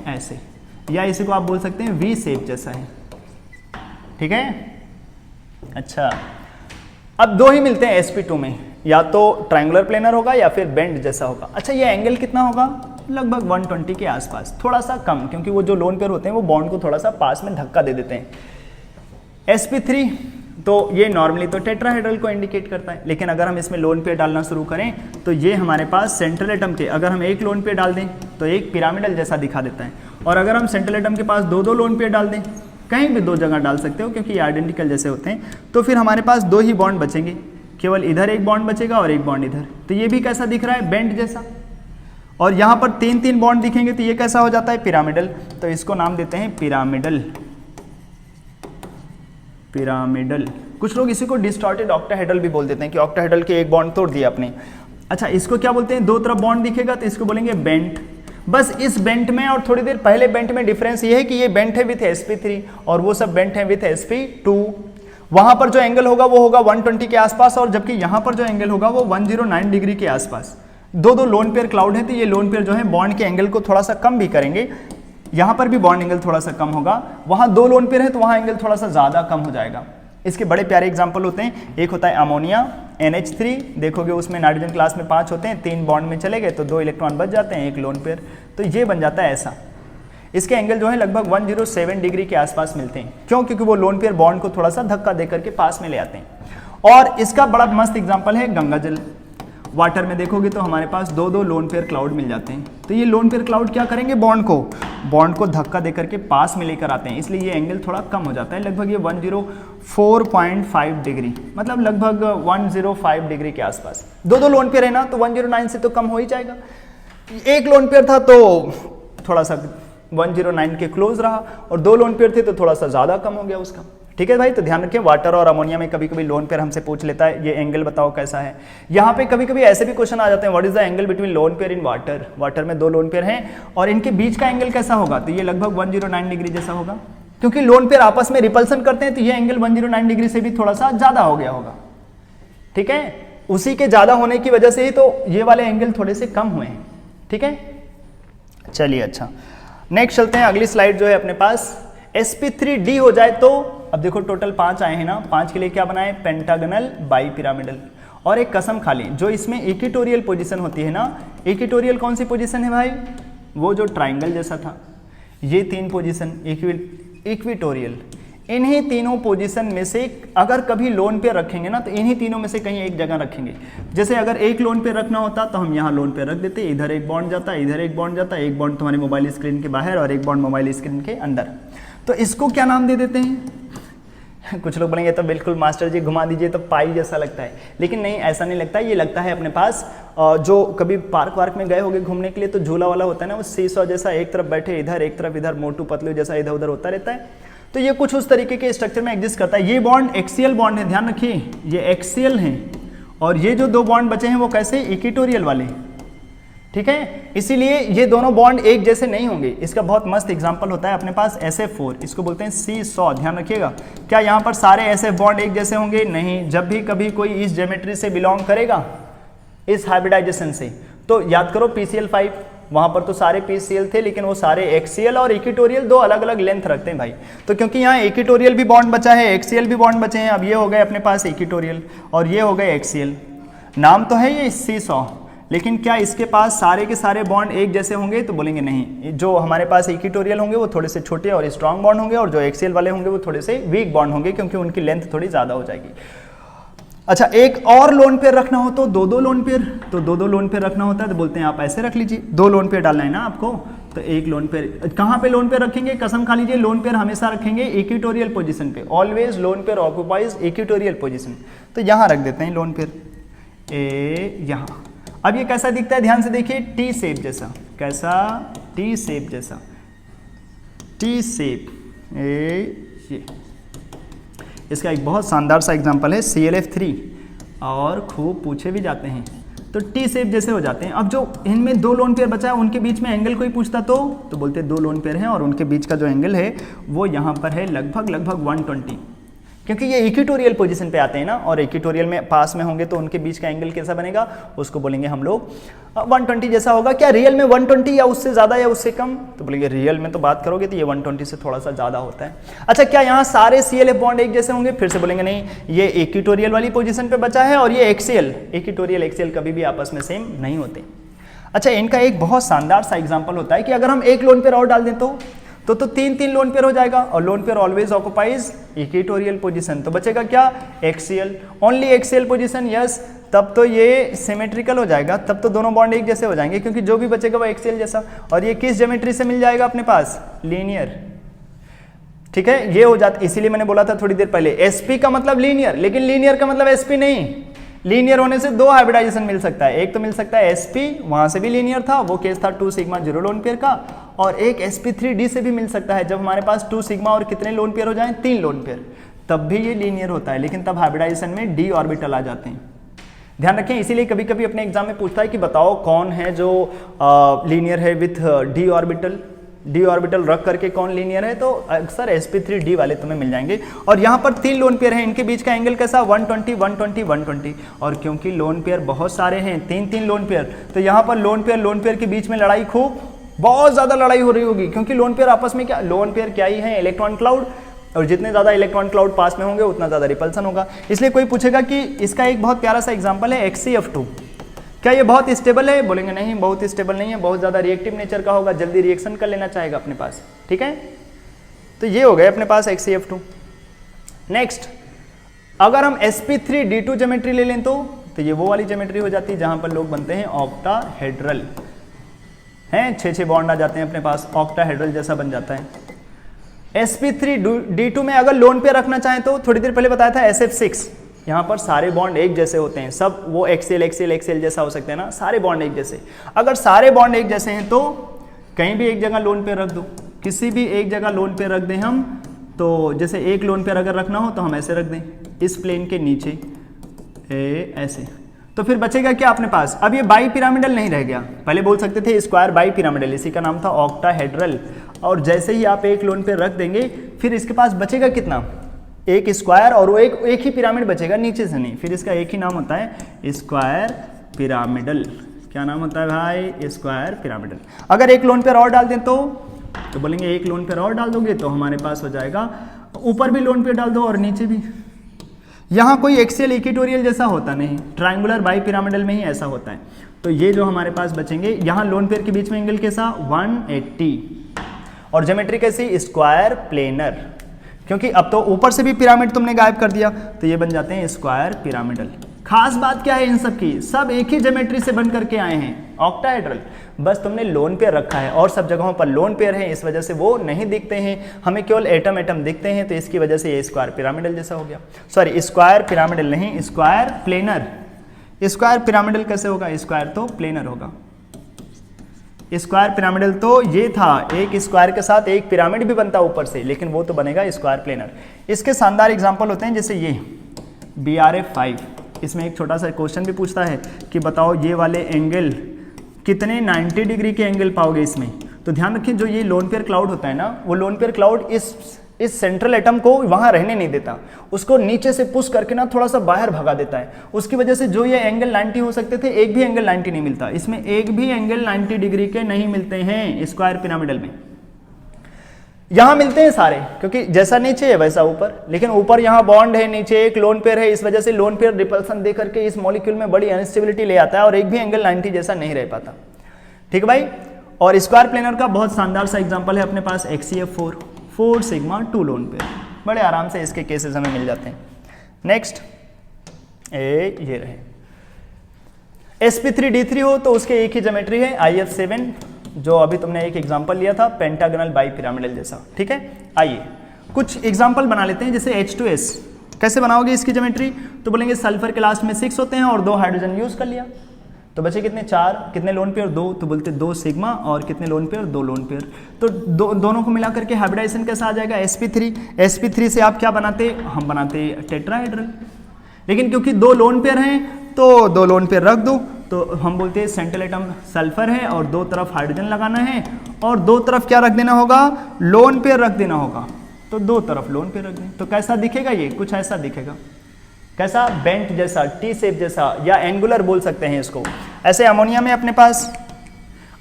ऐसे, या इसी को आप बोल सकते हैं वी शेप जैसा है, ठीक है। अच्छा, अब 2 ही मिलते हैं sp2 में, या तो ट्रायंगुलर प्लेनर होगा या फिर बेंड जैसा होगा। अच्छा, ये एंगल कितना होगा, लगभग 120 के आसपास, थोड़ा सा कम, क्योंकि वो जो लोन पेयर होते हैं वो बॉन्ड को थोड़ा सा पास में धक्का दे देते हैं। sp3 तो ये नॉर्मली तो टेट्राहेड्रल को इंडिकेट करता है, लेकिन अगर हम इसमें लोन पेयर डालना शुरू करें तो ये हमारे पास सेंट्रल एटम के, अगर हम 1 लोन पेयर डाल दें तो एक पिरामिडल जैसा दिखा देता है, और अगर हम सेंट्रल एटम के पास 2 लोन पेयर डाल दें, कहीं भी 2 जगह डाल सकते हो क्योंकि ये आइडेंटिकल जैसे होते हैं, तो फिर हमारे पास 2 ही बॉन्ड बचेंगे, केवल इधर एक बॉन्ड बचेगा और एक बॉन्ड इधर। तो ये भी कैसा दिख रहा है, बेंड जैसा। और यहाँ पर 3 बॉन्ड दिखेंगे तो ये कैसा हो जाता है, पिरामिडल। तो इसको नाम देते हैं पिरामिडल। पिरामिडल, कुछ लोग इसी को डिस्टॉर्टेड ऑक्टाहेड्रल भी बोल देते हैं कि ऑक्टाहेड्रल के एक बॉन्ड तोड़ दिया आपने। अच्छा, इसको क्या बोलते हैं, 2 तरफ बॉन्ड दिखेगा तो इसको बोलेंगे बेंट। बस इस बेंट में और थोड़ी देर पहले बेंट में डिफरेंस ये है कि ये बेंट है विथ sp3 और वो सब बेंट है विथ sp2। वहां पर जो एंगल होगा वो होगा 120 के आसपास, और जबकि यहां पर जो एंगल होगा वो 109 डिग्री के आसपास। 2 लोन पेयर क्लाउड है, तो ये लोन पेयर जो है बॉन्ड के एंगल को थोड़ा सा कम भी करेंगे। यहां पर भी बॉन्ड एंगल थोड़ा सा कम होगा, वहां 2 लोन पेयर है तो वहां एंगल थोड़ा सा ज्यादा कम हो जाएगा। इसके बड़े प्यारे एग्जाम्पल होते हैं, एक होता है अमोनिया NH3, देखोगे उसमें नाइट्रोजन क्लास में 5 होते हैं, 3 बॉन्ड में चले गए तो 2 इलेक्ट्रॉन बच जाते हैं, 1 लोन पेयर, तो ये बन जाता है ऐसा। इसके एंगल जो है लगभग 107 डिग्री के आसपास मिलते हैं। क्यों? क्योंकि वो लोन पेयर बॉन्ड को थोड़ा सा धक्का देकर के पास में ले आते हैं। और इसका बड़ा मस्त एग्जाम्पल है गंगा जल। वाटर में देखोगे तो हमारे पास 2 लोन पेयर क्लाउड मिल जाते हैं। तो ये लोन पेयर क्लाउड क्या करेंगे, बॉन्ड को धक्का देकर के पास में लेकर आते हैं, इसलिए ये एंगल थोड़ा कम हो जाता है, लगभग ये 104.5 डिग्री, मतलब लगभग 105 डिग्री के आसपास। 2 लोन पेयर है ना, तो 109 से तो कम हो ही जाएगा। 1 लोन पेयर था तो थोड़ा सा 109 के क्लोज रहा, और 2 लोन पेयर थे तो थोड़ा सा ज्यादा कम हो गया उसका। ठीक है भाई, तो ध्यान रखें, वाटर और अमोनिया में कभी कभी लोन पेयर हमसे पूछ लेता है, ये एंगल बताओ कैसा है। यहाँ पे कभी कभी ऐसे भी क्वेश्चन आ जाते हैं, what is the angle between lone pair in water. Water में 2 लोन पेयर हैं और इनके बीच का एंगल कैसा होगा, तो ये लगभग 109 डिग्री जैसा होगा। क्योंकि लोन पेयर आपस में रिपल्सन करते हैं तो ये एंगल 109 डिग्री से भी थोड़ा सा ज्यादा हो गया होगा। ठीक है, उसी के ज्यादा होने की वजह से ही तो ये वाले एंगल थोड़े से कम हुए हैं। ठीक है, चलिए अच्छा नेक्स्ट चलते हैं। अगली स्लाइड जो है अपने पास sp3d हो जाए तो, अब देखो टोटल 5 आए हैं ना, 5 के लिए क्या बनाए, पेंटागनल बाई पिरामिडल। और एक कसम खा ली, जो इसमें इक्वेटोरियल पोजीशन होती है ना, इक्वेटोरियल कौन सी पोजीशन है भाई, वो जो ट्राइंगल जैसा था, ये 3 पोजीशन इक्वेटोरियल। इन्हीं तीनों पोजीशन में से अगर कभी लोन पे रखेंगे ना, तो इन्हीं तीनों में से कहीं एक जगह रखेंगे। जैसे अगर एक लोन पे रखना होता तो हम यहाँ लोन पे रख देते, इधर एक बॉन्ड जाता, इधर एक बॉन्ड जाता, एक बॉन्ड तुम्हारे मोबाइल स्क्रीन के बाहर और एक बॉन्ड मोबाइल स्क्रीन के अंदर। तो इसको क्या नाम दे देते हैं, कुछ लोग बोलेंगे तो बिल्कुल मास्टर जी घुमा दीजिए तो पाई जैसा लगता है, लेकिन नहीं, ऐसा नहीं लगता। ये लगता है अपने पास, जो कभी पार्क वार्क में गए होंगे घूमने के लिए, तो झूला वाला होता है ना, वो सीसॉ जैसा, एक तरफ बैठे इधर, एक तरफ इधर, मोटू पतलू जैसा इधर उधर होता रहता है। तो ये कुछ उस तरीके के स्ट्रक्चर में एग्जिस्ट करता है। ये बॉन्ड एक्सियल बॉन्ड है, ध्यान रखिए, ये एक्सियल है, और ये जो 2 बॉन्ड बचे हैं वो कैसे, इक्वेटोरियल वाले। ठीक है, इसीलिए ये दोनों बॉन्ड एक जैसे नहीं होंगे। इसका बहुत मस्त एग्जांपल होता है अपने पास SF4, इसको बोलते हैं सीसॉ। ध्यान रखिएगा, क्या यहाँ पर सारे SF बॉन्ड एक जैसे होंगे, नहीं। जब भी कभी कोई इस ज्योमेट्री से बिलोंग करेगा, इस हाइब्रिडाइजेशन से, तो याद करो PCl5, वहां पर तो सारे PCl थे, लेकिन वो सारे एक्सियल और इक्वेटोरियल 2 अलग अलग लेंथ रखते हैं भाई। तो क्योंकि यहाँ इक्वेटोरियल भी बॉन्ड बचा है, एक्सियल भी बॉन्ड बचे हैं, अब ये हो गए अपने पास इक्वेटोरियल और ये हो गए एक्सियल। नाम तो है ये सीसॉ, लेकिन क्या इसके पास सारे के सारे बॉन्ड एक जैसे होंगे, तो बोलेंगे नहीं। जो हमारे पास इक्वेटोरियल होंगे वो थोड़े से छोटे और स्ट्रॉन्ग बॉन्ड होंगे, और जो एक्सियल वाले होंगे वो थोड़े से वीक बॉन्ड होंगे, क्योंकि उनकी लेंथ थोड़ी ज्यादा हो जाएगी। अच्छा, एक और लोन पेयर रखना हो तो 2 लोन पेयर, तो 2 लोन पेयर रखना होता है तो बोलते हैं आप ऐसे रख लीजिए। 2 लोन पेयर डालना है ना आपको, तो एक लोन पेयर कहाँ पे लोन पेयर रखेंगे, कसम खा लीजिए, लोन पेयर हमेशा रखेंगे इक्वेटोरियल पोजीशन पे। Always lone pair occupies equatorial position, तो यहाँ रख देते हैं लोन पेयर, यहाँ। अब ये कैसा दिखता है, ध्यान से देखिए, टी शेप जैसा, कैसा, टी शेप जैसा, टी शेप, ये इसका एक बहुत शानदार सा एग्जांपल है ClF3, और खूब पूछे भी जाते हैं। तो टी शेप जैसे हो जाते हैं। अब जो इनमें दो लोन पेयर बचा है उनके बीच में एंगल कोई पूछता तो बोलते दो लोन पेयर हैं और उनके बीच का जो एंगल है वो यहाँ पर है लगभग 120, क्योंकि ये इक्वेटोरियल पोजीशन पे आते हैं ना, और इक्वेटोरियल में पास में होंगे तो उनके बीच का एंगल कैसा बनेगा, उसको बोलेंगे हम लोग 120 जैसा होगा। क्या रियल में 120 या उससे ज़्यादा या उससे कम, तो बोलेंगे रियल में तो बात करोगे तो ये 120 से थोड़ा सा ज़्यादा होता है। अच्छा, क्या यहाँ सारे ClF बॉन्ड एक जैसे होंगे, फिर से बोलेंगे नहीं, ये इक्वेटोरियल वाली पोजीशन पे बचा है और ये एक्सियल, इक्वेटोरियल एक्सियल कभी भी आपस में सेम नहीं होते। अच्छा, इनका एक बहुत शानदार सा एग्जाम्पल होता है कि अगर हम एक लोन पेयर और डाल दें तो 3 लोन पेयर हो जाएगा, और lone pair always occupies equatorial position, तो बचेगा क्या, axial, only axial position, yes, तब तो ये सिमेट्रिकल हो जाएगा, तब तो दोनों बॉन्ड एक जैसे हो जाएंगे, क्योंकि जो भी बचेगा वो एक्सियल जैसा। और ये किस ज्योमेट्री से मिल जाएगा अपने पास, लीनियर, ठीक है, ये हो जाता, इसीलिए मैंने बोला था थोड़ी देर पहले SP का मतलब लीनियर, लेकिन लीनियर का मतलब SP नहीं। लीनियर होने से दो हाइब्रिडाइजेशन मिल सकता है, एक तो मिल सकता है SP, वहां से भी लीनियर था, वो केस था 2 सिग्मा 0 लोन पेयर का, और एक sp3d से भी मिल सकता है, जब हमारे पास 2 सिग्मा और कितने लोन पेयर हो जाएं, 3 लोन पेयर, तब भी ये लीनियर होता है, लेकिन तब हाइब्रिडाइजेशन में d ऑर्बिटल आ जाते हैं। ध्यान रखें, इसीलिए कभी कभी अपने एग्जाम में पूछता है कि बताओ कौन है जो लीनियर है विथ d ऑर्बिटल रख करके कौन लीनियर है, तो अक्सर sp3d वाले तुम्हें मिल जाएंगे। और यहाँ पर 3 लोन पेयर हैं, इनके बीच का एंगल कैसा, 120, 120, 120, और क्योंकि लोन पेयर बहुत सारे हैं, 3 लोन पेयर, तो यहाँ पर लोन पेयर के बीच में लड़ाई खूब बहुत ज़्यादा लड़ाई हो रही होगी, क्योंकि लोन पेयर आपस में क्या, लोन पेयर क्या ही है, इलेक्ट्रॉन क्लाउड, और जितने ज़्यादा इलेक्ट्रॉन क्लाउड पास में होंगे उतना ज़्यादा रिपल्सन होगा। इसलिए कोई पूछेगा कि इसका एक बहुत प्यारा सा एग्जाम्पल है HCF2, क्या ये बहुत स्टेबल है, बोलेंगे नहीं, बहुत स्टेबल नहीं है, बहुत ज़्यादा रिएक्टिव नेचर का होगा, जल्दी रिएक्शन कर लेना चाहेगा अपने पास, ठीक है। तो ये हो गए अपने पास HCF2। नेक्स्ट, अगर हम sp3d2 ज्योमेट्री ले लें तो ये वो वाली ज्योमेट्री हो जाती है जहां पर लोग बनते हैं ऑक्टाहेड्रल, हैं 6 बॉन्ड आ जाते हैं अपने पास, ऑक्टाहेड्रल जैसा बन जाता है। sp3d2 में अगर लोन पेयर रखना चाहें तो थोड़ी देर पहले बताया था SF6, यहाँ पर सारे बॉन्ड एक जैसे होते हैं, सब वो एक्सियल जैसा हो सकते हैं ना, सारे बॉन्ड एक जैसे। अगर सारे बॉन्ड एक जैसे हैं तो कहीं भी एक जगह लोन पेयर रख दो, किसी भी एक जगह लोन पेयर रख दें हम, तो जैसे एक लोन पेयर अगर रखना हो तो हम ऐसे रख दें, इस प्लेन के नीचे ऐसे, तो फिर बचेगा क्या अपने पास, अब ये बाई पिरामिडल नहीं रह गया, पहले बोल सकते थे स्क्वायर बाई पिरामिडल, इसी का नाम था ऑक्टाहेड्रल, और जैसे ही आप एक लोन पेयर रख देंगे फिर इसके पास बचेगा कितना, एक स्क्वायर, और वो एक ही पिरामिड बचेगा, नीचे से नहीं, फिर इसका एक ही नाम होता है स्क्वायर पिरामिडल। क्या नाम होता है भाई, स्क्वायर पिरामिडल। अगर एक लोन पेयर और डाल दें तो बोलेंगे एक लोन पेयर और डाल दोगे तो हमारे पास हो जाएगा, ऊपर भी लोन पेयर डाल दो और नीचे भी। यहाँ कोई एक्सियल इक्वेटोरियल जैसा होता नहीं, ट्राइंगुलर बाई पिरामिडल में ही ऐसा होता है। तो ये जो हमारे पास बचेंगे, यहाँ लोन पेयर के बीच में एंगल कैसा 180, और ज्योमेट्री कैसी, स्क्वायर प्लेनर, क्योंकि अब तो ऊपर से भी पिरामिड तुमने गायब कर दिया, तो ये बन जाते हैं स्क्वायर पिरामिडल। खास बात क्या है इन सब की, सब एक ही ज्योमेट्री से बन करके आए हैं, ऑक्टाहेड्रल, बस तुमने लोन पेयर रखा है, और सब जगहों पर लोन पेयर है, इस वजह से वो नहीं दिखते हैं, हमें केवल एटम दिखते हैं, तो इसकी वजह से ये स्क्वायर पिरामिडल जैसा हो गया। सॉरी, स्क्वायर पिरामिडल नहीं, स्क्वायर प्लेनर। स्क्वायर पिरामिडल कैसे होगा, स्क्वायर तो प्लेनर होगा। स्क्वायर पिरामिडल तो ये था, एक स्क्वायर के साथ एक पिरामिड भी बनता ऊपर से, लेकिन वो तो बनेगा स्क्वायर प्लेनर। इसके शानदार एग्जांपल होते हैं, जैसे ये BRF5, इसमें एक छोटा सा क्वेश्चन भी पूछता है कि बताओ ये वाले एंगल कितने 90 डिग्री के एंगल पाओगे इसमें। तो ध्यान रखें, जो ये लोन पेयर क्लाउड होता है ना, वो लोन पेयर क्लाउड इस सेंट्रल एटम को वहां रहने नहीं देता, उसको नीचे से पुश करके ना थोड़ा सा बाहर भगा देता है। उसकी वजह से जो ये एंगल 90 हो सकते थे, एक भी एंगल 90 नहीं मिलता, इसमें एक भी एंगल 90 डिग्री के नहीं मिलते हैं स्क्वायर पिरामिडल में। यहां मिलते हैं सारे, क्योंकि जैसा नीचे है वैसा ऊपर, लेकिन ऊपर यहाँ बॉन्ड है, नीचे एक लोन पेयर है, इस वजह से लोन पेयर रिपल्सन दे करके इस मॉलिक्यूल में बड़ी अनस्टेबिलिटी ले आता है, और एक भी एंगल 90 जैसा नहीं रह पाता। ठीक है भाई। और स्क्वायर प्लेनर का बहुत शानदार सा एग्जांपल है अपने पास HCF4, 4 सिग्मा 2 लोन पेयर, बड़े आराम से इसके केसेस हमें मिल जाते हैं। नेक्स्ट ये रहे, sp3d3 हो तो उसके एक ही ज्योमेट्री है IF7, जो अभी तुमने एक एग्जांपल लिया था पेंटागनल बाई पिरामिडल जैसा। ठीक है, आइए कुछ एग्जांपल बना लेते हैं। जैसे H2S, कैसे बनाओगे इसकी ज्योमेट्री, तो बोलेंगे सल्फर के लास्ट में 6 होते हैं और 2 हाइड्रोजन यूज कर लिया, तो बचे कितने 4, कितने लोन पेयर 2, तो बोलते 2 सिग्मा और कितने लोन पेयर 2 लोन पेयर। तो दोनों को मिला करके हाइब्रिडाइजेशन कैसा आ जाएगा sp3। sp3 से आप क्या बनाते, हम बनाते टेट्राहेड्रल, लेकिन क्योंकि 2 लोन पेयर हैं तो 2 लोन पेयर रख दो, तो हम बोलते हैं सेंट्रल एटम सल्फर है और 2 तरफ हाइड्रोजन लगाना है और 2 तरफ क्या रख देना होगा, लोन पेयर रख देना होगा। तो 2 तरफ लोन पेयर रख दें तो कैसा दिखेगा, ये कुछ ऐसा दिखेगा, कैसा बेंट जैसा, टी शेप जैसा, या एंगुलर बोल सकते हैं इसको। ऐसे अमोनिया में अपने पास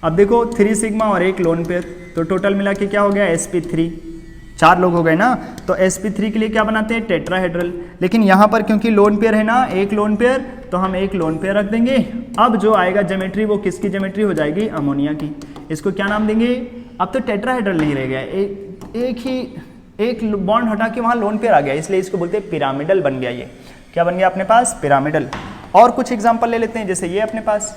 अब देखो 3 सिग्मा और 1 लोन पेयर, तो टोटल मिला के क्या हो गया sp3, 4 लोग हो गए ना। तो sp3 के लिए क्या बनाते हैं, टेट्राहेड्रल, लेकिन यहाँ पर क्योंकि लोन पेयर है ना, 1 लोन पेयर, तो हम 1 लोन पेयर रख देंगे। अब जो आएगा ज्योमेट्री वो किसकी ज्योमेट्री हो जाएगी, अमोनिया की। इसको क्या नाम देंगे, अब तो टेट्राहेड्रल नहीं रह गया, एक बॉन्ड हटा के वहाँ लोन पेयर आ गया, इसलिए इसको बोलते हैं पिरामिडल बन गया। ये क्या बन गया अपने पास, पिरामिडल। और कुछ एग्जाम्पल ले लेते हैं, जैसे ये अपने पास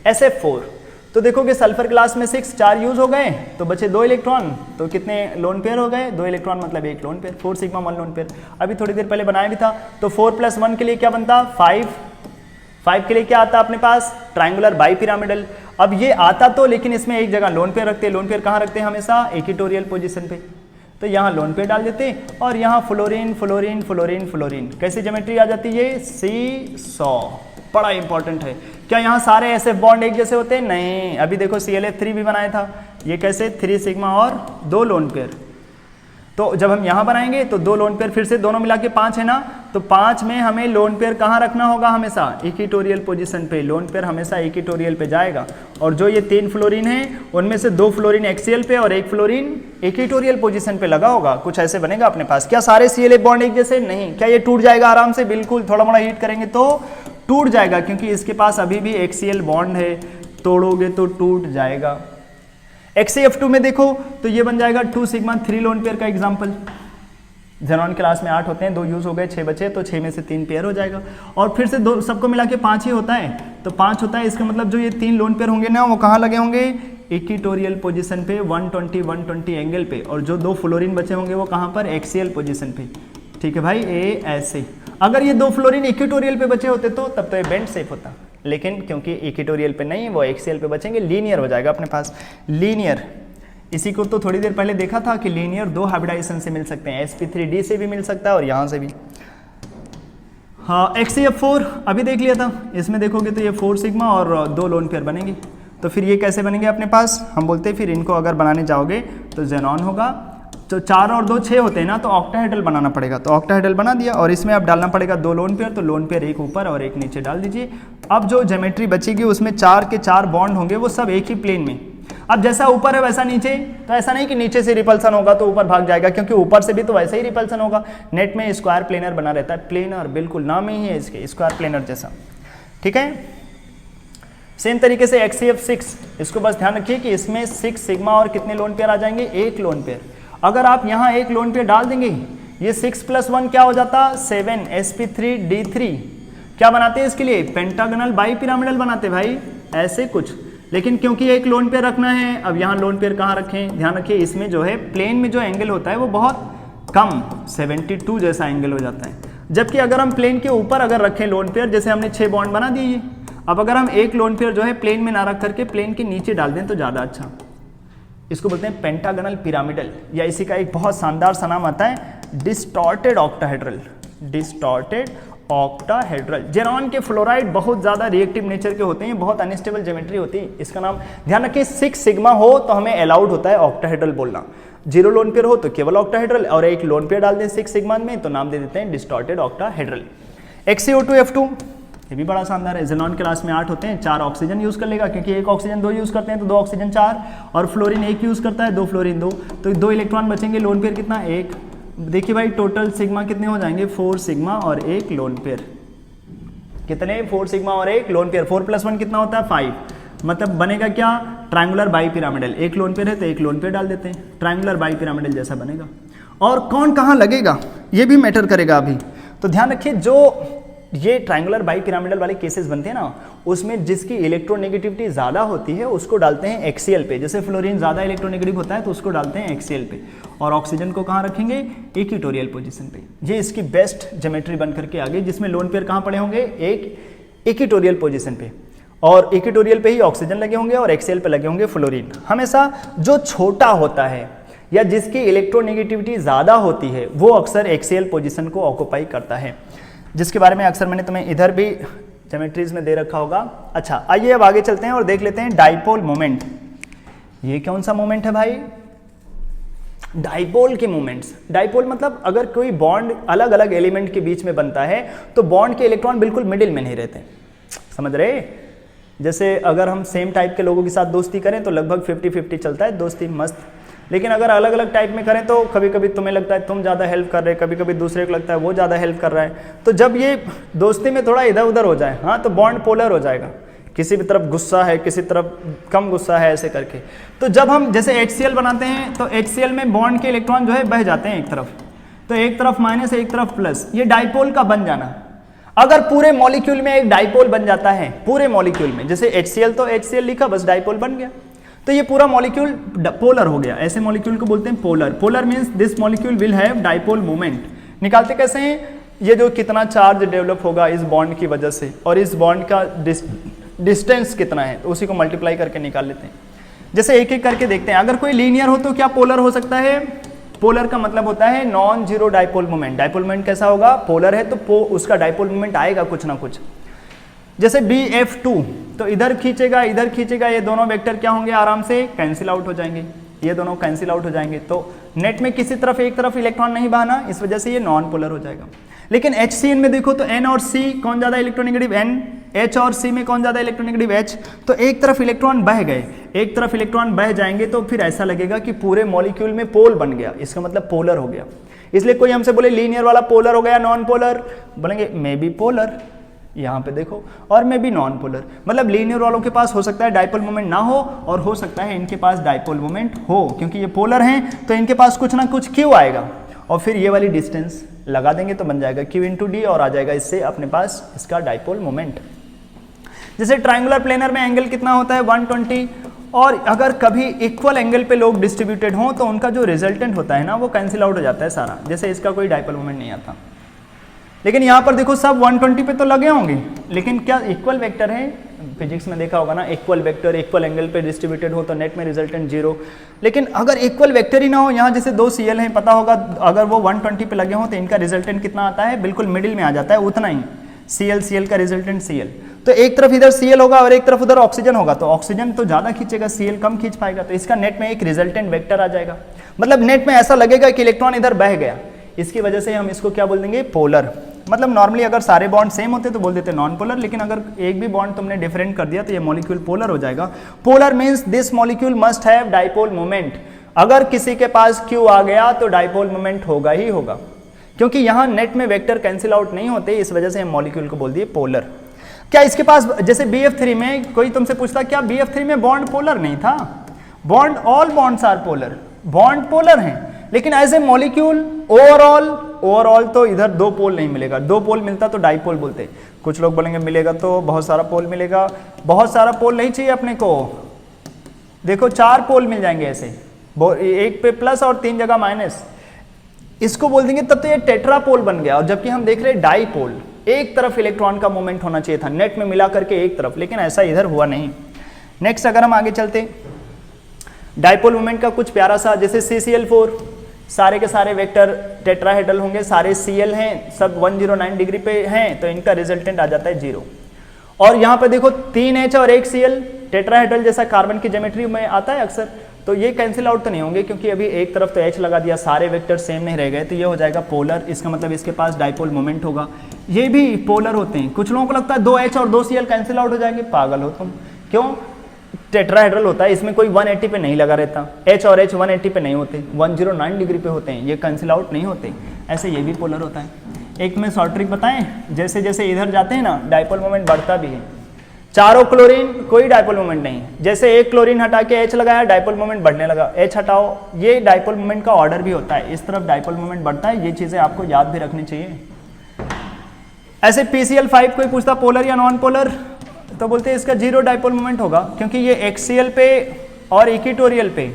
SF4, तो देखोगे सल्फर क्लास में 6, 4 यूज हो गए तो बचे 2 इलेक्ट्रॉन, तो कितने लोन पेयर हो गए, 2 इलेक्ट्रॉन मतलब 1 lone pair, 4 sigma 1 lone pair. अभी थोड़ी देर पहले बनाया भी था, तो 4 + 1 के लिए क्या बनता, 5 के लिए क्या आता अपने पास, ट्रायंगुलर बाई पिरामिडल। अब ये आता तो, लेकिन इसमें एक जगह लोन पेयर रखते, लोन पेयर कहाँ रखते हैं हमेशा, इक्वेटोरियल पोजीशन पे, तो यहाँ लोन पेयर डाल देते और यहाँ फ्लोरीन फ्लोरीन फ्लोरीन फ्लोरीन, कैसी ज्योमेट्री आ जाती है, C100, बड़ा इंपॉर्टेंट है। क्या यहाँ सारे SF बॉन्ड एक जैसे होते हैं, नहीं। अभी देखो ClF3 भी बनाया था, ये कैसे 3 सिग्मा और 2 लोन पेयर, तो जब हम यहाँ बनाएंगे तो 2 लोन पेयर, फिर से दोनों मिला के 5 है ना, तो 5 में हमें लोन पेयर कहाँ रखना होगा, हमेशा इक्वेटोरियल पोजीशन पे, लोन पेयर हमेशा इक्वेटोरियल पे जाएगा। और जो ये 3 फ्लोरीन है उनमें से 2 फ्लोरीन एक्सियल पे और 1 फ्लोरीन इक्वेटोरियल पोजीशन पे लगा होगा, कुछ ऐसे बनेगा अपने पास। क्या सारे ClF बॉन्ड एक जैसे, नहीं। क्या ये टूट जाएगा आराम से, बिल्कुल, थोड़ा मोड़ा हीट करेंगे तो टूट जाएगा, क्योंकि इसके पास अभी भी एक्सियल बॉन्ड है, तोड़ोगे तो टूट जाएगा। XCF2 में देखो तो ये बन जाएगा 2 सिग्मा 3 लोन पेयर का एग्जांपल। जेनॉन क्लास में 8 होते हैं, 2 यूज हो गए, 6 बचे, तो 6 में से 3 पेयर हो जाएगा। और फिर से 2 सबको मिला के 5 ही होता है, तो 5 होता है, इसका मतलब जो ये 3 लोन पेयर होंगे ना, वो कहाँ लगे होंगे, इक्वेटोरियल पोजीशन पे 120 एंगल पे, और जो 2 फ्लोरीन बचे होंगे वो कहाँ पर, एक्सियल पोजीशन पे। ठीक है भाई, ऐसे। अगर ये 2 फ्लोरीन इक्वेटोरियल पे बचे होते तो तब तो ये बेंड शेप होता, लेकिन क्योंकि इक्वेटोरियल पे नहीं, वो एक्सियल पे बचेंगे, लीनियर हो जाएगा अपने पास, लीनियर। इसी को तो थोड़ी देर पहले देखा था कि लीनियर 2 हाइब्रिडाइजेशन से मिल सकते हैं, sp3d से भी मिल सकता है और यहाँ से भी। हाँ, XCF4 अभी देख लिया था, इसमें देखोगे तो ये 4 सिग्मा और 2 लोन पेयर बनेंगे। तो फिर ये कैसे बनेंगे अपने पास, हम बोलते हैं फिर इनको अगर बनाने जाओगे तो जेनॉन होगा, तो 4 और 2 6 होते हैं ना, तो ऑक्टाहेड्रल बनाना पड़ेगा, तो ऑक्टाहेड्रल बना दिया, और इसमें अब डालना पड़ेगा 2 लोन पेयर, तो लोन पेयर एक ऊपर और एक नीचे डाल दीजिए। अब जो ज्योमेट्री बचेगी उसमें 4 के 4 बॉन्ड होंगे, वो सब एक ही प्लेन में। अब जैसा ऊपर है वैसा नीचे, तो ऐसा नहीं कि नीचे से रिपल्सन होगा तो ऊपर भाग जाएगा, क्योंकि ऊपर से भी तो वैसे ही रिपल्सन होगा। नेट में स्क्वायर प्लेनर बना रहता है, प्लेनर, बिल्कुल नाम ही है इसके, स्क्वायर प्लेनर जैसा। ठीक है, सेम तरीके से XCF6, इसको बस ध्यान रखिए कि इसमें 6 सिग्मा और कितने लोन पेयर आ जाएंगे, 1 लोन पेयर। अगर आप यहाँ 1 लोन पेयर डाल देंगे, ये 6 + 1 क्या हो जाता, 7 sp3d3। क्या बनाते हैं इसके लिए, पेंटागनल बाई पिरामिडल बनाते भाई, ऐसे कुछ। लेकिन क्योंकि 1 लोन पेयर रखना है, अब यहाँ लोन पेयर कहाँ रखें, ध्यान रखिए इसमें जो है प्लेन में जो एंगल होता है वो बहुत कम 72 जैसा एंगल हो जाता है। जबकि अगर हम प्लेन के ऊपर अगर रखें लोन पेयर, जैसे हमने 6 बॉन्ड बना दिए, अब अगर हम 1 लोन पेयर जो है प्लेन में ना रख करके प्लेन के नीचे डाल दें तो ज़्यादा अच्छा। इसको बोलते हैं पेंटागनल पिरामिडल, या इसी का एक बहुत शानदार सा नाम आता है distorted octahedral, distorted octahedral. Xenon के फ्लोराइड बहुत ज़्यादा रिएक्टिव नेचर के होते हैं, बहुत अनस्टेबल ज्योमेट्री होती है। इसका नाम ध्यान रखिए, 6 सिग्मा हो तो हमें अलाउड होता है ऑक्टाहेड्रल बोलना, 0 लोन पेयर हो तो केवल ऑक्टाहेड्रल, और 1 लोन पेयर डाल दें 6 सिग्मा में तो नाम दे देते हैं डिस्टॉर्टेड ऑक्टाहेड्रल। XCO2F2 ये भी बड़ा शानदार है। जेनॉन क्लास में 8 होते हैं, 4 ऑक्सीजन यूज कर लेगा, क्योंकि 1 ऑक्सीजन 2 यूज करते हैं तो 2 ऑक्सीजन 4, और फ्लोरीन 1 यूज करता है, 2 फ्लोरीन 2, तो 2 इलेक्ट्रॉन बचेंगे। लोन पेयर कितना, 1। देखिए भाई टोटल सिग्मा कितने हो जाएंगे, 4 सिग्मा और 1 लोन पेयर। कितने, 4 सिग्मा और 1 लोन पेयर। 4 + 1 कितना होता है, 5। मतलब बनेगा क्या, triangular bi pyramidal. 1 lone pair है तो 1 लोन पेयर डाल देते हैं, ट्रायंगुलर बाई पिरामिडल जैसा बनेगा। और कौन कहाँ लगेगा ये भी मैटर करेगा अभी, तो ध्यान रखिए जो ये ट्रायंगुलर बाई पिरामिडल वाले केसेस बनते हैं ना, उसमें जिसकी इलेक्ट्रोनेगेटिविटी ज़्यादा होती है उसको डालते हैं एक्सियल पे। जैसे फ्लोरीन ज़्यादा इलेक्ट्रोनेगेटिव होता है तो उसको डालते हैं एक्सियल पे, और ऑक्सीजन को कहाँ रखेंगे, इक्वेटोरियल पोजीशन पे। ये इसकी बेस्ट ज्योमेट्री बन करके आ गई, जिसमें लोन पेयर कहाँ पड़े होंगे, एक इक्वेटोरियल पोजीशन पे, और इक्वेटोरियल पे ही ऑक्सीजन लगे होंगे और एक्सियल पे लगे होंगे फ्लोरीन। हमेशा जो छोटा होता है या जिसकी इलेक्ट्रोनेगेटिविटी ज़्यादा होती है वो अक्सर एक्सियल पोजीशन को ऑक्यूपाई करता है, जिसके बारे में अक्सर मैंने तुम्हें इधर भी ज्योमेट्रीज में दे रखा होगा। अच्छा, आइए अब आगे चलते हैं और देख लेते हैं डाइपोल मोमेंट। ये कौन सा मोमेंट है भाई? डाइपोल के मोमेंट्स। डाइपोल मतलब अगर कोई बॉन्ड अलग अलग एलिमेंट के बीच में बनता है तो बॉन्ड के इलेक्ट्रॉन बिल्कुल मिडिल में नहीं रहते, समझ रहे? जैसे अगर हम सेम टाइप के लोगों के साथ दोस्ती करें तो लगभग 50-50 चलता है दोस्ती, मस्त। लेकिन अगर अलग अलग टाइप में करें तो कभी कभी तुम्हें लगता है तुम ज़्यादा हेल्प कर रहे, कभी कभी दूसरे को लगता है वो ज़्यादा हेल्प कर रहा है। तो जब ये दोस्ती में थोड़ा इधर उधर हो जाए, हाँ, तो बॉन्ड पोलर हो जाएगा, किसी भी तरफ गुस्सा है, किसी तरफ कम गुस्सा है, ऐसे करके। तो जब हम जैसे HCl बनाते हैं तो HCl में बॉन्ड के इलेक्ट्रॉन जो है बह जाते हैं एक तरफ, तो एक तरफ माइनस एक तरफ प्लस, ये डाइपोल का बन जाना। अगर पूरे मॉलिक्यूल में एक डाइपोल बन जाता है, पूरे मॉलिक्यूल में, जैसे HCl तो HCl लिखा, बस डाइपोल बन गया, तो ये पूरा मॉलिक्यूल पोलर हो गया। ऐसे मॉलिक्यूल को बोलते हैं polar. Polar means this molecule will have dipole moment. निकालते कैसे हैं? ये जो कितना चार्ज डेवलप होगा इस बॉन्ड की वजह से और इस बॉन्ड का डिस्टेंस कितना है, तो उसी को मल्टीप्लाई करके निकाल लेते हैं। जैसे एक एक करके देखते हैं। अगर कोई लीनियर हो तो क्या पोलर हो सकता है? पोलर का मतलब होता है non zero dipole moment. Dipole moment कैसा होगा? पोलर है तो उसका डाइपोल मोमेंट आएगा कुछ ना कुछ। जैसे BF2, तो इधर खींचेगा इधर खींचेगा, ये दोनों वेक्टर क्या होंगे? आराम से कैंसिल आउट हो जाएंगे, ये दोनों कैंसिल आउट हो जाएंगे। तो नेट में किसी तरफ एक तरफ इलेक्ट्रॉन नहीं बहाना, इस वजह से ये नॉन पोलर हो जाएगा। लेकिन HCN में देखो तो N और C कौन ज़्यादा इलेक्ट्रोनेगेटिव? N। H और C में कौन ज़्यादा इलेक्ट्रोनेगेटिव? H। तो एक तरफ इलेक्ट्रॉन बह गए, एक तरफ इलेक्ट्रॉन बह जाएंगे तो फिर ऐसा लगेगा कि पूरे मॉलिक्यूल में पोल बन गया, इसका मतलब पोलर हो गया। इसलिए कोई हमसे बोले लीनियर वाला पोलर हो गया, नॉन पोलर, बोलेंगे मे बी पोलर, यहाँ पे देखो, और मे बी नॉन पोलर। मतलब लीनियर वालों के पास हो सकता है डाइपोल मोमेंट ना हो, और हो सकता है इनके पास डाइपोल मोमेंट हो, क्योंकि ये पोलर हैं तो इनके पास कुछ ना कुछ Q आएगा, और फिर ये वाली डिस्टेंस लगा देंगे तो बन जाएगा Q × D, और आ जाएगा इससे अपने पास इसका डाइपोल मोमेंट। जैसे ट्राइंगुलर प्लेनर में एंगल कितना होता है? 120, और अगर कभी इक्वल एंगल पे लोग डिस्ट्रीब्यूटेड हों तो उनका जो रिजल्टेंट होता है ना वो कैंसिल आउट हो जाता है सारा, जैसे इसका कोई डाइपोल मोमेंट नहीं आता। लेकिन यहाँ पर देखो सब 120 पे तो लगे होंगे, लेकिन क्या इक्वल वेक्टर है? फिजिक्स में देखा होगा ना, इक्वल वेक्टर इक्वल एंगल पे डिस्ट्रीब्यूटेड हो तो नेट में रिजल्टेंट 0। लेकिन अगर इक्वल वेक्टर ही ना हो, यहाँ जैसे 2 Cl हैं, पता होगा अगर वो 120 पे लगे हों तो इनका रिजल्टेंट कितना आता है? बिल्कुल मिडिल में आ जाता है, उतना ही Cl का रिजल्टेंट Cl। तो एक तरफ इधर Cl होगा और एक तरफ उधर ऑक्सीजन होगा, तो ऑक्सीजन तो ज़्यादा खींचेगा, Cl कम खींच पाएगा, तो इसका नेट में एक रिजल्टेंट वेक्टर आ जाएगा। मतलब नेट में ऐसा लगेगा कि इलेक्ट्रॉन इधर बह गया, इसकी वजह से हम इसको क्या बोल देंगे? पोलर। मतलब नॉर्मली अगर सारे बॉन्ड सेम होते तो बोल देते नॉन पोलर, लेकिन अगर एक भी बॉन्ड तुमने डिफरेंट कर दिया तो ये मॉलिक्यूल पोलर हो जाएगा। Polar means this molecule must have dipole moment. अगर किसी के पास Q आ गया तो डाइपोल मोमेंट होगा ही होगा, क्योंकि यहाँ नेट में वेक्टर कैंसिल आउट नहीं होते, इस वजह से हम मॉलिक्यूल को बोल दिए पोलर। क्या इसके पास, जैसे BF3 में कोई तुमसे पूछता क्या BF3 में बॉन्ड पोलर नहीं था? Bond, all bonds are polar, bond polar हैं, लेकिन एज ए मॉलिक्यूल ओवरऑल तो इधर 2 पोल नहीं मिलेगा। 2 पोल मिलता तो डाइपोल बोलते। कुछ लोग बोलेंगे मिलेगा तो बहुत सारा पोल मिलेगा, बहुत सारा पोल नहीं चाहिए अपने को, देखो 4 पोल मिल जाएंगे ऐसे, एक पे प्लस और 3 जगह माइनस, इसको बोल देंगे तब तो ये टेट्रापोल बन गया। और जबकि हम देख रहे डाइपोल, एक तरफ इलेक्ट्रॉन का मूवमेंट होना चाहिए था नेट में मिला करके एक तरफ, लेकिन ऐसा इधर हुआ नहीं। नेक्स्ट अगर हम आगे चलते, डाइपोल मोमेंट का कुछ प्यारा सा, जैसे CCl4, सारे के सारे वेक्टर टेट्राहेड्रल होंगे, सारे Cl हैं, सब 109 डिग्री पे हैं, तो इनका रिजल्टेंट आ जाता है 0। और यहाँ पे देखो 3 H और 1 Cl, टेट्राहेड्रल जैसा कार्बन की ज्योमेट्री में आता है अक्सर, तो ये कैंसिल आउट तो नहीं होंगे, क्योंकि अभी एक तरफ तो H लगा दिया, सारे वेक्टर सेम नहीं रह गए, तो ये हो जाएगा पोलर। इसका मतलब इसके पास डाइपोल मोमेंट होगा। ये भी पोलर होते हैं। कुछ लोगों को लगता है 2 H और 2 Cl कैंसिल आउट हो जाएंगे, पागल हो तुम। क्यों? टेट्राहेड्रल होता है, इसमें कोई 180 पे नहीं लगा रहता, H और H 180 पे नहीं होते, 109 डिग्री पे होते हैं, ये कैंसिल आउट नहीं होते। ऐसे ये भी पोलर होता है। एक मैं शॉर्ट ट्रिक बताएं, जैसे जैसे इधर जाते हैं ना डाइपोल मोमेंट बढ़ता भी है। चारों क्लोरीन कोई डाइपोल मोमेंट नहीं, जैसे एक क्लोरीन हटा के H लगाया डाइपोल मोमेंट बढ़ने लगा, H हटाओ, ये डाइपोल मोमेंट का ऑर्डर भी होता है, इस तरफ डाइपोल मोमेंट बढ़ता है। ये चीज़ें आपको याद भी रखनी चाहिए। ऐसे PCl5 कोई पूछता पोलर या नॉन पोलर, तो बोलते हैं इसका 0 डाइपोल मोमेंट होगा, क्योंकि ये एक्सियल पे और इक्वेटोरियल पे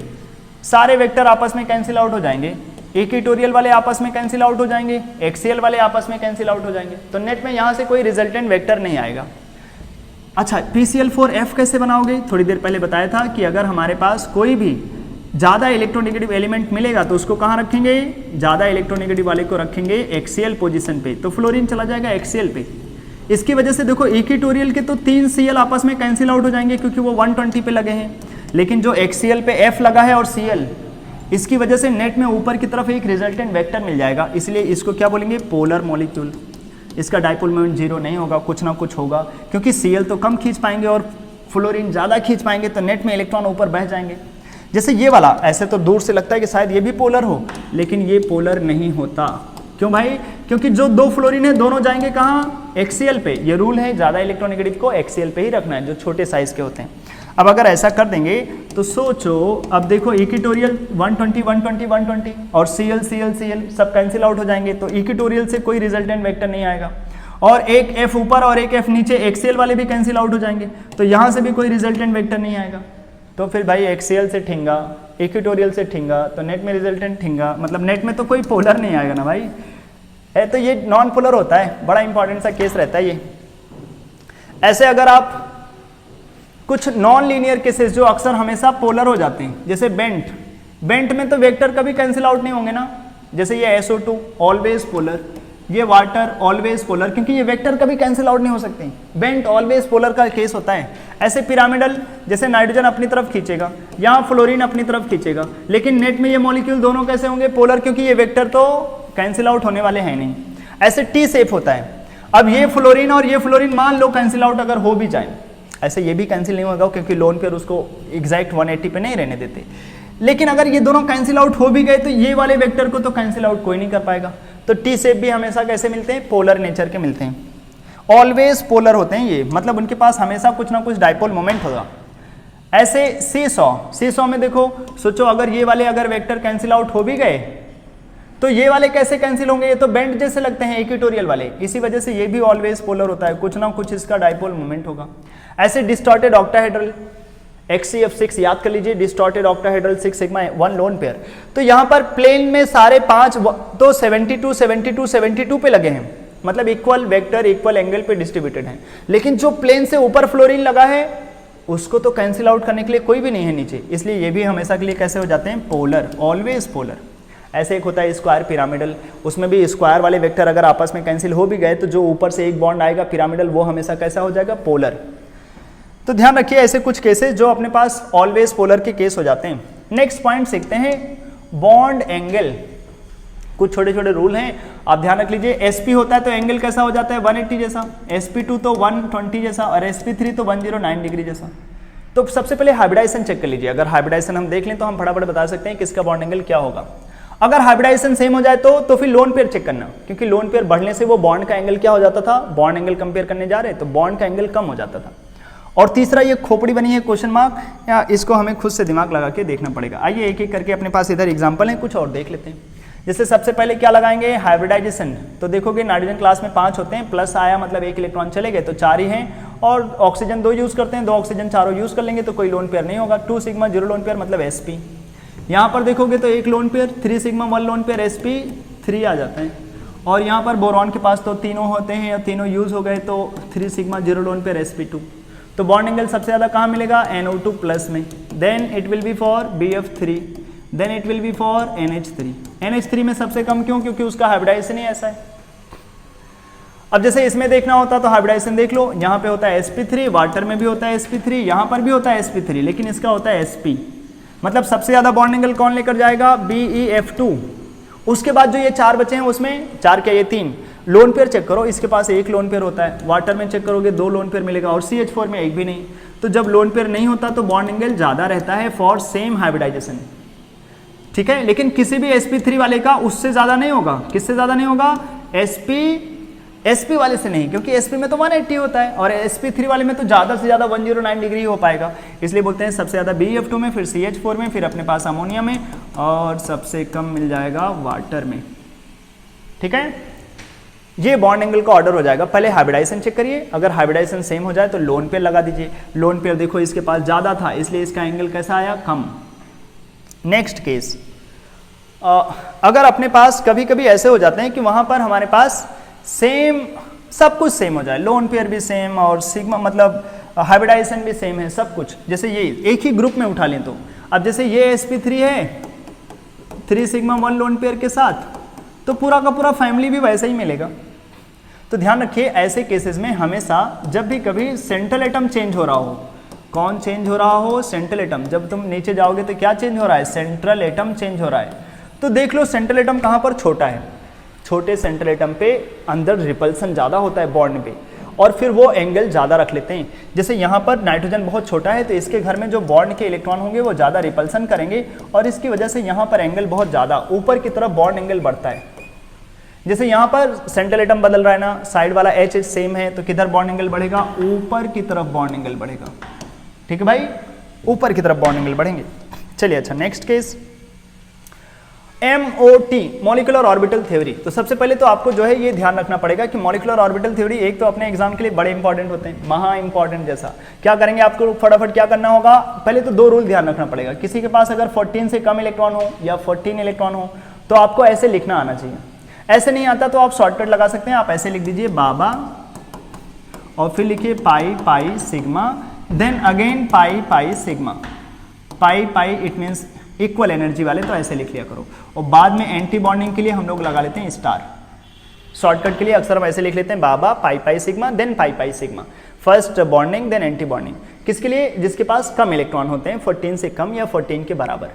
सारे वेक्टर आपस में कैंसिल आउट हो जाएंगे, इक्वेटोरियल वाले आपस में कैंसिल आउट हो जाएंगे, एक्सियल वाले आपस में कैंसिल आउट हो जाएंगे, तो नेट में यहाँ से कोई रिजल्टेंट वेक्टर नहीं आएगा। अच्छा, PCl4F कैसे बनाओगे? थोड़ी देर पहले बताया था कि अगर हमारे पास कोई भी ज़्यादा इलेक्ट्रोनेगेटिव एलिमेंट मिलेगा तो उसको कहाँ रखेंगे? ज़्यादा इलेक्ट्रोनेगेटिव वाले को रखेंगे एक्सियल पोजीशन पे, तो फ्लोरीन चला जाएगा एक्सियल पे। इसकी वजह से देखो इक्वेटोरियल के तो 3 Cl आपस में कैंसिल आउट हो जाएंगे क्योंकि वो 120 पे लगे हैं, लेकिन जो एक्सियल पे F लगा है और Cl, इसकी वजह से नेट में ऊपर की तरफ एक रिजल्टेंट वेक्टर मिल जाएगा, इसलिए इसको क्या बोलेंगे? Polar molecule. इसका डाइपोल मोमेंट जीरो नहीं होगा, कुछ ना कुछ होगा, क्योंकि Cl तो कम खींच पाएंगे और फ्लोरीन ज़्यादा खींच पाएंगे, तो नेट में इलेक्ट्रॉन ऊपर बह जाएंगे। जैसे ये वाला, ऐसे तो दूर से लगता है कि शायद ये भी पोलर हो, लेकिन ये पोलर नहीं होता। क्यों भाई? क्योंकि जो 2 फ्लोरीन है दोनों जाएंगे कहाँ? एक्सियल पे। ये रूल है, ज़्यादा इलेक्ट्रोनेगेटिव को एक्सियल पे ही रखना है, जो छोटे साइज के होते हैं। अब अगर ऐसा कर देंगे तो सोचो, अब देखो इक्वेटोरियल 120 120 120 और Cl Cl Cl सब कैंसिल आउट हो जाएंगे, तो इक्वेटोरियल से कोई रिजल्टेंट वेक्टर नहीं आएगा, और एक F ऊपर और एक F नीचे, एक्सियल वाले भी कैंसिल आउट हो जाएंगे, तो यहाँ से भी कोई रिजल्टेंट वेक्टर नहीं आएगा। तो फिर भाई एक्सियल से ठिंगा, इक्वेटोरियल से ठिंगा, तो नेट में रिजल्टेंट ठिंगा, मतलब नेट में तो कोई पोलर नहीं आएगा ना भाई, है तो ये नॉन पोलर होता है। बड़ा इंपॉर्टेंट सा केस रहता है ये। ऐसे अगर आप कुछ नॉन लीनियर केसेस जो अक्सर हमेशा पोलर हो जाते हैं, जैसे बेंट में तो वेक्टर कभी कैंसिल आउट नहीं होंगे ना, जैसे ये SO2 ऑलवेज पोलर, ये वाटर ऑलवेज पोलर, क्योंकि ये वेक्टर कभी कैंसिल आउट नहीं हो सकते, बेंट ऑलवेज पोलर का केस होता है। ऐसे पिरामिडल, जैसे नाइट्रोजन अपनी तरफ खींचेगा, यहाँ फ्लोरीन अपनी तरफ खींचेगा, लेकिन नेट में ये मॉलिक्यूल दोनों कैसे होंगे? पोलर, क्योंकि ये वेक्टर तो कैंसिल आउट होने वाले हैं नहीं। ऐसे टी शेप होता है। अब ये फ्लोरीन और ये फ्लोरीन मान लो कैंसिल आउट अगर हो भी जाए, ऐसे ये भी कैंसिल नहीं होगा क्योंकि लोन पेयर उसको एग्जैक्ट 180 पे नहीं रहने देते, लेकिन अगर ये दोनों कैंसिल आउट हो भी गए तो ये वाले वेक्टर को तो कैंसिल आउट कोई नहीं कर पाएगा। तो टी शेप भी हमेशा कैसे मिलते हैं? पोलर नेचर के मिलते हैं, ऑलवेज पोलर होते हैं ये, मतलब उनके पास हमेशा कुछ ना कुछ डाइपोल मोमेंट होगा। ऐसे सी सॉ में देखो, सोचो अगर ये वाले अगर वेक्टर कैंसिल आउट हो भी गए तो ये वाले कैसे कैंसिल होंगे? ये तो बेंट जैसे लगते हैं इक्वेटोरियल वाले, इसी वजह से ये भी ऑलवेज पोलर होता है, कुछ ना कुछ इसका डाइपोल मोमेंट होगा। ऐसे डिस्टॉर्टेड ऑक्टाहेड्रल XCF6 याद कर लीजिए, distorted octahedral 6 sigma 1 lone pair, तो यहाँ पर प्लेन में सारे 5 तो 72 72 72 पे लगे हैं, मतलब इक्वल वेक्टर इक्वल एंगल पे डिस्ट्रीब्यूटेड हैं, लेकिन जो प्लेन से ऊपर फ्लोरीन लगा है उसको तो कैंसिल आउट करने के लिए कोई भी नहीं है नीचे, इसलिए ये भी हमेशा के लिए कैसे हो जाते हैं? Polar, always polar. ऐसे एक होता है स्क्वायर पिरामिडल, उसमें भी स्क्वायर वाले वेक्टर अगर आपस में कैंसिल हो भी गए तो जो ऊपर से एक बॉन्ड आएगा पिरामिडल, वो हमेशा कैसा हो जाएगा? पोलर। तो ध्यान रखिए ऐसे कुछ केसेस जो अपने पास ऑलवेज पोलर के केस हो जाते हैं। नेक्स्ट पॉइंट सीखते हैं, बॉन्ड एंगल। कुछ छोटे छोटे रूल हैं, आप ध्यान रख लीजिए। sp होता है तो एंगल कैसा हो जाता है? 180 जैसा, sp2 तो 120 जैसा, और sp3 तो 109 डिग्री जैसा। तो सबसे पहले हाइब्रिडाइजेशन चेक कर लीजिए। अगर हाइब्रिडाइजेशन हम देख लें तो हम फटाफट बता सकते हैं किसका बॉन्ड एंगल क्या होगा। अगर हाइब्रिडाइजेशन सेम हो जाए तो फिर लोन पेयर चेक करना, क्योंकि लोन पेयर बढ़ने से वो बॉन्ड का एंगल क्या हो जाता था? बॉन्ड एंगल कंपेयर करने जा रहे हैं तो बॉन्ड का एंगल कम हो जाता था। और तीसरा ये खोपड़ी बनी है क्वेश्चन मार्क, या इसको हमें खुद से दिमाग लगा के देखना पड़ेगा। आइए एक एक करके, अपने पास इधर एग्जांपल है कुछ और देख लेते हैं। जैसे सबसे पहले क्या लगाएंगे? हाइब्रिडाइजेशन। तो देखोगे नाइट्रोजन क्लास में 5 होते हैं, प्लस आया मतलब 1 इलेक्ट्रॉन चले गए तो 4 ही हैं, और ऑक्सीजन 2 यूज करते हैं, 2 ऑक्सीजन चारों यूज कर लेंगे तो कोई लोन पेयर नहीं होगा। 2 सिग्मा 0 लोन पेयर मतलब sp। यहाँ पर देखोगे तो 1 lone pair, 3 sigma 1 lone pair sp3 आ जाता है। और यहाँ पर बोरॉन के पास तो तीनों होते हैं या तीनों यूज हो गए तो 3 सिग्मा 0 लोन पेयर sp2। तो बॉन्ड एंगल सबसे ज़्यादा कहाँ मिलेगा? NO2 प्लस में, then it will be for BF3, then it will be for NH3। NH3 में सबसे कम क्यों? क्योंकि उसका हाइब्रिडाइजेशन ही ऐसा है। अब जैसे इसमें देखना होता तो हाइब्रिडाइजेशन देख लो, यहाँ पे होता है sp3, वाटर में भी होता है sp3, यहाँ पर भी होता है sp3, लेकिन इसका होता है sp। मतलब सबसे ज़्यादा बॉन्ड एंगल कौन लेकर जाएगा? BeF2। उसके बाद जो ये 4 बचे हैं उसमें 4 क्या, ये 3 लोन पेयर चेक करो, इसके पास 1 लोन पेयर होता है, वाटर में चेक करोगे 2 लोन पेयर मिलेगा, और CH4 में 1 भी नहीं। तो जब लोन पेयर नहीं होता तो बॉन्ड एंगल ज़्यादा रहता है फॉर सेम हाइब्रिडाइजेशन, ठीक है। लेकिन किसी भी sp3 वाले का उससे ज़्यादा नहीं होगा। किससे ज़्यादा नहीं होगा? sp वाले से नहीं, क्योंकि sp में तो 180 होता है और sp3 वाले में तो ज़्यादा से ज़्यादा 109 डिग्री हो पाएगा। इसलिए बोलते हैं सबसे ज़्यादा BF2 में, फिर CH4 में, फिर अपने पास अमोनिया में, और सबसे कम मिल जाएगा वाटर में, ठीक है। ये बॉन्ड एंगल का ऑर्डर हो जाएगा। पहले हाइब्रिडाइजेशन चेक करिए, अगर हाइब्रिडाइजेशन सेम हो जाए तो लोन पेयर लगा दीजिए। लोन पेयर देखो इसके पास ज़्यादा था इसलिए इसका एंगल कैसा आया? कम। नेक्स्ट केस, अगर अपने पास कभी कभी ऐसे हो जाते हैं कि वहाँ पर हमारे पास सेम सब कुछ सेम हो जाए, लोन पेयर भी सेम और सिग्मा मतलब हाइब्रिडाइजेशन भी सेम है, सब कुछ। जैसे ये एक ही ग्रुप में उठा लें तो अब जैसे ये sp3 है 3 सिग्मा 1 लोन पेयर के साथ, तो पूरा का पूरा फैमिली भी वैसा ही मिलेगा। तो ध्यान रखिए ऐसे केसेस में हमेशा जब भी कभी सेंट्रल एटम चेंज हो रहा हो, कौन चेंज हो रहा हो, सेंट्रल एटम, जब तुम नीचे जाओगे तो क्या चेंज हो रहा है, सेंट्रल एटम चेंज हो रहा है। तो देख लो सेंट्रल एटम कहाँ पर छोटा है, छोटे सेंट्रल एटम पे अंदर रिपल्सन ज़्यादा होता है बॉन्ड पे, और फिर वो एंगल ज़्यादा रख लेते हैं। जैसे यहाँ पर नाइट्रोजन बहुत छोटा है तो इसके घर में जो बॉन्ड के इलेक्ट्रॉन होंगे वो ज़्यादा रिपल्सन करेंगे, और इसकी वजह से यहाँ पर एंगल बहुत ज़्यादा ऊपर की तरफ बॉन्ड एंगल बढ़ता है। जैसे यहाँ पर सेंट्रल एटम बदल रहा है ना, साइड वाला H सेम है, तो किधर बॉन्ड एंगल बढ़ेगा, ऊपर की तरफ बॉन्ड एंगल बढ़ेगा। ठीक है भाई, ऊपर की तरफ बॉन्ड एंगल बढ़ेंगे। चलिए अच्छा, next case MOT, molecular orbital theory. तो सबसे पहले तो आपको जो है ये ध्यान रखना पड़ेगा कि मॉलिक्यूलर ऑर्बिटल थ्योरी एक तो अपने एग्जाम के लिए बड़े इंपॉर्टेंट होते हैं, महा इंपॉर्टेंट। जैसा क्या करेंगे, आपको फटाफट क्या करना होगा, पहले तो 2 रूल ध्यान रखना पड़ेगा। किसी के पास अगर 14 से कम इलेक्ट्रॉन हो या 14 इलेक्ट्रॉन हो तो आपको ऐसे लिखना आना चाहिए। ऐसे नहीं आता तो आप शॉर्टकट लगा सकते हैं, आप ऐसे लिख दीजिए बाबा और फिर लिखिए pi pi sigma, then again pi pi sigma. Pi pi it means equal energy वाले, तो ऐसे लिख लिया करो। और बाद में एंटी बॉन्डिंग के लिए हम लोग लगा लेते हैं स्टार। शॉर्टकट के लिए अक्सर हम ऐसे लिख लेते हैं बाबा pi pi sigma then pi pi sigma, first bonding then anti bonding. किसके लिए, जिसके पास कम इलेक्ट्रॉन होते हैं, 14 से कम या 14 के बराबर।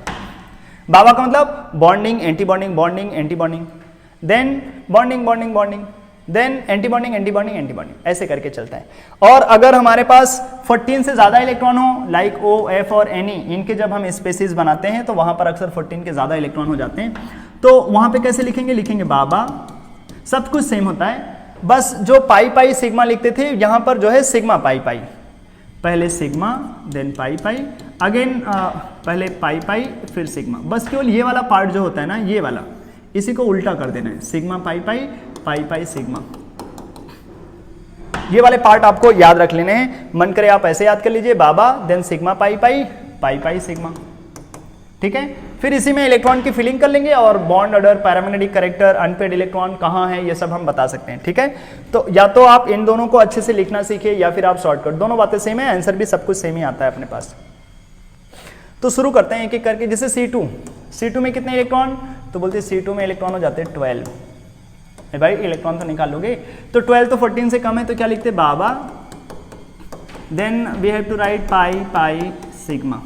बाबा का मतलब bonding anti bonding bonding anti bonding, then bonding bonding bonding, then anti bonding anti bonding anti bonding, ऐसे करके चलता है। और अगर हमारे पास 14 से ज़्यादा इलेक्ट्रॉन हो, लाइक O, F और Ne, इनके जब हम स्पेसिस बनाते हैं तो वहाँ पर अक्सर 14 के ज़्यादा इलेक्ट्रॉन हो जाते हैं। तो वहाँ पे कैसे लिखेंगे, लिखेंगे बाबा, सब कुछ सेम होता है, बस जो पाई पाई सिग्मा लिखते थे यहाँ पर जो है सिग्मा पाई पाई, पहले सिग्मा देन पाई पाई, अगेन पहले पाई पाई फिर सिग्मा। बस केवल ये वाला पार्ट जो होता है ना, ये वाला, इसी को उल्टा कर देना है, सिग्मा पाई पाई पाई पाई सिग्मा। ये वाले पार्ट आपको याद रख लेने हैं, मन करे आप ऐसे याद कर लीजिए बाबा देन सिग्मा पाई पाई पाई पाई सिग्मा। ठीक है, फिर इसी में इलेक्ट्रॉन की फिलिंग कर लेंगे और bond order, paramagnetic character, unpaired electron कहाँ है, ये सब हम बता सकते हैं। ठीक है, तो या तो आप इन दोनों को अच्छे से लिखना सीखिए या फिर आप शॉर्टकट, दोनों बातें सेम है, आंसर भी सब कुछ सेम ही आता है अपने पास। तो शुरू करते हैं एक एक करके। जैसे C2 में कितने इलेक्ट्रॉन, तो बोलते हैं C2 में इलेक्ट्रॉन हो जाते हैं 12। भाई इलेक्ट्रॉन तो निकाल लोगे, तो 12 तो 14 से कम है, तो क्या लिखते हैं बाबा, then we have to write pi pi sigma.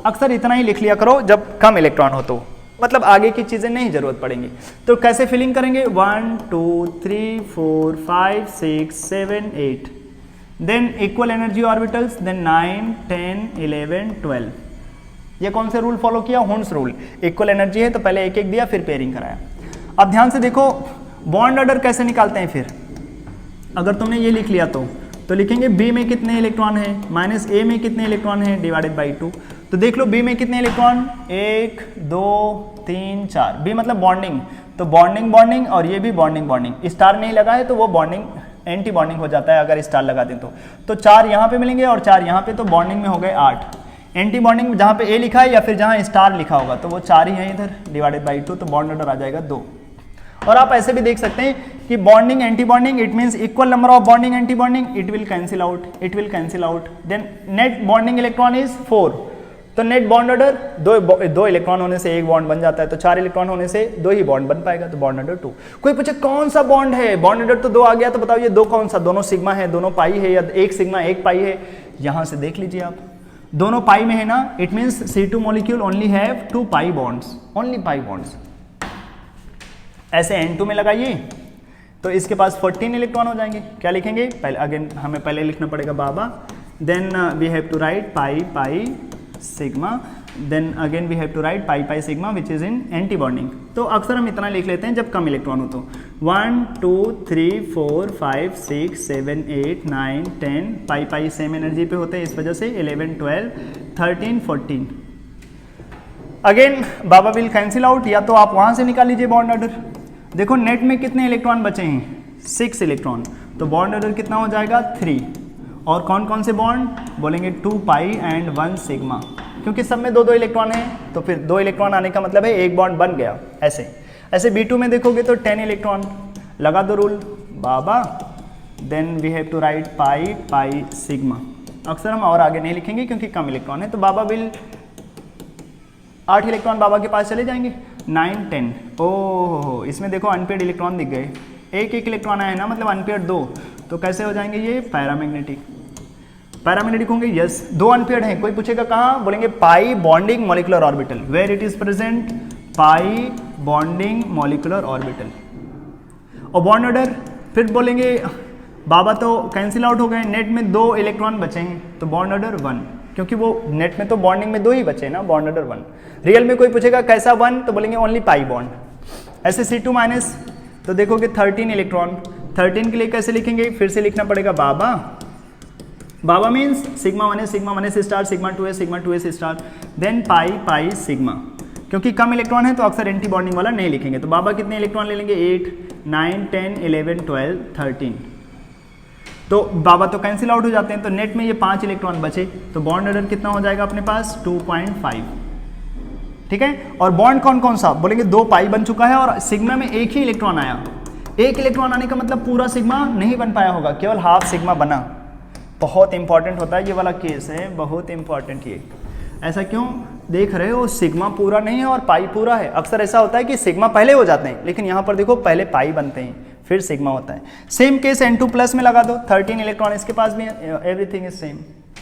अक्सर इतना ही लिख लिया करो जब कम इलेक्ट्रॉन हो, तो मतलब आगे की चीजें नहीं जरूरत पड़ेंगी। तो कैसे फिलिंग करेंगे, 1 2 3 4 5 6 7 8, then equal energy orbitals, then 9 10 11 12। ये कौन से रूल फॉलो किया, हुन्स रूल। इक्वल एनर्जी है तो पहले एक एक दिया फिर पेयरिंग कराया। अब ध्यान से देखो बॉन्ड ऑर्डर कैसे निकालते हैं। फिर अगर तुमने ये लिख लिया तो लिखेंगे बी में कितने इलेक्ट्रॉन है माइनस ए में कितने इलेक्ट्रॉन है डिवाइडेड बाई 2। तो देख लो बी में कितने इलेक्ट्रॉन, 1 2 3 4। बी मतलब बॉन्डिंग, तो बॉन्डिंग बॉन्डिंग और ये भी बॉन्डिंग बॉन्डिंग। स्टार नहीं लगा है तो वो बॉन्डिंग एंटी बॉन्डिंग हो जाता है अगर स्टार लगा दें तो 4 यहाँ पे मिलेंगे और 4 यहाँ पे, तो बॉन्डिंग में हो गए 8। एंटी बॉन्डिंग जहाँ पे ए लिखा है या फिर जहाँ स्टार लिखा होगा तो वो 4 ही है इधर डिवाइडेड बाई 2, तो बॉन्ड ऑर्डर आ जाएगा 2। और आप ऐसे भी देख सकते हैं कि bonding anti bonding it means equal number of bonding anti bonding, it will cancel out, then net bonding electron is 4। तो नेट बॉन्ड ऑर्डर 2 इलेक्ट्रॉन होने से 1 बॉन्ड बन जाता है, तो 4 इलेक्ट्रॉन होने से 2 ही बॉन्ड बन पाएगा, तो बॉन्ड ऑर्डर 2। कोई पूछे कौन सा बॉन्ड है, बॉन्ड ऑर्डर तो 2 आ गया, तो बताओ ये 2 कौन सा, दोनों सिग्मा है, दोनों पाई है, या 1 सिग्मा 1 पाई है। यहां से देख लीजिए आप, दोनों पाई में है ना, it means C2 molecule only have 2 pi bonds, only pi bonds. ऐसे N2 में लगाइए तो इसके पास 14 इलेक्ट्रॉन हो जाएंगे। क्या लिखेंगे, पहले अगेन हमें पहले लिखना पड़ेगा बाबा, then we have to write pi pi sigma, then again we have to write pi pi sigma which is in anti bonding. तो अक्सर हम इतना लिख लेते हैं जब कम इलेक्ट्रॉन हो तो 1 2 3 4 5 6 7 8 9 10 पाई पाई सेम एनर्जी पे होते हैं, इस वजह से 11 12 13 14। Again Baba will cancel out, या तो आप वहां से निकाल लीजिए बॉन्ड ऑर्डर। देखो नेट में कितने इलेक्ट्रॉन बचे हैं, 6 इलेक्ट्रॉन, तो बॉन्ड ऑर्डर कितना हो जाएगा 3। और कौन कौन से बॉन्ड बोलेंगे, 2 पाई एंड 1 सिग्मा, क्योंकि सब में 2 इलेक्ट्रॉन है, तो फिर 2 इलेक्ट्रॉन आने का मतलब है 1 बॉन्ड बन गया। ऐसे B2 में देखोगे तो 10 इलेक्ट्रॉन, लगा दो रूल बाबा, then we have to write pi pi sigma. अक्सर हम और आगे नहीं लिखेंगे क्योंकि कम इलेक्ट्रॉन है। तो बाबा विल 8 इलेक्ट्रॉन बाबा के पास चले जाएंगे, 9 10। ओहो, इसमें देखो अनपेड इलेक्ट्रॉन दिख गए, एक इलेक्ट्रॉन आया है ना, मतलब अनपेड 2, तो कैसे हो जाएंगे ये पैरामैग्नेटिक। पैरामैग्नेटिक होंगे, यस। 2 अनपेड हैं, कोई पूछेगा कहाँ, बोलेंगे pi bonding molecular orbital, where it is present, pi bonding molecular orbital. और बॉन्ड ऑर्डर फिर बोलेंगे बाबा तो कैंसिल आउट हो गए, नेट में 2 इलेक्ट्रॉन बचे हैं, तो बॉन्ड ऑर्डर 1, क्योंकि वो नेट में तो बॉन्डिंग में 2 ही बचे ना, बॉन्ड ऑर्डर 1। रियल में कोई पूछेगा कैसा 1, तो बोलेंगे ओनली पाई बॉन्ड। ऐसे C2 माइनस, तो देखोगे 13 इलेक्ट्रॉन, 13 के लिए कैसे लिखेंगे, फिर से लिखना पड़ेगा बाबा। बाबा means sigma 1 s star, sigma 2 s star, then pi sigma. क्योंकि कम इलेक्ट्रॉन है तो अक्सर एंटी बॉन्डिंग वाला नहीं लिखेंगे। तो बाबा कितने इलेक्ट्रॉन ले लेंगे, 8 9 10 11 12 13। तो बाबा तो कैंसिल आउट हो जाते हैं, तो नेट में ये 5 इलेक्ट्रॉन बचे, तो बॉन्ड ऑर्डर कितना हो जाएगा अपने पास, 2.5। ठीक है। और बॉन्ड कौन कौन सा, बोलेंगे 2 पाई बन चुका है और सिग्मा में 1 ही इलेक्ट्रॉन आया। 1 इलेक्ट्रॉन आने का मतलब पूरा सिग्मा नहीं बन पाया होगा, केवल हाफ सिग्मा बना। बहुत इंपॉर्टेंट होता है ये वाला केस है, बहुत इंपॉर्टेंट। ये ऐसा क्यों देख रहे हो, सिग्मा पूरा नहीं है और पाई पूरा है। अक्सर ऐसा होता है कि सिग्मा पहले हो जाते हैं, लेकिन यहाँ पर देखो पहले पाई बनते हैं फिर सिग्मा होता है। सेम केस N2 प्लस में लगा दो, 13 इलेक्ट्रॉन इसके पास भी है, एवरीथिंग इज सेम।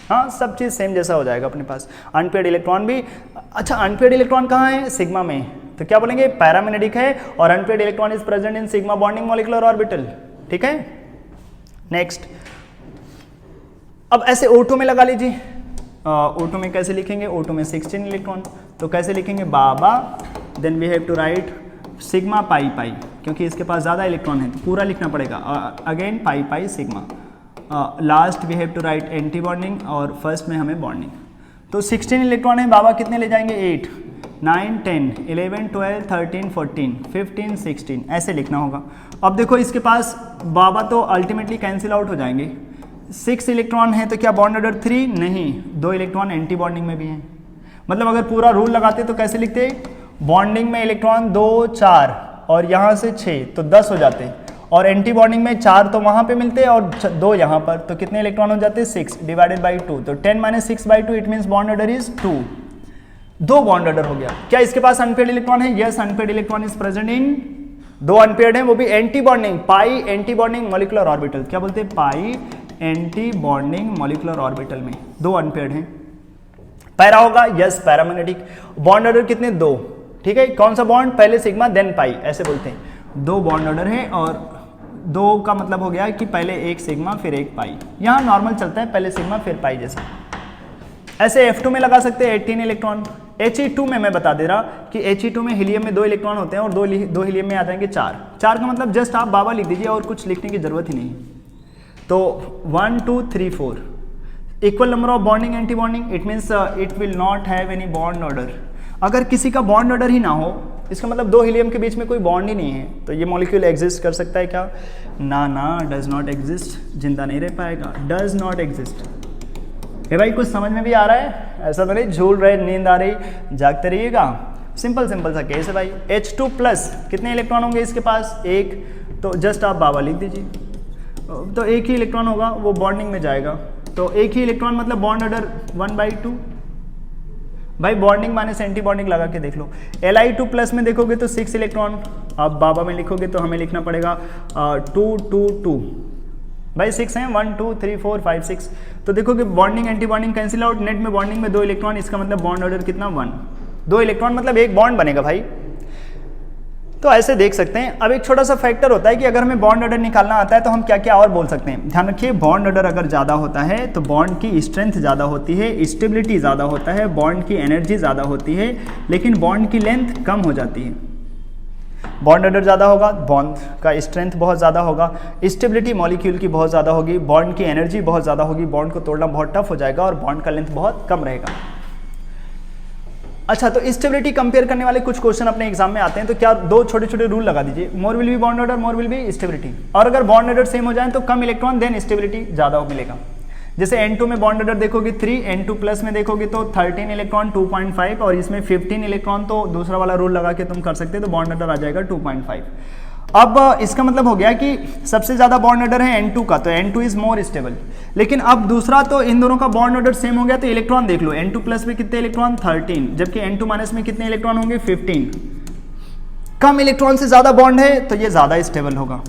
हाँ, सब चीज़ सेम जैसा हो जाएगा अपने पास। अनपेड इलेक्ट्रॉन भी, अच्छा अनपेड इलेक्ट्रॉन कहाँ है, सिग्मा में, तो क्या बोलेंगे पैरामैग्नेटिक है और unpaid electron is present in sigma bonding molecular orbital. ठीक है। नेक्स्ट, अब ऐसे O2 में लगा लीजिए। O2 में कैसे लिखेंगे, O2 में 16 इलेक्ट्रॉन, तो कैसे लिखेंगे बाबा, then we have to write sigma pi, क्योंकि इसके पास ज़्यादा इलेक्ट्रॉन है तो पूरा लिखना पड़ेगा। Again pi sigma. Last we have to write anti bonding और फर्स्ट में हमें बॉन्डिंग। तो 16 इलेक्ट्रॉन है, बाबा कितने ले जाएंगे, 8 9 10 11 12 13 14 15 16, ऐसे लिखना होगा। अब देखो इसके पास बाबा तो अल्टीमेटली कैंसिल आउट हो जाएंगे। 6 इलेक्ट्रॉन है तो क्या बॉन्ड ऑर्डर 3, नहीं, 2 इलेक्ट्रॉन एंटी बॉन्डिंग में भी हैं। मतलब अगर पूरा रूल लगाते तो कैसे लिखते, बॉन्डिंग में इलेक्ट्रॉन 2 4 और यहाँ से 6 तो 10 हो जाते, और एंटी बॉन्डिंग में 4 तो वहाँ पे मिलते और 2 यहाँ पर, तो कितने इलेक्ट्रॉन हो जाते, 6 डिवाइडेड बाई 2, तो 10 minus 6 by 2, it means bond order is 2। 2 bond order हो गया। क्या इसके पास अनपेड इलेक्ट्रॉन है, yes, unpaired electron is present in, 2 unpaired है, वो भी anti bonding, pi anti bonding molecular orbital. क्या बोलते हैं, pi anti bonding molecular orbital में 2 अनपेड हैं। पैरा होगा, यस, पैरामैग्नेटिक। बॉन्ड ऑर्डर कितने, 2। ठीक है। कौन सा बॉन्ड, पहले सिग्मा देन पाई, ऐसे बोलते हैं। 2 बॉन्ड ऑर्डर है और 2 का मतलब हो गया कि पहले एक सिग्मा फिर एक पाई। यहाँ नॉर्मल चलता है, पहले सिग्मा फिर पाई जैसा। ऐसे F2 में लगा सकते हैं 18 इलेक्ट्रॉन। He2 में मैं बता दे रहा कि He2 में हीलियम में 2 इलेक्ट्रॉन होते हैं और 2 हीलियम में आ जाएंगे 4 का मतलब जस्ट आप बाबा लिख दीजिए और कुछ लिखने की जरूरत ही नहीं। तो 1 2 3 4 equal number of bonding anti bonding, it means it will not have any bond order. अगर किसी का बॉन्ड ऑर्डर ही ना हो, इसका मतलब 2 हीलियम के बीच में कोई बॉन्ड ही नहीं है, तो ये मॉलिक्यूल एग्जिस्ट कर सकता है क्या, ना, डज नॉट एग्जिस्ट, जिंदा नहीं रह पाएगा, डज नॉट एग्जिस्ट। हे भाई कुछ समझ में भी आ रहा है, ऐसा तो नहीं झूल रहे, नींद आ रही, जागते रहिएगा। सिंपल सा केस है भाई। H2 प्लस कितने इलेक्ट्रॉन होंगे इसके पास, 1, तो जस्ट आप बाबा लिख दीजिए, तो 1 ही इलेक्ट्रॉन होगा, वो बॉन्डिंग में जाएगा, तो 1 ही इलेक्ट्रॉन मतलब बॉन्ड ऑर्डर 1/2। भाई बॉन्डिंग माइनस एंटी बॉन्डिंग लगा के देख लो। Li2 प्लस में देखोगे तो 6 इलेक्ट्रॉन, अब बाबा में लिखोगे तो हमें लिखना पड़ेगा 2 2 2। भाई 6 हैं, 1 2 3 4 5 6, तो देखोगे bonding anti bonding cancel out, net में बॉन्डिंग में 2 इलेक्ट्रॉन, इसका मतलब बॉन्ड ऑर्डर कितना, 1। 2 इलेक्ट्रॉन मतलब एक बॉन्ड बनेगा भाई। तो ऐसे देख सकते हैं। अब एक छोटा सा फैक्टर होता है कि अगर हमें बॉन्ड ऑर्डर निकालना आता है तो हम क्या क्या और बोल सकते हैं। ध्यान रखिए, बॉन्ड ऑर्डर अगर ज़्यादा होता है तो बॉन्ड की स्ट्रेंथ ज़्यादा होती है, स्टेबिलिटी ज़्यादा होता है, बॉन्ड की एनर्जी ज़्यादा होती है, लेकिन बॉन्ड की लेंथ कम हो जाती है। बॉन्ड ऑर्डर ज़्यादा होगा, बॉन्ड का स्ट्रेंथ बहुत ज़्यादा होगा, स्टेबिलिटी मॉलिक्यूल की बहुत ज़्यादा होगी, बॉन्ड की एनर्जी बहुत ज़्यादा होगी, बॉन्ड को तोड़ना बहुत टफ हो जाएगा और बॉन्ड का लेंथ बहुत कम रहेगा। अच्छा, तो स्टेबिलिटी कंपेयर करने वाले कुछ क्वेश्चन अपने एग्जाम में आते हैं, तो क्या 2 छोटे छोटे रूल लगा दीजिए, more will be bond order, more will be stability. और अगर बॉन्ड ऑर्डर सेम हो जाए तो कम इलेक्ट्रॉन देन स्टेबिलिटी ज़्यादा मिलेगा। जैसे N2 में बॉन्ड ऑर्डर देखोगे 3, N2 प्लस में देखोगे तो 13 इलेक्ट्रॉन 2.5 और इसमें 15 इलेक्ट्रॉन, तो दूसरा वाला रूल लगा के तुम कर सकते हो, तो बॉन्ड ऑर्डर आ जाएगा 2.5। अब इसका मतलब हो गया कि सबसे ज़्यादा बॉन्ड ऑर्डर है N2 का, तो N2 इज मोर स्टेबल। लेकिन अब दूसरा, तो इन दोनों का बॉन्ड ऑर्डर सेम हो गया, तो इलेक्ट्रॉन देख लो, N2 प्लस में कितने इलेक्ट्रॉन 13, जबकि N2 माइनस में कितने इलेक्ट्रॉन होंगे 15। कम इलेक्ट्रॉन से ज़्यादा बॉन्ड है तो ये ज़्यादा स्टेबल होगा,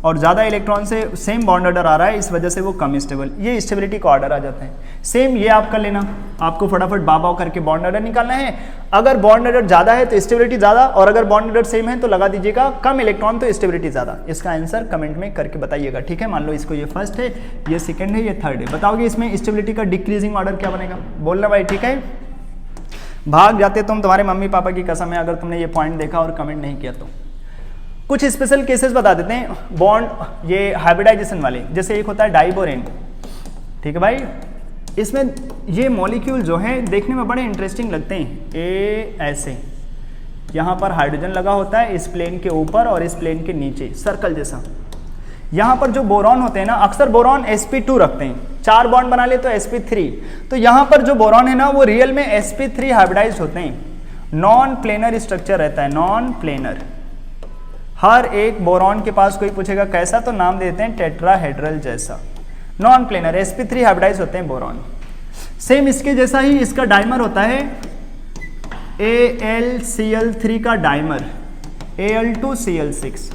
और ज़्यादा इलेक्ट्रॉन से सेम बॉन्ड ऑर्डर आ रहा है, इस वजह से वो कम स्टेबल, ये स्टेबिलिटी का ऑर्डर आ जाता है। सेम ये आप कर लेना, आपको फटाफट बाबा करके बॉन्ड ऑर्डर निकालना है। अगर बॉन्ड ऑर्डर ज़्यादा है तो स्टेबिलिटी ज़्यादा, और अगर बॉन्ड ऑर्डर सेम है तो लगा दीजिएगा कम इलेक्ट्रॉन तो स्टेबिलिटी ज़्यादा। इसका आंसर कमेंट में करके बताइएगा, ठीक है। मान लो इसको ये फर्स्ट है, ये सेकेंड है, ये थर्ड है, बताओगे इसमें स्टेबिलिटी का डिक्रीजिंग ऑर्डर क्या बनेगा, बोलना भाई, ठीक है। भाग जाते तुम, तुम्हारे मम्मी पापा की कसम है अगर तुमने ये पॉइंट देखा और कमेंट नहीं किया तो। कुछ स्पेशल केसेस बता देते हैं बॉन्ड ये हाइब्रिडाइजेशन वाले, जैसे एक होता है डाइबोरेन, ठीक है भाई। इसमें ये मॉलिक्यूल जो है देखने में बड़े इंटरेस्टिंग लगते हैं, ए ऐसे यहाँ पर हाइड्रोजन लगा होता है इस प्लेन के ऊपर और इस प्लेन के नीचे सर्कल जैसा। यहाँ पर जो बोरॉन होते हैं ना, अक्सर बोरॉन sp2 रखते हैं, 4 बॉन्ड बना ले तो sp3, तो यहाँ पर जो बोरॉन है ना वो रियल में sp3 हाइब्रिडाइज होते हैं। नॉन प्लेनर स्ट्रक्चर रहता है, नॉन प्लेनर। हर एक बोरॉन के पास कोई पूछेगा कैसा, तो नाम देते हैं टेट्राहेड्रल जैसा, नॉन प्लेनर, sp3 हाइब्रिडाइज होते हैं बोरॉन। सेम इसके जैसा ही इसका डाइमर होता है AlCl3 का डाइमर, Al2Cl6।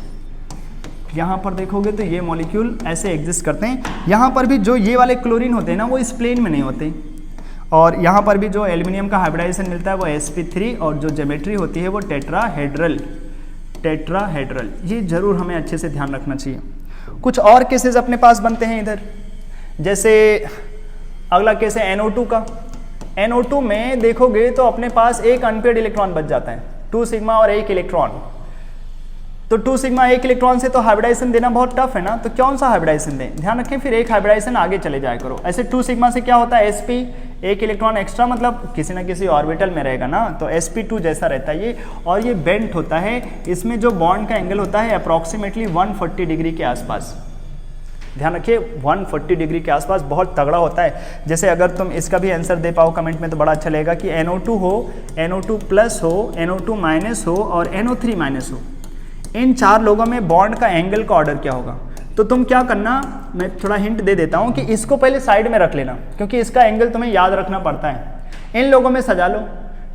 यहाँ पर देखोगे तो ये मॉलिक्यूल ऐसे एग्जिस्ट करते हैं। यहाँ पर भी जो ये वाले क्लोरीन होते हैं ना वो इस प्लेन में नहीं होते, और यहाँ पर भी जो एल्यूमिनियम का हाइब्रिडाइजेशन मिलता है वो sp3, और जो ज्योमेट्री होती है वो टेट्राहेड्रल, टेट्राहेड्रल। ये जरूर हमें अच्छे से ध्यान रखना चाहिए। कुछ और केसेस अपने पास बनते हैं इधर, जैसे अगला केस है NO2 का। NO2 में देखोगे तो अपने पास एक अनपेयर्ड इलेक्ट्रॉन बच जाता है, 2 सिग्मा और 1 इलेक्ट्रॉन। तो 2 सिग्मा 1 इलेक्ट्रॉन से तो हाइब्रिडाइजेशन देना बहुत टफ है ना, तो कौन सा हाइब्रिडाइजेशन दें, ध्यान रखें, फिर एक हाइब्रिडाइजेशन आगे चले जाया करो। ऐसे 2 सिग्मा से क्या होता है sp, 1 इलेक्ट्रॉन एक्स्ट्रा, मतलब किसी ना किसी ऑर्बिटल में रहेगा ना, तो sp2 जैसा रहता है ये, और ये बेंट होता है। इसमें जो बॉन्ड का एंगल होता है अप्रॉक्सीमेटली 140 डिग्री के आसपास, ध्यान रखिए 140 डिग्री के आसपास, बहुत तगड़ा होता है। जैसे अगर तुम इसका भी आंसर दे पाओ कमेंट में तो बड़ा अच्छा लगेगा कि NO2 हो, NO2 प्लस हो, NO2 माइनस हो और NO3 माइनस हो, इन 4 लोगों में बॉन्ड का एंगल का ऑर्डर क्या होगा। तो तुम क्या करना, मैं थोड़ा हिंट दे देता हूँ कि इसको पहले साइड में रख लेना, क्योंकि इसका एंगल तुम्हें याद रखना पड़ता है। इन लोगों में सजा लो,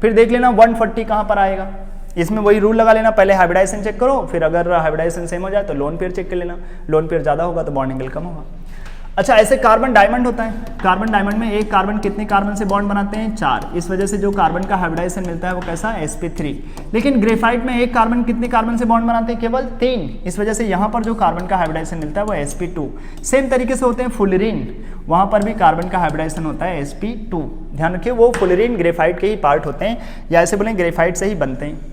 फिर देख लेना 140 कहाँ पर आएगा। इसमें वही रूल लगा लेना, पहले हाइब्रिडाइजेशन चेक करो, फिर अगर हाइब्रिडाइजेशन सेम हो जाए तो लोन पेयर चेक कर लेना, लोन पेयर ज़्यादा होगा तो बॉन्ड एंगल कम होगा। अच्छा, ऐसे कार्बन डायमंड होता है। कार्बन डायमंड में एक कार्बन कितने कार्बन से बॉन्ड बनाते हैं, 4। इस वजह से जो कार्बन का हाइब्रिडाइजेशन मिलता है वो कैसा, sp3। लेकिन ग्रेफाइट में एक कार्बन कितने कार्बन से बॉन्ड बनाते हैं, केवल 3। इस वजह से यहाँ पर जो कार्बन का हाइब्रिडाइजेशन मिलता है वो sp2। सेम तरीके से होते हैं फुलरीन, वहाँ पर भी कार्बन का हाइब्रिडाइजेशन होता है sp2। ध्यान रखिए वो फुलरीन ग्रेफाइट के ही पार्ट होते हैं, या ऐसे बोलें ग्रेफाइट से ही बनते हैं।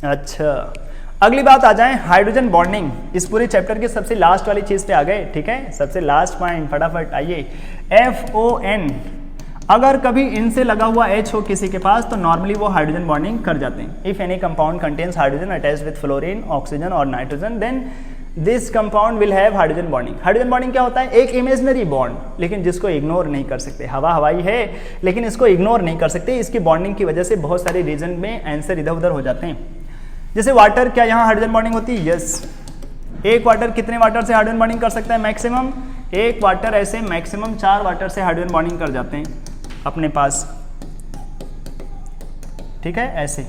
अच्छा, अगली बात आ जाए हाइड्रोजन बॉन्डिंग। इस पूरे चैप्टर के सबसे लास्ट वाली चीज पे आ गए, ठीक है, सबसे लास्ट पॉइंट, फटाफट आइए। FON, अगर कभी इनसे लगा हुआ H हो किसी के पास तो नॉर्मली वो हाइड्रोजन बॉन्डिंग कर जाते हैं। If any compound contains hydrogen attached with fluorine, oxygen और nitrogen, then this compound will have hydrogen bonding. Hydrogen bonding क्या होता है, एक इमेजनरी बॉन्ड, लेकिन जिसको इग्नोर नहीं कर सकते। हवा हवाई है लेकिन इसको इग्नोर नहीं कर सकते। इसकी बॉन्डिंग की वजह से बहुत सारे रीजन में आंसर इधर उधर हो जाते हैं। जैसे वाटर, क्या यहाँ हाइड्रोजन बॉन्डिंग होती है, यस। एक वाटर कितने वाटर से हाइड्रोजन बॉन्डिंग कर सकता है, मैक्सिमम। एक वाटर ऐसे मैक्सिमम 4 वाटर से हाइड्रोजन बॉन्डिंग कर जाते हैं अपने पास, ठीक है। ऐसे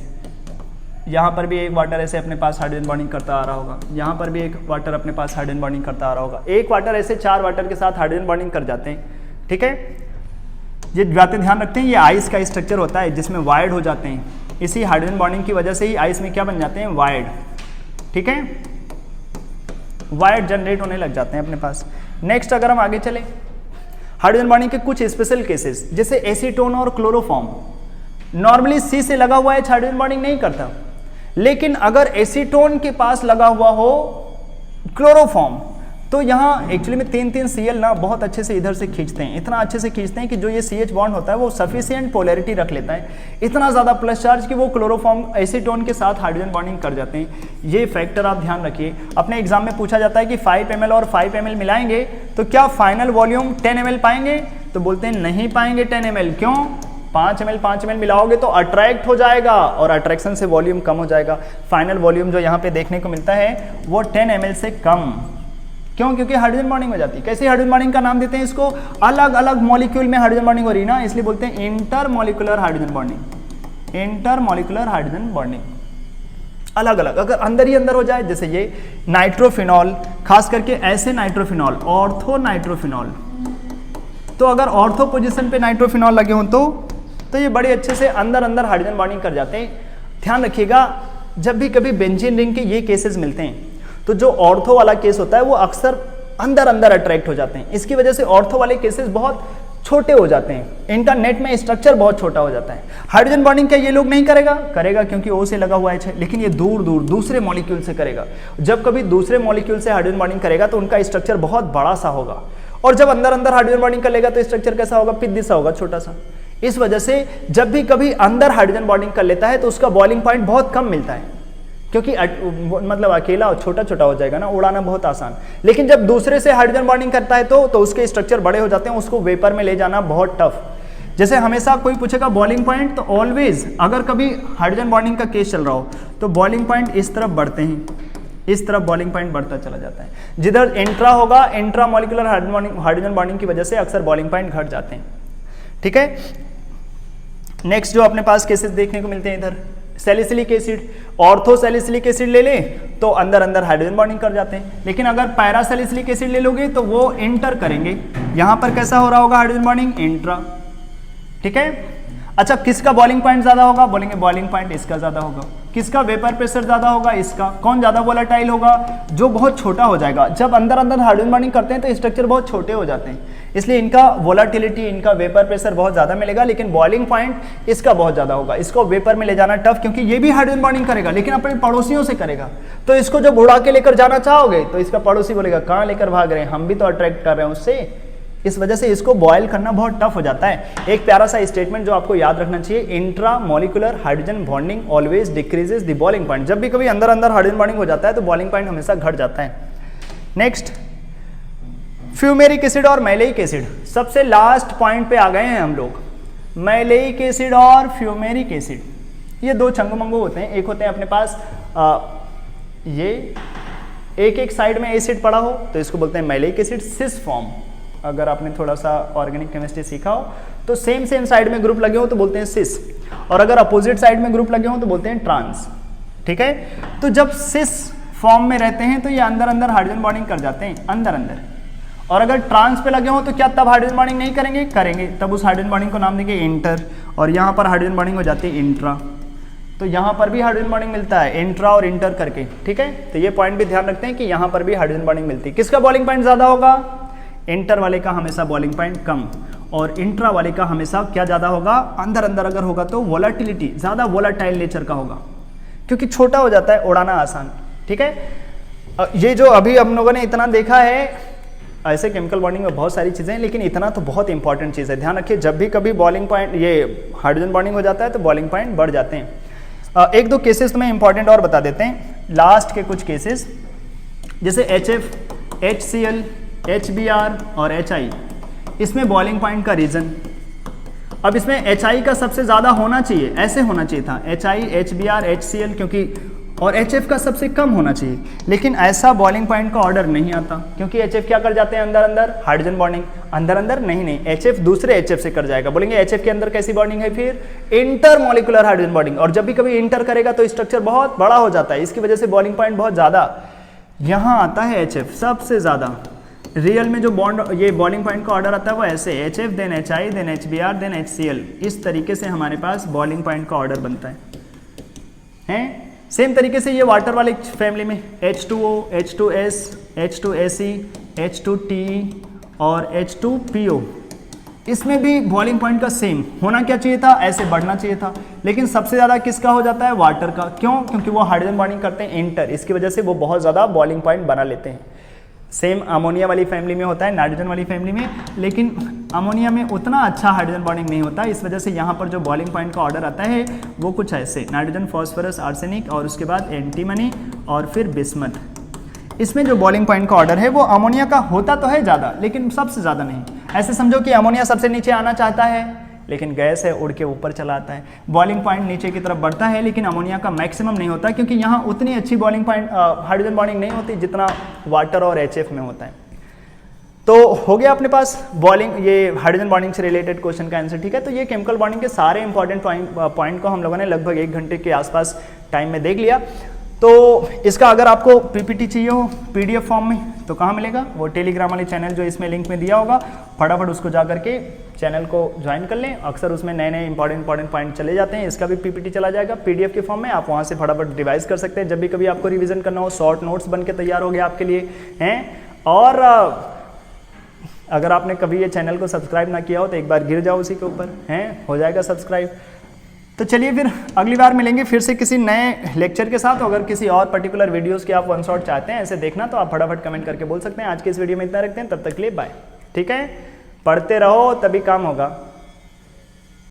यहाँ पर भी एक वाटर ऐसे अपने पास हाइड्रोजन बॉन्डिंग करता आ रहा होगा, यहाँ पर भी एक वाटर अपने पास हाइड्रोजन बॉन्डिंग करता आ रहा होगा। एक वाटर ऐसे 4 वाटर के साथ हाइड्रोजन बॉन्डिंग कर जाते हैं, ठीक है। ये बातें ध्यान रखते हैं। ये आइस का स्ट्रक्चर होता है जिसमें वाइड हो जाते हैं, इसी हाइड्रोजन बॉन्डिंग की वजह से ही आइस में क्या बन जाते हैं, वाइड, ठीक है, वाइड जनरेट होने लग जाते हैं अपने पास। नेक्स्ट अगर हम आगे चले, हाइड्रोजन बॉन्डिंग के कुछ स्पेशल केसेस, जैसे एसीटोन और क्लोरोफॉर्म। नॉर्मली सी से लगा हुआ है हाइड्रोजन बॉन्डिंग नहीं करता, लेकिन अगर एसीटोन के पास लगा हुआ हो क्लोरोफॉर्म तो यहाँ एक्चुअली में 3 Cl ना बहुत अच्छे से इधर से खींचते हैं, इतना अच्छे से खींचते हैं कि जो ये CH बॉन्ड होता है वो सफिशिएंट पोलैरिटी रख लेता है, इतना ज़्यादा प्लस चार्ज कि वो क्लोरोफॉर्म एसीटोन के साथ हाइड्रोजन बॉन्डिंग कर जाते हैं। ये फैक्टर आप ध्यान रखिए। अपने एग्जाम में पूछा जाता है कि 5 ml और 5 ml मिलाएंगे तो क्या फाइनल वॉल्यूम 10 ml पाएंगे, तो बोलते हैं नहीं पाएंगे 10 ml। क्यों, 5 ml मिलाओगे तो अट्रैक्ट हो जाएगा और अट्रैक्शन से वॉल्यूम कम हो जाएगा। फाइनल वॉल्यूम जो यहाँ पे देखने को मिलता है वो 10 ml से कम। क्यों? क्योंकि हाइड्रोजन बॉन्डिंग हो जाती है। कैसे हाइड्रोजन बॉन्डिंग का नाम देते हैं इसको? अलग अलग मॉलिक्यूल में हाइड्रोजन बॉन्डिंग हो रही है ना, इसलिए बोलते हैं intermolecular hydrogen bonding. Intermolecular hydrogen bonding अलग अलग अगर अंदर ही अंदर हो जाए, जैसे ये नाइट्रोफिनॉल, खास करके ऐसे नाइट्रोफिनॉल, ऑर्थो नाइट्रोफिनॉल, तो अगर ऑर्थो पोजीशन पे नाइट्रोफिनॉल लगे हों तो ये बड़े अच्छे से अंदर अंदर हाइड्रोजन बॉन्डिंग कर जाते हैं। ध्यान रखिएगा, जब भी कभी बेंजीन रिंग के ये केसेस मिलते हैं तो जो ऑर्थो वाला केस होता है वो अक्सर अंदर अंदर अट्रैक्ट हो जाते हैं। इसकी वजह से ऑर्थो वाले केसेस बहुत छोटे हो जाते हैं, इनका नेट में स्ट्रक्चर बहुत छोटा हो जाता है। हाइड्रोजन बॉन्डिंग क्या ये लोग नहीं करेगा क्योंकि O से लगा हुआ है, लेकिन ये दूर दूर दूसरे मॉलिक्यूल से करेगा। जब कभी दूसरे मॉलिक्यूल से हाइड्रोजन बॉन्डिंग करेगा तो उनका स्ट्रक्चर बहुत बड़ा सा होगा, और जब अंदर अंदर हाइड्रोजन बॉन्डिंग कर लेगा तो स्ट्रक्चर कैसा होगा? पिद्दी सा होगा, छोटा सा। इस वजह से जब भी कभी अंदर हाइड्रोजन बॉन्डिंग कर लेता है तो उसका बॉइलिंग पॉइंट बहुत कम मिलता है, क्योंकि मतलब अकेला और छोटा छोटा हो जाएगा ना, उड़ाना बहुत आसान। लेकिन जब दूसरे से हाइड्रोजन बॉन्डिंग करता है तो उसके स्ट्रक्चर बड़े हो जाते हैं, उसको वेपर में ले जाना बहुत टफ। जैसे हमेशा कोई पूछेगा बॉइलिंग पॉइंट, तो ऑलवेज अगर कभी हाइड्रोजन बॉन्डिंग का केस चल रहा हो तो बॉइलिंग पॉइंट इस तरफ बढ़ते हैं, इस तरफ बॉइलिंग पॉइंट बढ़ता चला जाता है। जिधर इंट्रा होगा, इंट्रा मॉलिक्यूलर हाइड्रोजन बॉन्डिंग की वजह से अक्सर बॉइलिंग पॉइंट घट जाते हैं। ठीक है, नेक्स्ट जो अपने पास केसेस देखने को मिलते हैं इधर, salicylic acid, ortho salicylic acid ले लें तो अंदर अंदर हाइड्रोजन बॉन्डिंग कर जाते हैं, लेकिन अगर पैरा सैलिसिलिक एसिड ले लोगे तो वो इंटर करेंगे। यहां पर कैसा हो रहा होगा हाइड्रोजन बॉन्डिंग? इंट्रा। ठीक है, अच्छा किसका बॉइलिंग पॉइंट ज्यादा होगा? बोलेंगे बॉइलिंग पॉइंट इसका ज्यादा होगा। किसका वेपर प्रेशर ज्यादा होगा? इसका। कौन ज्यादा वोलेटाइल होगा? जो बहुत छोटा हो जाएगा। जब अंदर अंदर हाइड्रोजन बॉन्डिंग करते हैं तो स्ट्रक्चर बहुत छोटे हो जाते हैं, इसलिए इनका वोलाटिलिटी, इनका वेपर प्रेशर बहुत ज्यादा मिलेगा, लेकिन बॉइलिंग पॉइंट इसका बहुत ज्यादा होगा। इसको वेपर में ले जाना टफ, क्योंकि ये भी हाइड्रोजन बॉन्डिंग करेगा लेकिन अपने पड़ोसियों से करेगा। तो इसको जब उड़ा के लेकर जाना चाहोगे तो इसका पड़ोसी बोलेगा कहाँ लेकर भाग रहे हैं, हम भी तो अट्रैक्ट कर रहे हैं उससे। इस वजह से इसको बॉयल करना बहुत टफ हो जाता है। एक प्यारा सा स्टेटमेंट जो आपको याद रखना चाहिए, intra molecular hydrogen bonding always decreases the boiling point. जब भी कभी अंदर अंदर हाइड्रोजन बॉन्डिंग हो जाता है तो बॉइलिंग पॉइंट हमेशा घट जाता है। नेक्स्ट, फ्यूमेरिक एसिड और मैलेइक एसिड। सबसे लास्ट पॉइंट पे आ गए हैं हम लोग। मैलेइक एसिड और फ्यूमेरिक एसिड, ये दो चंगू मंगू होते हैं। एक होते हैं अपने पास ये एक एक साइड में एसिड पड़ा हो तो इसको बोलते हैं मैलेइक एसिड, सिस फॉर्म। अगर आपने थोड़ा सा ऑर्गेनिक केमिस्ट्री सीखा हो तो सेम साइड में ग्रुप लगे हो तो बोलते हैं सिस, और अगर अपोजिट साइड में ग्रुप लगे हो तो बोलते हैं ट्रांस। ठीक है, तो जब सिस फॉर्म में रहते हैं तो ये अंदर अंदर हाइड्रोजन बॉन्डिंग कर जाते हैं अंदर अंदर, और अगर ट्रांस पे लगे हो तो क्या तब हाइड्रोजन बॉन्डिंग नहीं करेंगे? करेंगे। तब उस हाइड्रोजन बॉन्डिंग को नाम देंगे इंटर, और यहाँ पर हाइड्रोजन बॉन्डिंग हो जाती है इंट्रा। तो यहाँ पर भी हाइड्रोजन बॉन्डिंग मिलता है इंट्रा और इंटर करके। ठीक है, तो ये पॉइंट भी ध्यान रखते हैं कि यहाँ पर भी हाइड्रोजन बॉन्डिंग मिलती है। किसका बॉइलिंग पॉइंट ज्यादा होगा? इंटर वाले का हमेशा बॉइलिंग पॉइंट कम, और इंट्रा वाले का हमेशा क्या ज्यादा होगा? अंदर अंदर अगर होगा तो वोलाटिलिटी ज्यादा, वोलाटाइल नेचर का होगा, क्योंकि छोटा हो जाता है, उड़ाना आसान। ठीक है, ये जो अभी हम लोगों ने इतना देखा है, ऐसे केमिकल बॉन्डिंग में बहुत सारी चीजें हैं, लेकिन इतना तो बहुत इंपॉर्टेंट चीज है। ध्यान रखिए, जब भी कभी बॉइलिंग पॉइंट, ये हाइड्रोजन बॉन्डिंग हो जाता है तो बॉइलिंग पॉइंट बढ़ जाते हैं। एक दो केसेस तुम्हें इंपॉर्टेंट और बता देते हैं, लास्ट के कुछ केसेस, जैसे HF, HCl, HBr और HI, इसमें बॉइलिंग पॉइंट का रीजन। अब इसमें HI का सबसे ज्यादा होना चाहिए, ऐसे होना चाहिए था HI, HBr, HCl, क्योंकि और HF का सबसे कम होना चाहिए, लेकिन ऐसा बॉइलिंग पॉइंट का ऑर्डर नहीं आता, क्योंकि HF क्या कर जाते हैं अंदर अंदर? Hydrogen bonding. अंदर अंदर नहीं, HF दूसरे HF से कर जाएगा। बोलेंगे HF के अंदर कैसी बॉन्डिंग है? फिर इंटर मॉलिक्यूलर हाइड्रोजन बॉन्डिंग, और जब भी कभी इंटर करेगा तो स्ट्रक्चर बहुत बड़ा हो जाता है, इसकी वजह से बॉइलिंग पॉइंट बहुत ज्यादा यहाँ आता है। HF सबसे ज्यादा रियल में जो बॉन्ड, ये बॉइलिंग पॉइंट का ऑर्डर आता है वो ऐसे, HF then HI then HBr then HCl, इस तरीके से हमारे पास बॉइलिंग पॉइंट का ऑर्डर बनता है। सेम तरीके से ये वाटर वाले फैमिली में H2O, H2S, H2Se, H2TE और H2PO, इसमें भी बॉइलिंग पॉइंट का सेम होना क्या चाहिए था? ऐसे बढ़ना चाहिए था, लेकिन सबसे ज़्यादा किसका हो जाता है? वाटर का। क्यों? क्योंकि वो हाइड्रोजन बॉन्डिंग करते हैं इंटर, इसकी वजह से वो बहुत ज़्यादा बॉइलिंग पॉइंट बना लेते हैं। सेम अमोनिया वाली फैमिली में होता है, नाइट्रोजन वाली फैमिली में, लेकिन अमोनिया में उतना अच्छा हाइड्रोजन बॉन्डिंग नहीं होता, इस वजह से यहाँ पर जो बॉइलिंग पॉइंट का ऑर्डर आता है वो कुछ ऐसे, नाइट्रोजन, फॉस्फोरस, आर्सेनिक और उसके बाद एंटीमनी और फिर बिस्मथ। इसमें जो बॉइलिंग पॉइंट का ऑर्डर है वो अमोनिया का होता तो है ज़्यादा, लेकिन सबसे ज़्यादा नहीं। ऐसे समझो कि अमोनिया सबसे नीचे आना चाहता है, लेकिन गैस है उड़ के ऊपर चला आता है। बॉइलिंग पॉइंट नीचे की तरफ बढ़ता है, लेकिन अमोनिया का मैक्सिमम नहीं होता, क्योंकि यहाँ उतनी अच्छी बॉइलिंग पॉइंट हाइड्रोजन बॉन्डिंग नहीं होती जितना वाटर और HF में होता है। तो हो गया अपने पास बॉइलिंग, ये हाइड्रोजन बॉन्डिंग से रिलेटेड क्वेश्चन का आंसर, ठीक है। तो ये केमिकल बॉन्डिंग के सारे इंपॉर्टेंट पॉइंट को हम लोगों ने लगभग 1 घंटे के आसपास टाइम में देख लिया। तो इसका अगर आपको PPT चाहिए हो PDF फॉर्म में तो कहाँ मिलेगा, वो टेलीग्राम वाले चैनल जो इसमें लिंक में दिया होगा, फटाफट उसको जा करके चैनल को ज्वाइन कर लें। अक्सर उसमें नए नए इंपॉर्टेंट पॉइंट चले जाते हैं। इसका भी PPT चला जाएगा PDF के फॉर्म में, आप वहाँ से फटाफट रिवाइज कर सकते हैं जब भी कभी आपको रिविजन करना हो। शॉर्ट नोट्स बन के तैयार हो गया आपके लिए हैं। और अगर आपने कभी ये चैनल को सब्सक्राइब ना किया हो तो एक बार गिर जाओ उसी के ऊपर, हैं, हो जाएगा सब्सक्राइब। तो चलिए फिर अगली बार मिलेंगे फिर से किसी नए लेक्चर के साथ। अगर किसी और पर्टिकुलर वीडियोस के आप वन शॉट चाहते हैं ऐसे देखना तो आप फटाफट कमेंट करके बोल सकते हैं। आज के इस वीडियो में इतना रखते हैं, तब तक के लिए बाय। ठीक है, पढ़ते रहो तभी काम होगा।